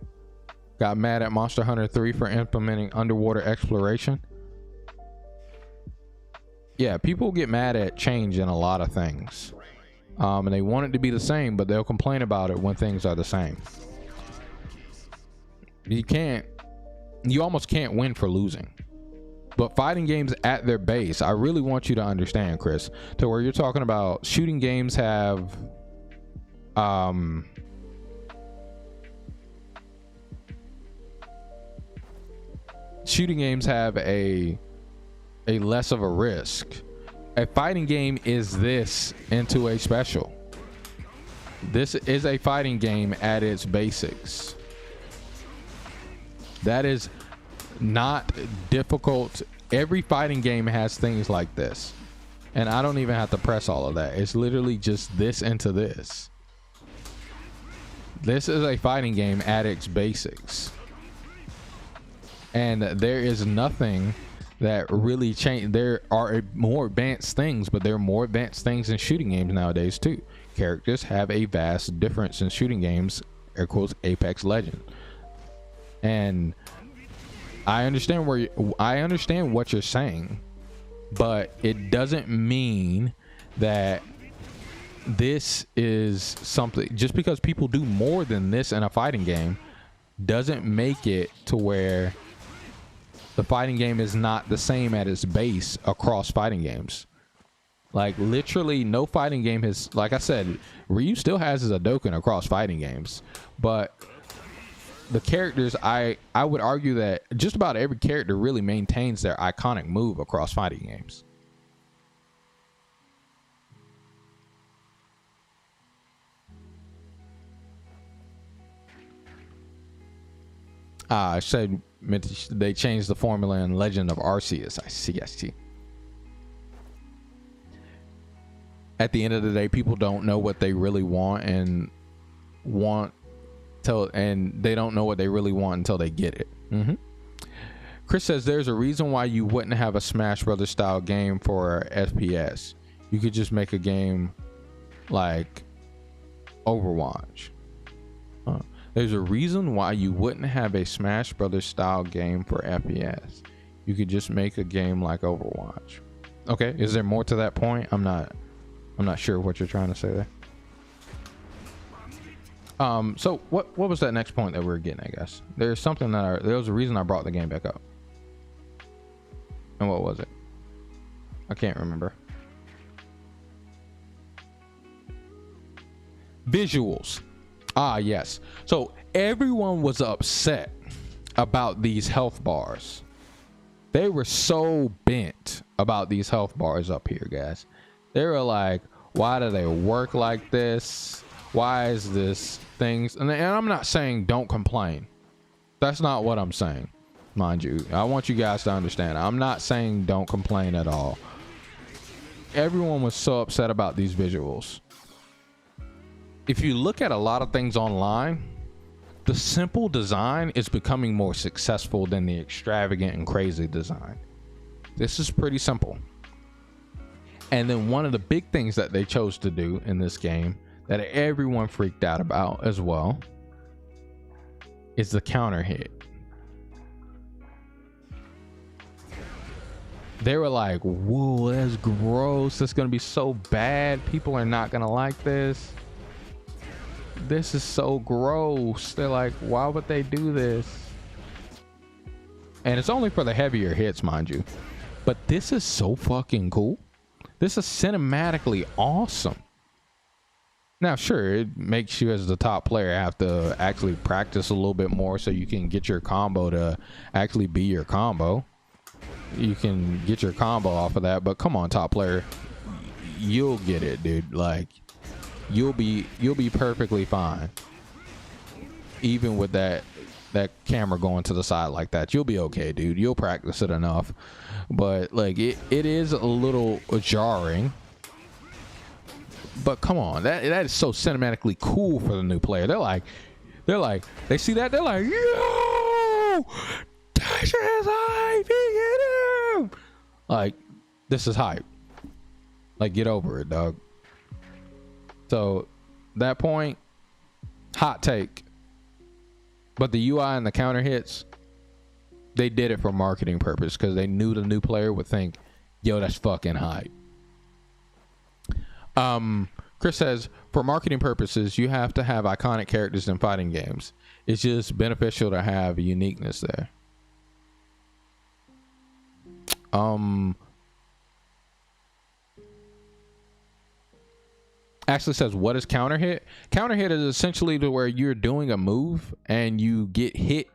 Got mad at Monster Hunter 3 for implementing underwater exploration. Yeah, people get mad at change in a lot of things. And they want it to be the same, but they'll complain about it when things are the same. You almost can't win for losing. But fighting games at their base, I really want you to understand, Chris, to where you're talking about shooting games have a less of a risk. A fighting game is this into a special. This is a fighting game at its basics. That is not difficult. Every fighting game has things like this, and I don't even have to press all of that. It's literally just this into this. This is a fighting game at its basics, and there is nothing that really changed. There are more advanced things, but there are more advanced things in shooting games nowadays too. Characters have a vast difference in shooting games, air quotes, Apex Legend. And I understand what you're saying, but it doesn't mean that this is something. Just because people do more than this in a fighting game doesn't make it to where the fighting game is not the same at its base across fighting games. Like, literally no fighting game has, like I said, Ryu still has his Hadouken across fighting games, but the characters, I would argue that just about every character really maintains their iconic move across fighting games. I said they changed the formula in Legend of Arceus. I see. At the end of the day, people don't know what they really want and they don't know what they really want until they get it. Chris says there's a reason why you wouldn't have a Smash Brothers style game for FPS. You could just make a game like Overwatch. There's a reason why you wouldn't have a Smash Brothers style game for FPS. You could just make a game like Overwatch. Okay, is there more to that point? I'm not sure what you're trying to say there. So what was that next point that we were getting, I guess? There's something there was a reason I brought the game back up. And what was it? I can't remember. Visuals. Ah, yes. So everyone was upset about these health bars. They were so bent about these health bars up here, guys. They were like, why do they work like this? Why is this things? And I'm not saying don't complain. That's not what I'm saying, mind you. I want you guys to understand. I'm not saying don't complain at all. Everyone was so upset about these visuals. If you look at a lot of things online, the simple design is becoming more successful than the extravagant and crazy design. This is pretty simple. And then one of the big things that they chose to do in this game that everyone freaked out about as well is the counter hit. They were like, whoa, that's gross. That's going to be so bad. People are not going to like this. This is so gross. They're like, why would they do this? And it's only for the heavier hits, mind you. But this is so fucking cool. This is cinematically awesome. Now, sure, it makes you as the top player have to actually practice a little bit more so you can get your combo to actually be your combo. You can get your combo off of that, but come on, top player, you'll get it, dude. Like, you'll be perfectly fine. Even with that camera going to the side like that, you'll be okay, dude. You'll practice it enough. But like, it is a little jarring. But come on, that is so cinematically cool for the new player. They're like, they see that, they're like, yo, this is hype, get him. Like, this is hype. Like, get over it, dog. So that point, hot take. But the UI and the counter hits, they did it for marketing purpose because they knew the new player would think, yo, that's fucking hype. Chris says, for marketing purposes, you have to have iconic characters in fighting games. It's just beneficial to have uniqueness there. Actually says, what is counter hit? Counter hit is essentially to where you're doing a move and you get hit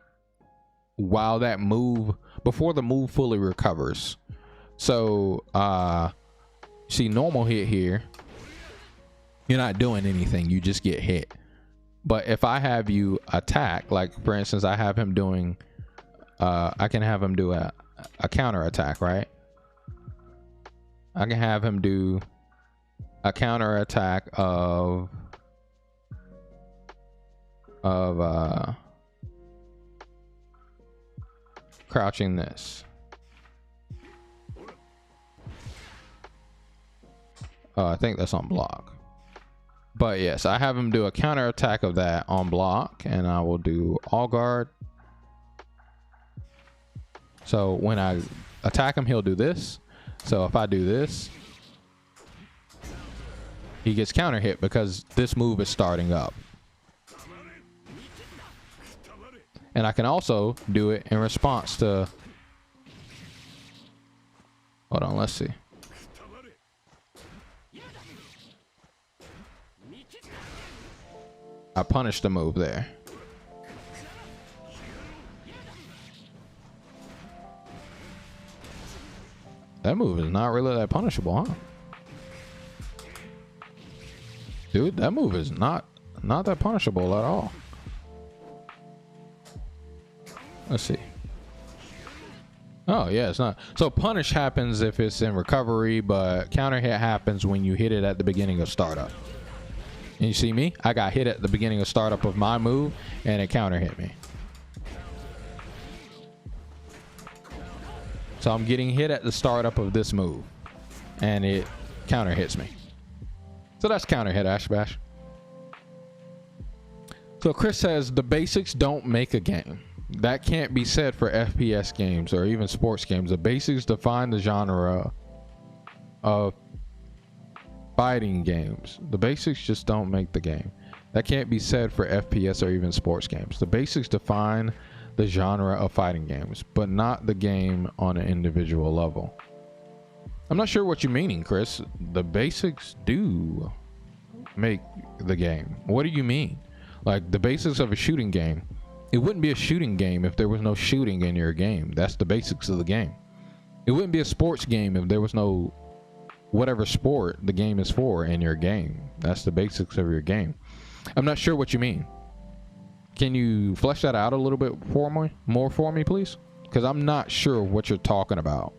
while that move, before the move fully recovers. So see, normal hit here, you're not doing anything, you just get hit. But if I have you attack, like for instance, I have him doing I can have him do a counter attack, right? I can have him do a counter attack of crouching this. I think that's on block. But yes, I have him do a counter attack of that on block, and I will do all guard. So when I attack him, he'll do this. So if I do this, he gets counter hit because this move is starting up. And I can also do it in response to, hold on, let's see. I punished the move there. That move is not really that punishable, huh? Dude, that move is not that punishable at all. Let's see. Oh yeah, it's not. So punish happens if it's in recovery, but counter hit happens when you hit it at the beginning of startup. And you see me? I got hit at the beginning of startup of my move and it counter hit me. So I'm getting hit at the startup of this move and it counter hits me. So that's counter hit, Ash Bash. So Chris says the basics don't make a game. That can't be said for FPS games or even sports games. The basics define the genre of fighting games. The basics just don't make the game. That can't be said for FPS or even sports games. The basics define the genre of fighting games, but not the game on an individual level. I'm not sure what you're meaning, Chris. The basics do make the game. What do you mean? Like the basics of a shooting game. It wouldn't be a shooting game if there was no shooting in your game. That's the basics of the game. It wouldn't be a sports game if there was no whatever sport the game is for in your game. That's the basics of your game. I'm not sure what you mean. Can you flesh that out a little bit more for me, please? Because I'm not sure what you're talking about.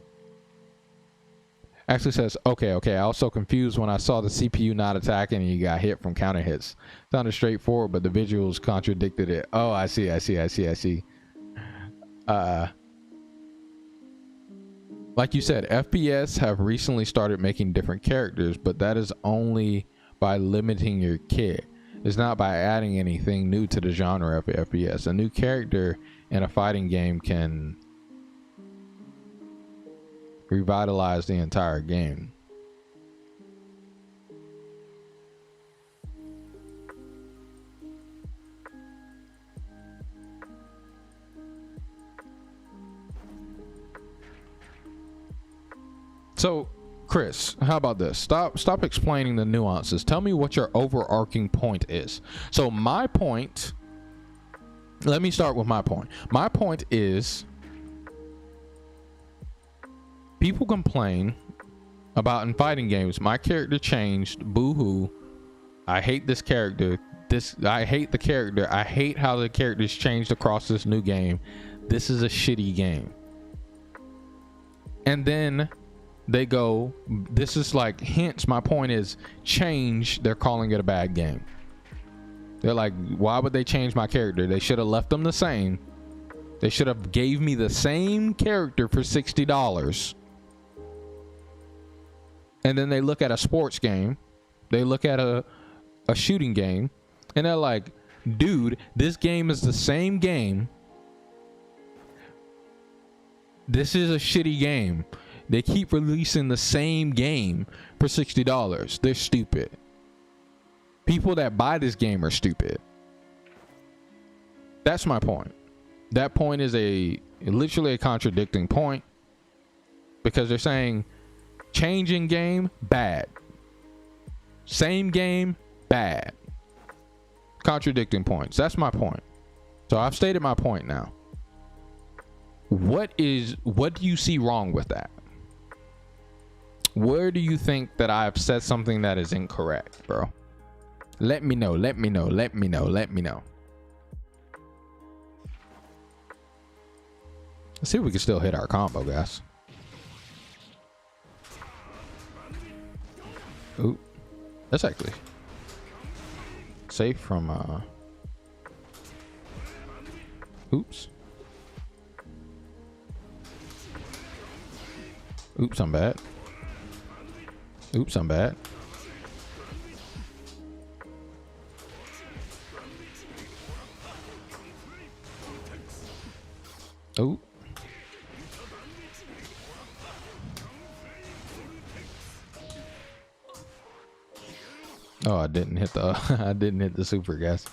Actually says, okay, I was so confused when I saw the CPU not attacking and you got hit from counter hits. Sounded straightforward, but the visuals contradicted it. Oh, I see. Like you said, FPS have recently started making different characters, but that is only by limiting your kit. It's not by adding anything new to the genre of FPS. A new character in a fighting game can revitalize the entire game. So, Chris, how about this? Stop explaining the nuances. Tell me what your overarching point is. So my point, let me start with my point. My point is people complain about in fighting games, my character changed, boo-hoo. I hate this character. I hate the character. I hate how the character's changed across this new game. This is a shitty game. And then they go, this is like, hence my point is change, they're calling it a bad game. They're like, why would they change my character? They should have left them the same. They should have gave me the same character for $60. And then they look at a sports game, they look at a shooting game, and they're like, dude, this game is the same game. This is a shitty game. They keep releasing the same game for $60. They're stupid. People that buy this game are stupid. That's my point. That point is literally a contradicting point, because they're saying changing game, bad. Same game, bad. Contradicting points. That's my point. So I've stated my point now. What do you see wrong with that? Where do you think that I've said something that is incorrect, bro? Let me know. Let me know. Let me know. Let me know. Let's see if we can still hit our combo, guys. Ooh, that's actually safe from oops. Oops, I'm bad. Oops, I'm bad. Ooh. Oh, I didn't hit the I didn't hit the super, guys.